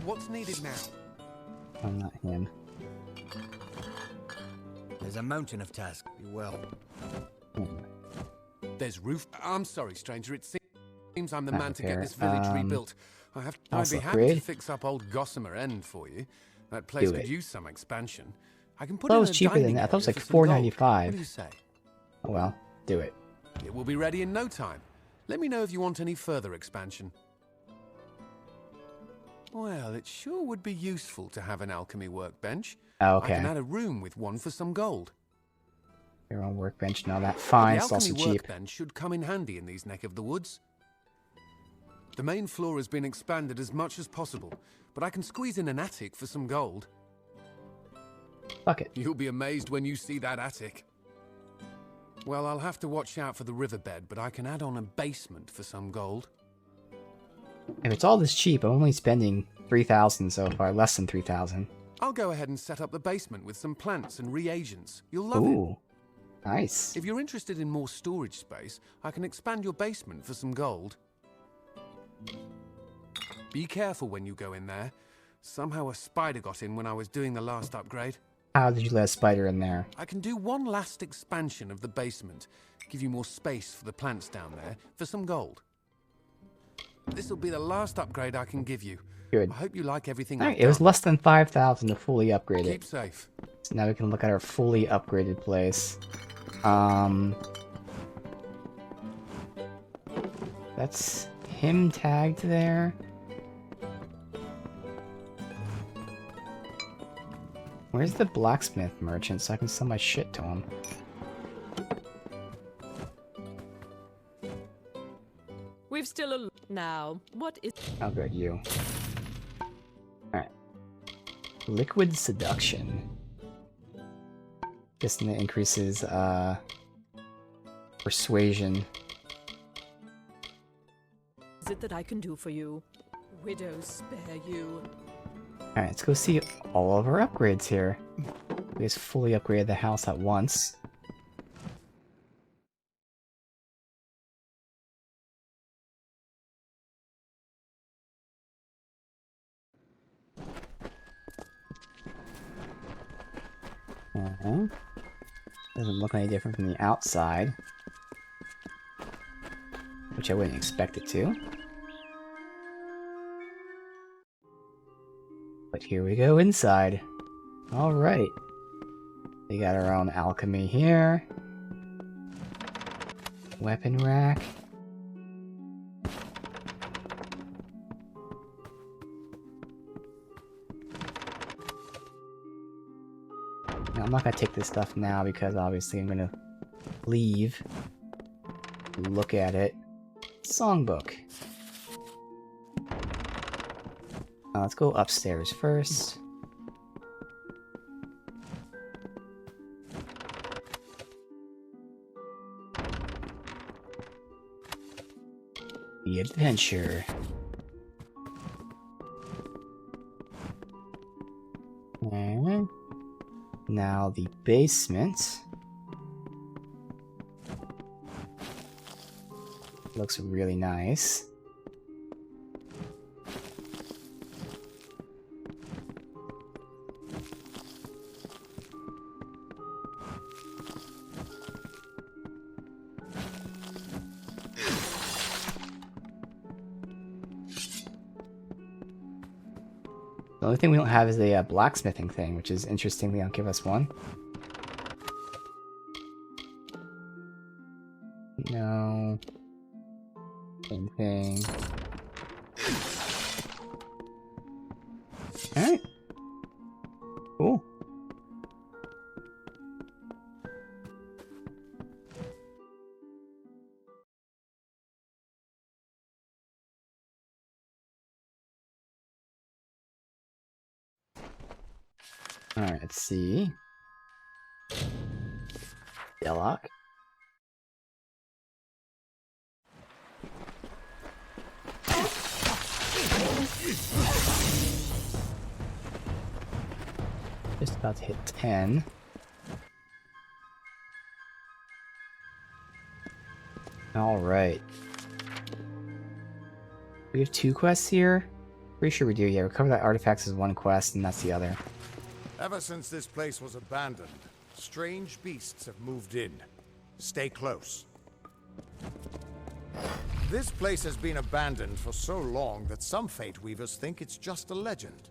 What's needed now?
Oh, not him.
There's a mountain of tasks. Be well.
There's roof. I'm sorry, stranger. It seems I'm the man to get this village rebuilt. I'd be happy to fix up old Gossamer End for you. That place could use some expansion. I can put it
was cheaper than that. I thought it was like $4.95.
What do you say?
Oh well, do it.
It will be ready in no time. Let me know if you want any further expansion. Well, it sure would be useful to have an alchemy workbench.
Oh, okay.
I can add a room with one for some gold.
Your own workbench and all that. Fine,
the
it's also
alchemy
cheap.
workbench should come in handy in these neck of the woods. The main floor has been expanded as much as possible, but I can squeeze in an attic for some gold.
Fuck it.
You'll be amazed when you see that attic. Well, I'll have to watch out for the riverbed, but I can add on a basement for some gold.
If it's all this cheap, I'm only spending 3,000 so far, less than 3,000.
I'll go ahead and set up the basement with some plants and reagents. You'll love
Ooh,
it.
Nice.
If you're interested in more storage space, I can expand your basement for some gold. Be careful when you go in there. Somehow a spider got in when I was doing the last upgrade.
How did you let a spider in there?
I can do one last expansion of the basement, give you more space for the plants down there, for some gold. This'll be the last upgrade I can give you.
Good.
I hope you like everything.
Alright, it was less than 5,000 to fully upgrade it.
Keep safe.
So now we can look at our fully upgraded place. That's him tagged there. Where's the blacksmith merchant so I can sell my shit to him?
We've still a now. What is?
Oh, good, you. Alright. Liquid seduction. Guessing that increases, persuasion.
Is it that I can do for you? Widows spare you.
Alright, let's go see all of our upgrades here. We just fully upgraded the house at once. Doesn't look any different from the outside. Which I wouldn't expect it to. But here we go inside. Alright. We got our own alchemy here. Weapon rack. Now, I'm not gonna take this stuff now because obviously I'm gonna leave. Look at it. Songbook. Let's go upstairs first. The adventure. And now the basement. Looks really nice. The only thing we don't have is a blacksmithing thing, which is interesting. They don't give us one. No. Same thing. Alright. Cool. Alright, let's see. Dellock. Just about to hit 10. Alright. We have 2 quests here? Pretty sure we do, yeah. Recover that artifacts is 1 quest, and that's the other.
Ever since this place was abandoned, strange beasts have moved in. Stay close. This place has been abandoned for so long that some Fate Weavers think it's just a legend.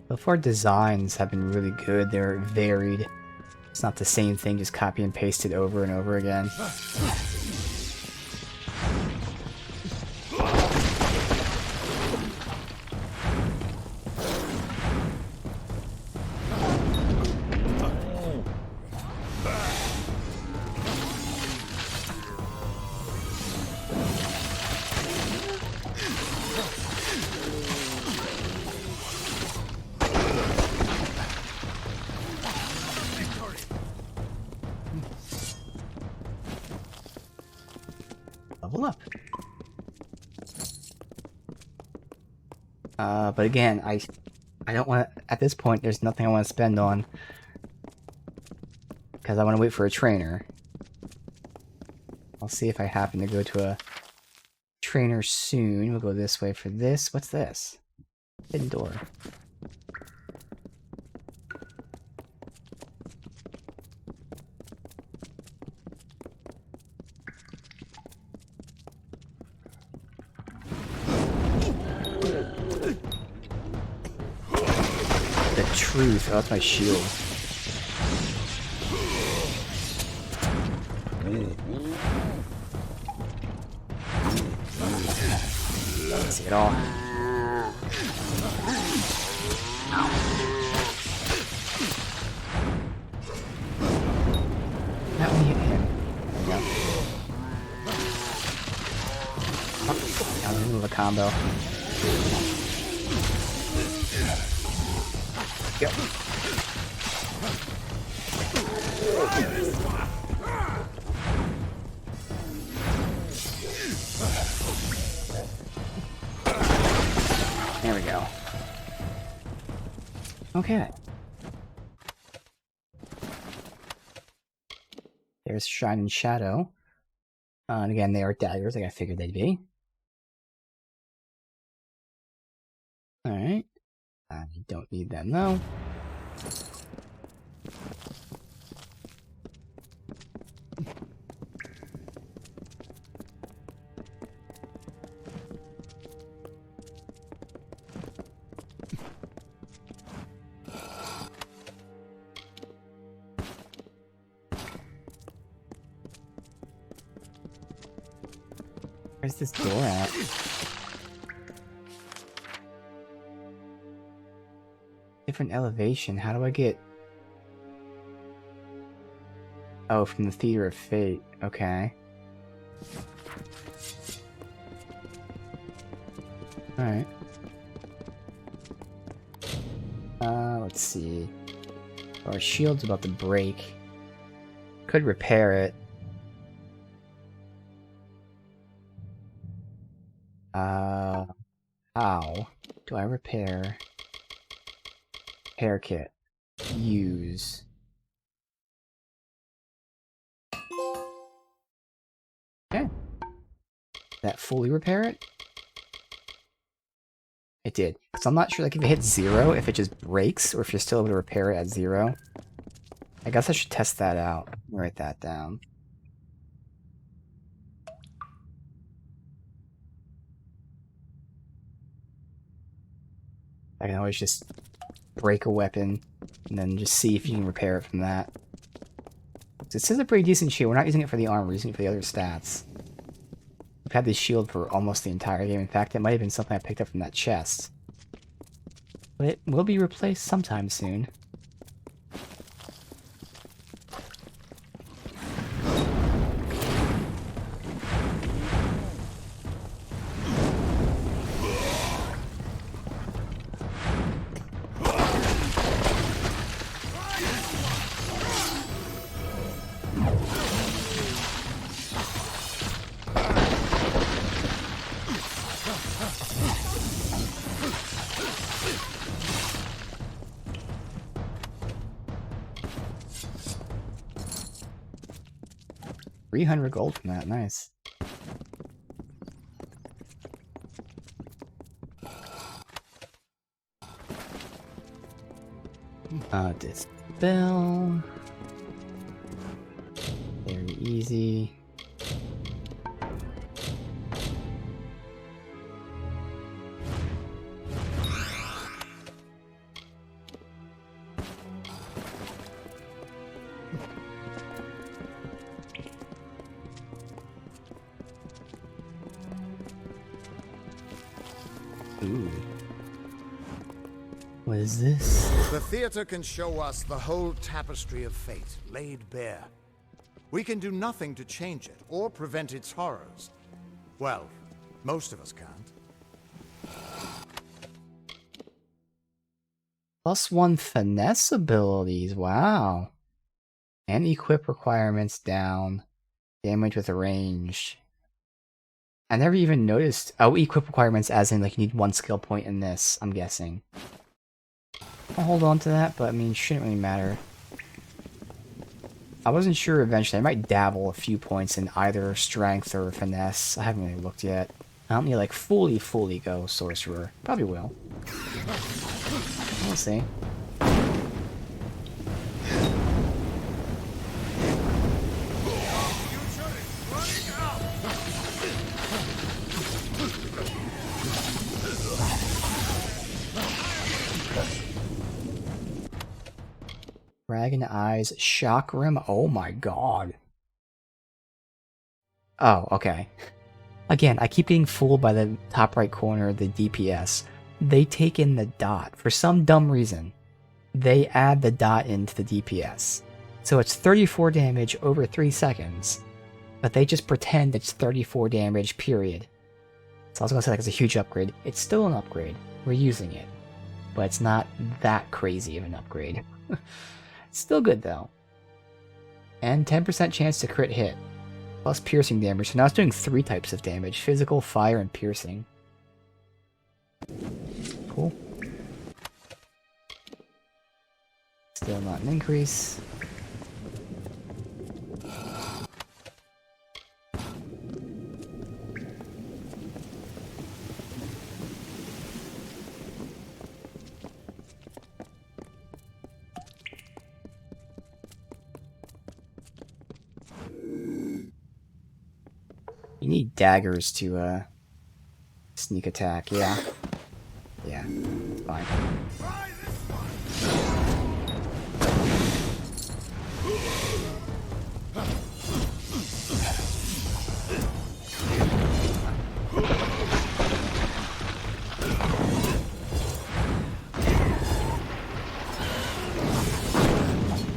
So far, designs have been really good. They're varied. It's not the same thing, just copy and paste it over and over again. But again, I don't want to, at this point, there's nothing I want to spend on. Because I want to wait for a trainer. I'll see if I happen to go to a trainer soon. We'll go this way for this. What's this? Hidden door. The truth. Oh, that's my shield. See it all. That one hit him. There we go. Oh, that was a little combo. Yep. There we go. Okay. There's Shine and Shadow. And again, they are daggers, like I figured they'd be. Alright. I don't need them, though. Where's this door at? Different elevation. How do I get... Oh, from the Theater of Fate. Okay. Alright. Let's see. Our shield's about to break. Could repair it. How do I repair? Repair kit. Use. Okay. That fully repair it? It did. Because I'm not sure, like, if it hits 0, if it just breaks, or if you're still able to repair it at 0. I guess I should test that out. Write that down. I can always just break a weapon, and then just see if you can repair it from that. This is a pretty decent shield. We're not using it for the armor, we're using it for the other stats. We've had this shield for almost the entire game. In fact, it might have been something I picked up from that chest. But it will be replaced sometime soon. $300 gold from that, nice. Dispel. Very easy. Ooh. What is this?
The theater can show us the whole tapestry of fate, laid bare. We can do nothing to change it, or prevent its horrors. Well, most of us can't.
+1 finesse abilities, wow. And equip requirements down. Damage with range. I never even noticed. Oh, equip requirements as in, like, you need 1 skill point in this, I'm guessing. I'll hold on to that, but I mean, shouldn't really matter. I wasn't sure eventually. I might dabble a few points in either strength or finesse. I haven't really looked yet. I don't need, like, fully go sorcerer. Probably will. We'll see. Dragon Eyes, Shock Rim. Oh my god. Oh, okay. Again, I keep getting fooled by the top right corner of the DPS. They take in the dot. For some dumb reason, they add the dot into the DPS. So it's 34 damage over 3 seconds, but they just pretend it's 34 damage, period. So I was gonna say, like, it's a huge upgrade. It's still an upgrade. We're using it. But it's not that crazy of an upgrade. Still good, though. And 10% chance to crit hit. Plus piercing damage. So now it's doing 3 types of damage. Physical, fire, and piercing. Cool. Still not an increase. You need daggers to, sneak attack, yeah. Yeah, fine.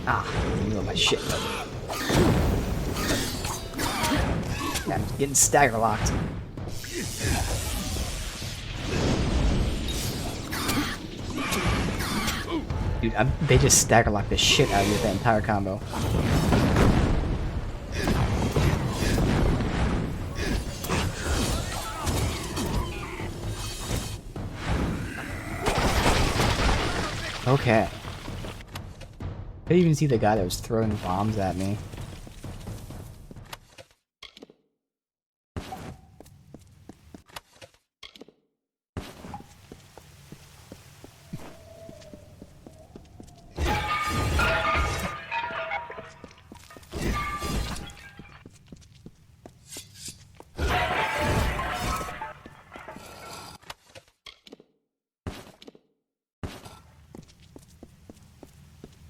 Ah, you know my shit. I'm getting stagger locked. Dude, they just stagger lock the shit out of you with that entire combo. Okay. I didn't even see the guy that was throwing bombs at me.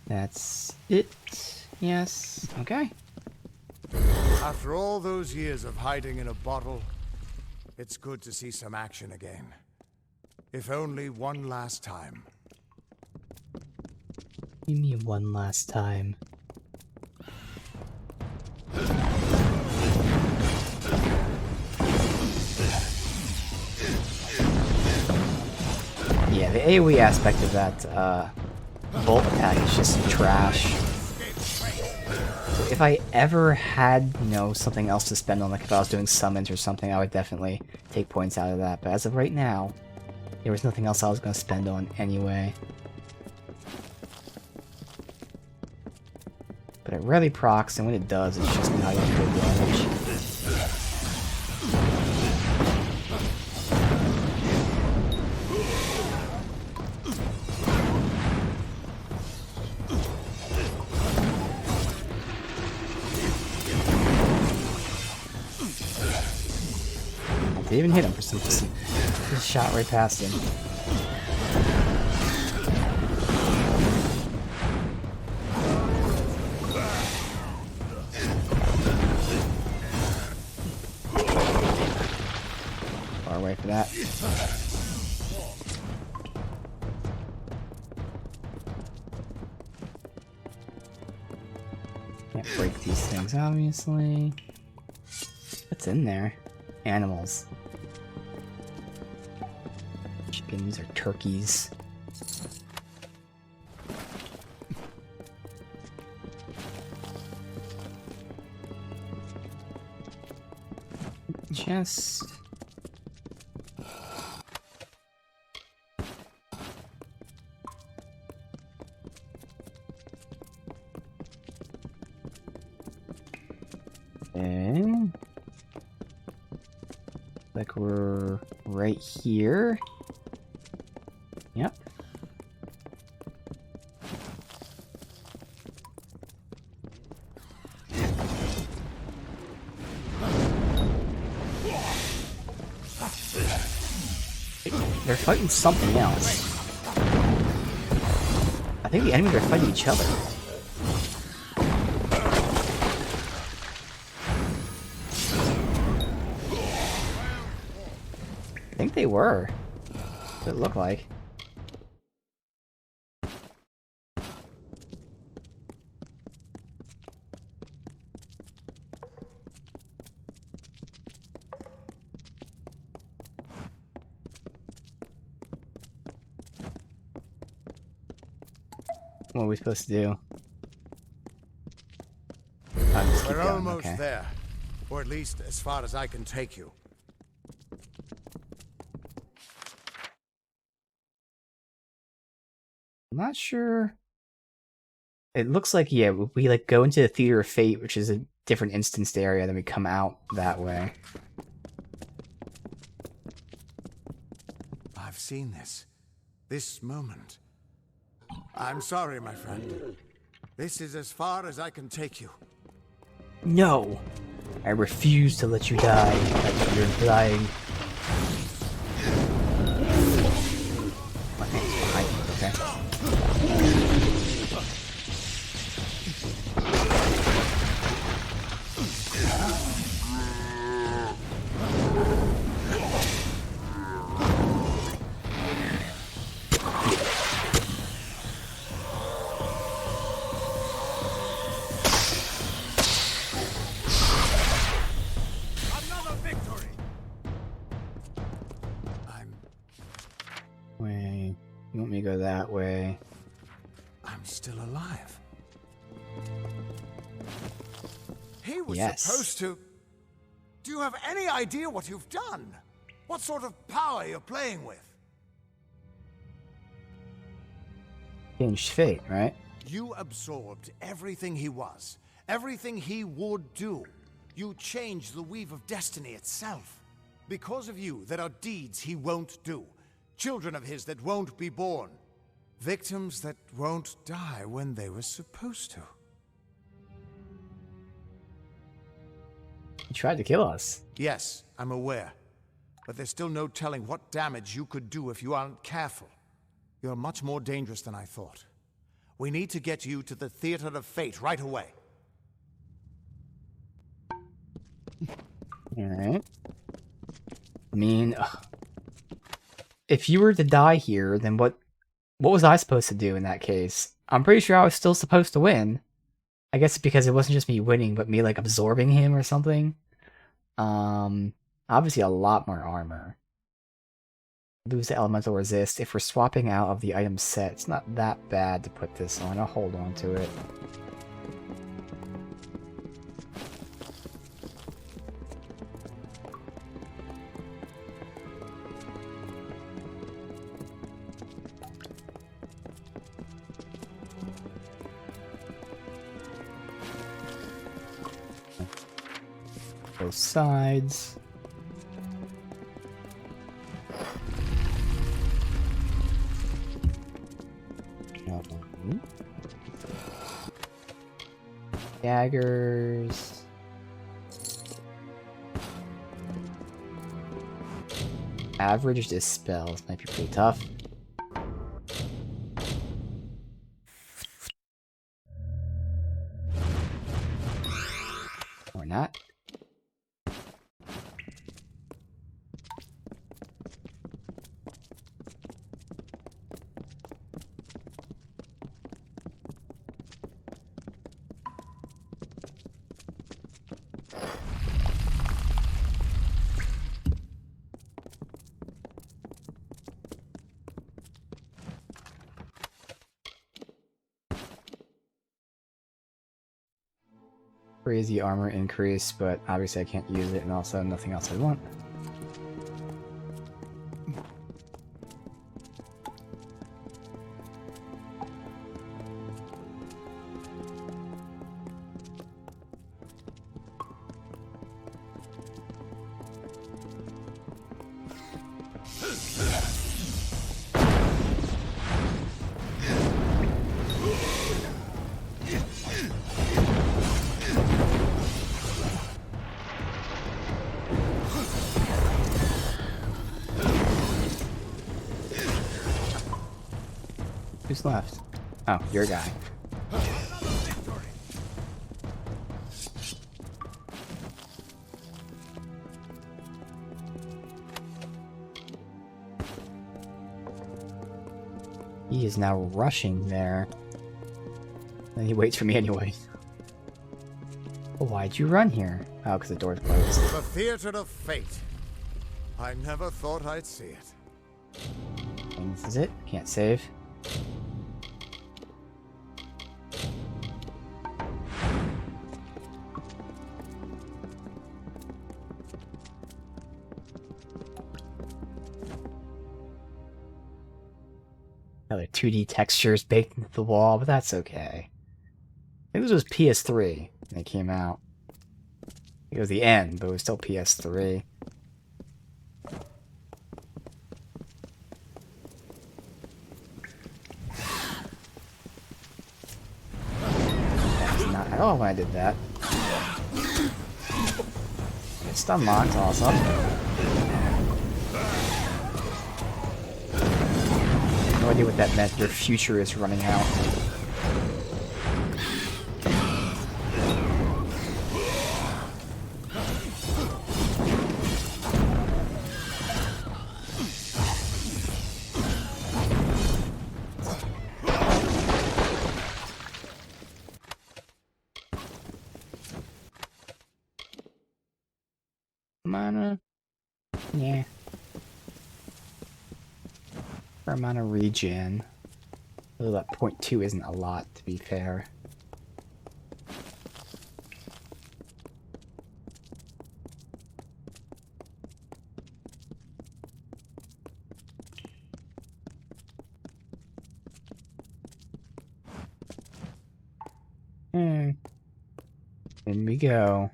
That's it. Yes. Okay.
After all those years of hiding in a bottle, it's good to see some action again. If only one last time.
Give me one last time. Yeah, the AoE aspect of that bolt attack is just trash. So if I ever had, you know, something else to spend on, like if I was doing summons or something, I would definitely take points out of that. But as of right now, there was nothing else I was going to spend on anyway. But it rarely procs, and when it does, it's just not even good damage. They even hit him for some reason. Just shot right past him. Far away for that. Can't break these things, obviously. What's in there? Animals. Chickens or turkeys. Chest. like we're right here. Yep. They're fighting something else. I think the enemies are fighting each other. I think they were. What it looked like. What are we supposed to do?
We're almost there. Or at least as far as I can take you.
I'm not sure. It looks like, yeah, we like go into the Theater of Fate, which is a different instanced area, then we come out that way.
I've seen this. This moment. I'm sorry, my friend. This is as far as I can take you.
No! I refuse to let you die like you're dying. Okay. Wait, you want me to go that way?
I'm still alive. He was
Yes.
supposed to... Do you have any idea what you've done? What sort of power you're playing with?
Changed fate, right?
You absorbed everything he was, everything he would do. You changed the weave of destiny itself. Because of you, there are deeds he won't do. Children of his that won't be born. Victims that won't die when they were supposed to.
He tried to kill us.
Yes, I'm aware. But there's still no telling what damage you could do if you aren't careful. You're much more dangerous than I thought. We need to get you to the Theater of Fate right away.
Alright. I mean, if you were to die here, then what was I supposed to do in that case? I'm pretty sure I was still supposed to win. I guess because it wasn't just me winning, but me, like, absorbing him or something. Obviously a lot more armor. Lose the elemental resist. If we're swapping out of the item set, it's not that bad to put this on. I'll hold on to it. Both sides. Daggers. Average dispels might be pretty tough. Or not. Crazy armor increase, but obviously I can't use it, and also nothing else I want. Who's left? Oh, your guy. He is now rushing there. And he waits for me anyway. Well, why'd you run here? Oh, because the door's closed.
The theater of fate. I never thought I'd see it.
And this is it. Can't save. Another 2D textures baked into the wall, but that's okay. I think this was PS3 when it came out. It was the end, but it was still PS3. That's not at all when I did that. It's stun locked, awesome. No idea what that meant. Your future is running out. Mana? Yeah. For amount of regen. Although that 0.2 isn't a lot, to be fair. In we go.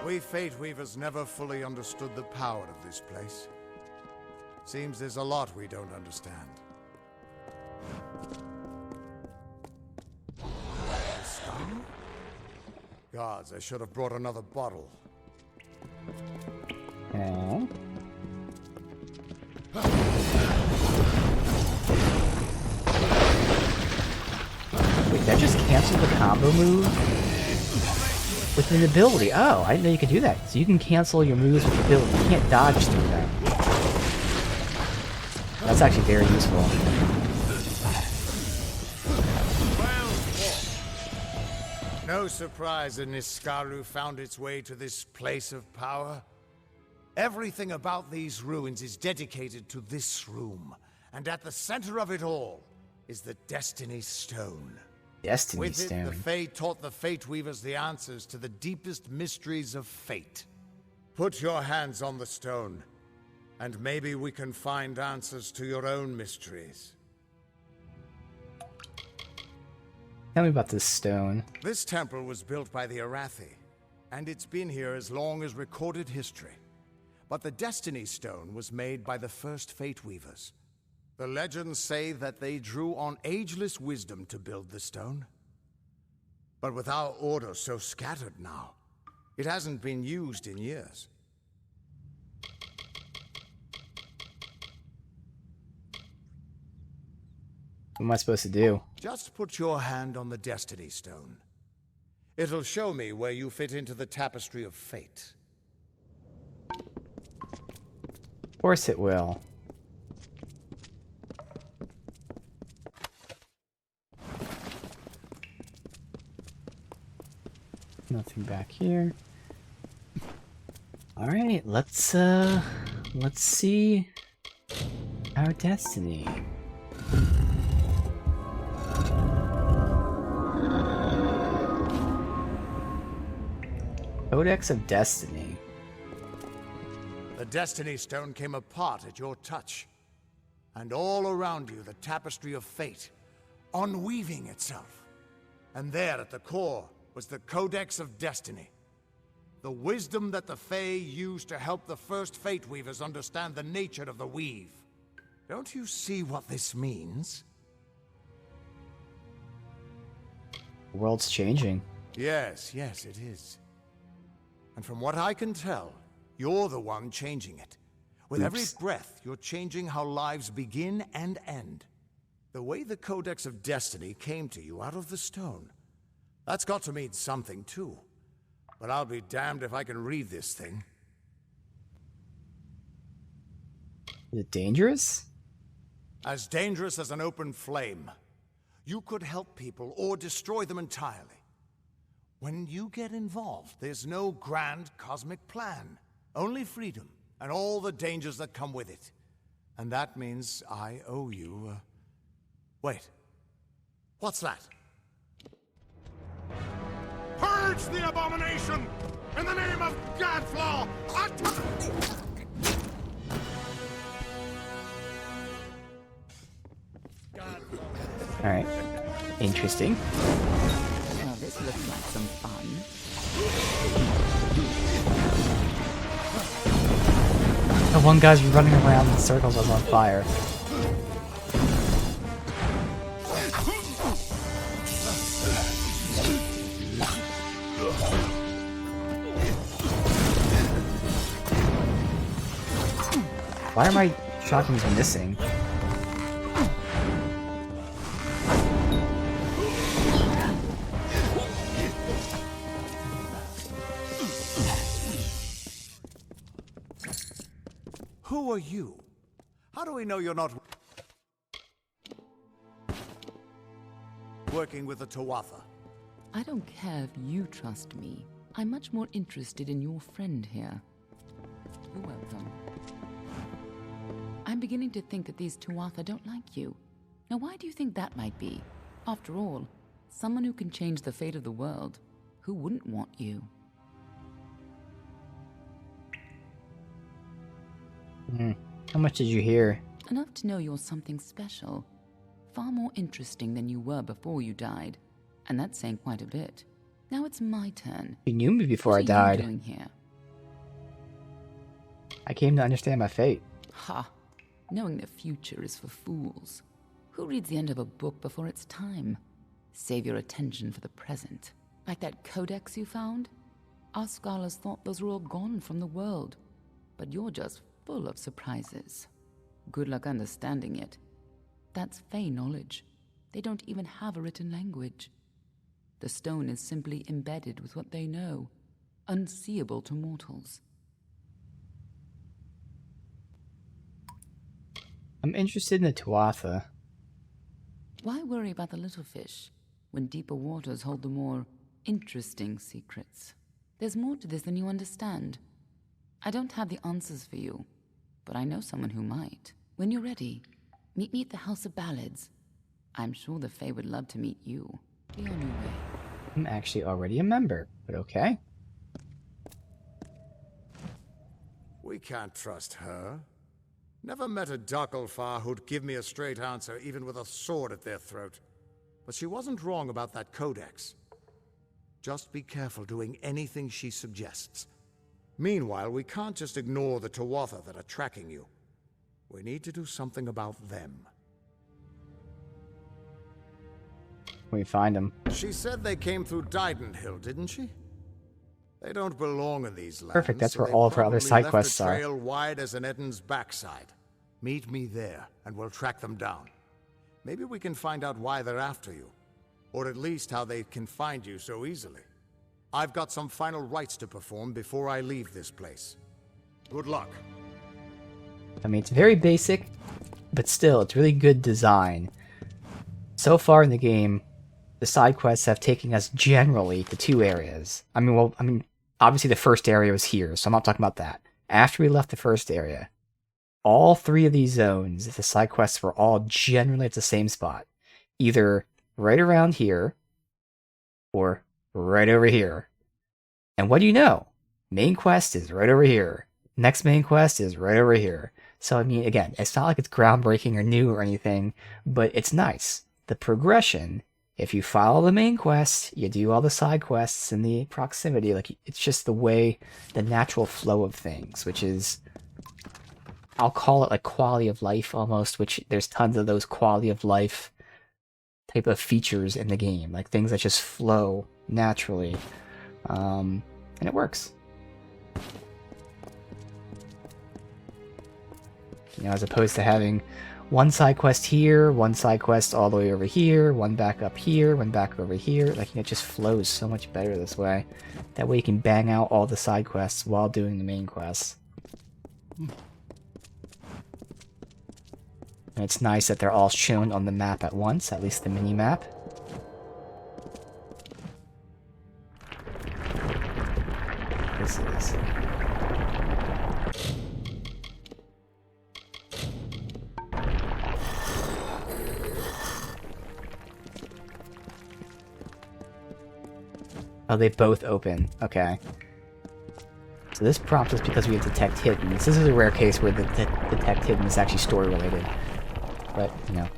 We Fate Weavers never fully understood the power of this place. Seems there's a lot we don't understand. Stun? Gods, I should have brought another bottle.
Okay. Wait, that just canceled the combo move? With an ability. Oh, I didn't know you could do that. So you can cancel your moves with ability. You can't dodge through them. That's actually very useful.
No surprise that Niskaru found its way to this place of power. Everything about these ruins is dedicated to this room, and at the center of it all is the Destiny Stone.
Destiny
With
Stone.
it, the Fae taught the Fate Weavers the answers to the deepest mysteries of fate. Put your hands on the stone, and maybe we can find answers to your own mysteries.
Tell me about this stone.
This temple was built by the Arathi, and it's been here as long as recorded history. But the Destiny Stone was made by the first Fate Weavers. The legends say that they drew on ageless wisdom to build the stone. But with our order so scattered now, it hasn't been used in years.
What am I supposed to do?
Just put your hand on the Destiny Stone. It'll show me where you fit into the tapestry of fate.
Of course it will. Nothing back here. All right, let's see our destiny. Codex of Destiny.
The Destiny Stone came apart at your touch, and all around you the tapestry of fate, unweaving itself. And there at the core was the Codex of Destiny. The wisdom that the Fae used to help the first Fate Weavers understand the nature of the weave. Don't you see what this means?
The world's changing.
Yes, it is. And from what I can tell, you're the one changing it. With every
Oops.
breath, you're changing how lives begin and end. The way the Codex of Destiny came to you out of the stone. That's got to mean something, too. But I'll be damned if I can read this thing.
Is it dangerous?
As dangerous as an open flame. You could help people or destroy them entirely. When you get involved, there's no grand cosmic plan. Only freedom and all the dangers that come with it. And that means I owe you, Wait. What's that?
Purge the abomination! In the name of Godflaw!
Alright. Interesting.
Well, this looks like some fun.
The one guy's running around in circles is on fire. Why are my shotguns missing?
Who are you? How do we know you're not working with the Tuatha?
I don't care if you trust me. I'm much more interested in your friend here. You're welcome. I'm beginning to think that these Tuatha don't like you. Now, why do you think that might be? After all, someone who can change the fate of the world, who wouldn't want you?
How much did you hear?
Enough to know you're something special. Far more interesting than you were before you died. And that's saying quite a bit. Now it's my turn.
You knew me before
What
I
are
died.
you doing here?
I came to understand my fate.
Ha! Knowing the future is for fools. Who reads the end of a book before it's time? Save your attention for the present. Like that codex you found? Our scholars thought those were all gone from the world. But you're just full of surprises. Good luck understanding it. That's Fey knowledge. They don't even have a written language. The stone is simply embedded with what they know, unseeable to mortals.
I'm interested in the Tuatha.
Why worry about the little fish when deeper waters hold the more interesting secrets? There's more to this than you understand. I don't have the answers for you, but I know someone who might. When you're ready, meet me at the House of Ballads. I'm sure the Fae would love to meet you. Be on your way.
I'm actually already a member, but okay.
We can't trust her. Never met a Darkelfar who'd give me a straight answer, even with a sword at their throat. But she wasn't wrong about that codex. Just be careful doing anything she suggests. Meanwhile, we can't just ignore the Tuatha that are tracking you. We need to do something about them.
When we find them.
She said they came through Didenhill, didn't she? They don't belong in these lands.
Perfect, that's
so
where
they
all of our other
probably
side
left
quests
a
are.
trail wide as an Eden's backside. Meet me there, and we'll track them down. Maybe we can find out why they're after you. Or at least how they can find you so easily. I've got some final rites to perform before I leave this place. Good luck.
I mean, it's very basic, but still, it's really good design. So far in the game, the side quests have taken us generally to 2 areas. I mean, obviously the first area was here, so I'm not talking about that. After we left the first area, all 3 of these zones, the side quests were all generally at the same spot. Either right around here, or right over here. And what do you know? Main quest is right over here. Next main quest is right over here. So, I mean, again, it's not like it's groundbreaking or new or anything, but it's nice. The progression, if you follow the main quest, you do all the side quests in the proximity, like, it's just the way, the natural flow of things, which is, I'll call it like quality of life almost, which there's tons of those quality of life type of features in the game, like things that just flow naturally, and it works. You know, as opposed to having one side quest here, one side quest all the way over here, one back up here, one back over here. Like, it just flows so much better this way. That way you can bang out all the side quests while doing the main quests. And it's nice that they're all shown on the map at once, at least the mini-map. This is... Oh, they both open. Okay. So this prompt is because we have detect hidden. This is a rare case where the detect hidden is actually story related. But, you know.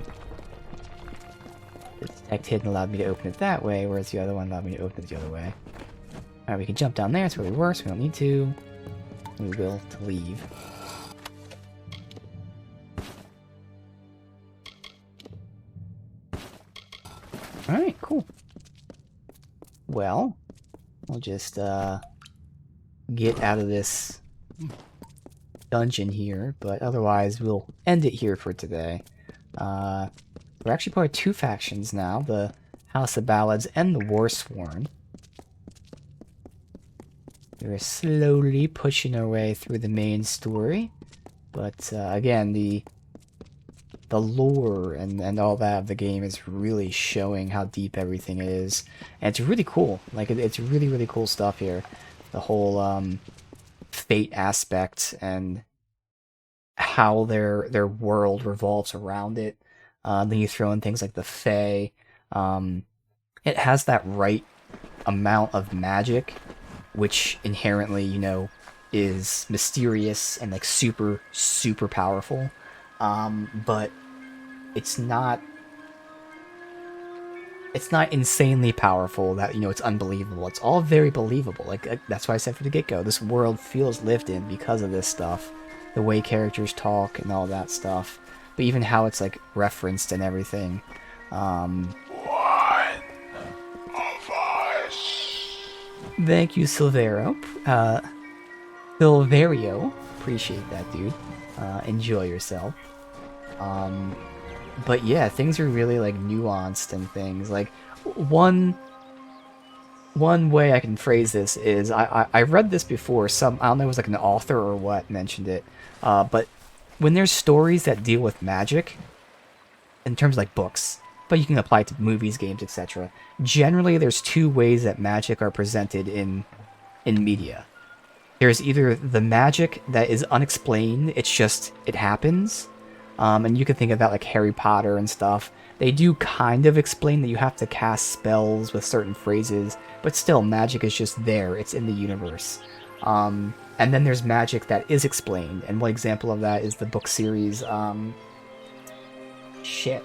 The detect hidden allowed me to open it that way, whereas the other one allowed me to open it the other way. Alright, we can jump down there. It's where we were, so we don't need to. We will to leave. Alright, cool. Well, we'll just get out of this dungeon here, but otherwise we'll end it here for today. We're actually part of two factions now, the House of Ballads and the Warsworn. We're slowly pushing our way through the main story, but again, the lore and all that of the game is really showing how deep everything is. And it's really cool. Like, it's really, really cool stuff here. The whole fate aspect and how their world revolves around it. Then you throw in things like the Fae. It has that right amount of magic, which inherently, you know, is mysterious and like super, super powerful. But it's not insanely powerful that, you know, it's unbelievable. It's all very believable. Like, that's why I said from the get-go, this world feels lived in because of this stuff. The way characters talk and all that stuff. But even how it's, like, referenced and everything. One of us. Thank you, Silvero. Silverio. Appreciate that, dude. Enjoy yourself. But yeah, things are really, like, nuanced and things. Like, one way I can phrase this is, I read this before, I don't know if it was like an author or what mentioned it, but when there's stories that deal with magic, in terms of like books, but you can apply it to movies, games, etc. Generally, there's two ways that magic are presented in media. There's either the magic that is unexplained, it's just, it happens. And you can think of that like Harry Potter and stuff. They do kind of explain that you have to cast spells with certain phrases, but still, magic is just there. It's in the universe. And then there's magic that is explained, and one example of that is the book series, shit.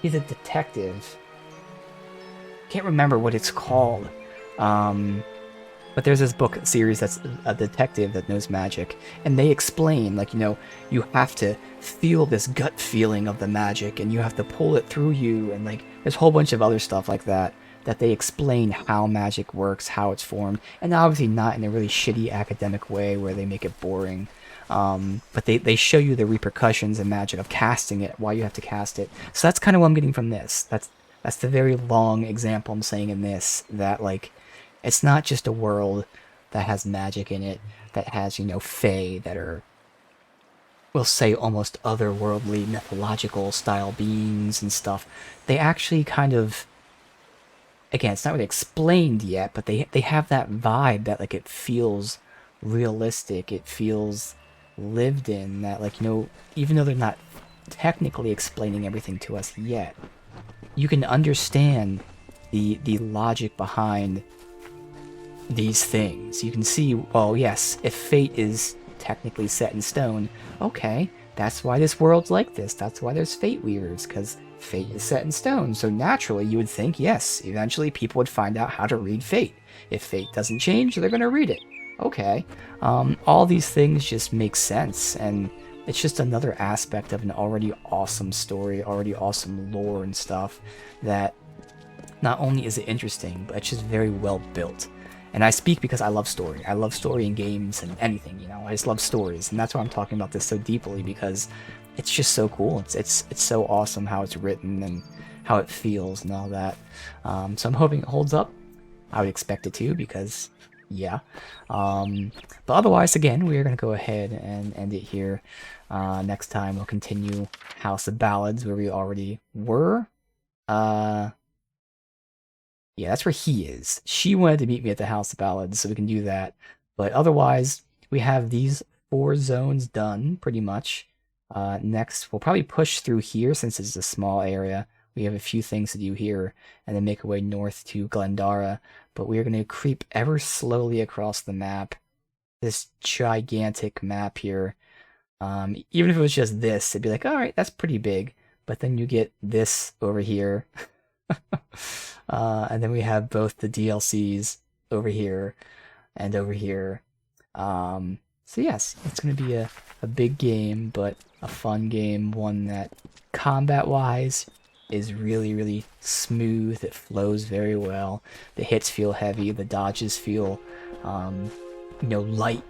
He's a detective. Can't remember what it's called. But there's this book series that's a detective that knows magic, and they explain, like, you know, you have to feel this gut feeling of the magic, and you have to pull it through you, and, like, there's a whole bunch of other stuff like that, that they explain how magic works, how it's formed, and obviously not in a really shitty academic way where they make it boring, but they show you the repercussions and magic of casting it, why you have to cast it. So that's kind of what I'm getting from this. That's the very long example I'm saying in this, that, like, it's not just a world that has magic in it, that has, you know, fae that are, we'll say, almost otherworldly, mythological style beings and stuff. They actually kind of, again, it's not really explained yet, but they have that vibe that, like, it feels realistic, it feels lived in, that, like, you know, even though they're not technically explaining everything to us yet, you can understand the logic behind these things. You can see, well, yes, if fate is technically set in stone, okay, that's why this world's like this. That's why there's fate weavers, because fate is set in stone. So naturally, you would think, yes, eventually people would find out how to read fate. If fate doesn't change, they're going to read it. Okay. All these things just make sense, and it's just another aspect of an already awesome story, already awesome lore and stuff, that not only is it interesting, but it's just very well built. And I speak because I love story. I love story in games and anything, you know. I just love stories, and that's why I'm talking about this so deeply, because it's just so cool. It's so awesome how it's written and how it feels and all that. So I'm hoping it holds up. I would expect it to, because yeah. But otherwise, again, we're gonna go ahead and end it here. Next time we'll continue House of Ballads, where we already were. Yeah, that's where he is. She wanted to meet me at the House of Ballads, so we can do that. But otherwise, we have these 4 zones done, pretty much. Next, we'll probably push through here, since it's a small area. We have a few things to do here, and then make our way north to Glendara. But we're going to creep ever slowly across the map. This gigantic map here. Even if it was just this, it'd be like, alright, that's pretty big. But then you get this over here. And then we have both the DLCs over here and over here. So yes, it's going to be a big game, but a fun game. One that, combat-wise, is really, really smooth. It flows very well. The hits feel heavy. The dodges feel, light.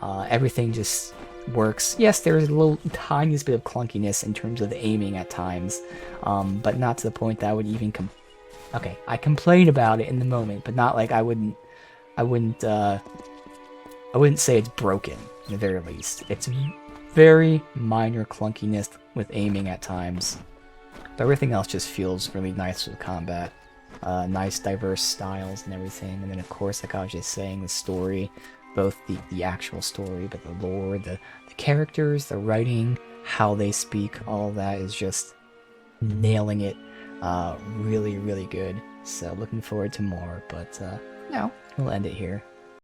Everything just works. Yes, there's a little tiniest bit of clunkiness in terms of the aiming at times, but not to the point that I would even okay, I complain about it in the moment, but not like I wouldn't say it's broken, at the very least. It's very minor clunkiness with aiming at times. But everything else just feels really nice with combat. Nice diverse styles and everything. And then of course, like I was just saying, the story, both the actual story, but the lore, the characters, the writing, how they speak, all of that is just nailing it. Really, really good. So looking forward to more, but no, we'll end it here.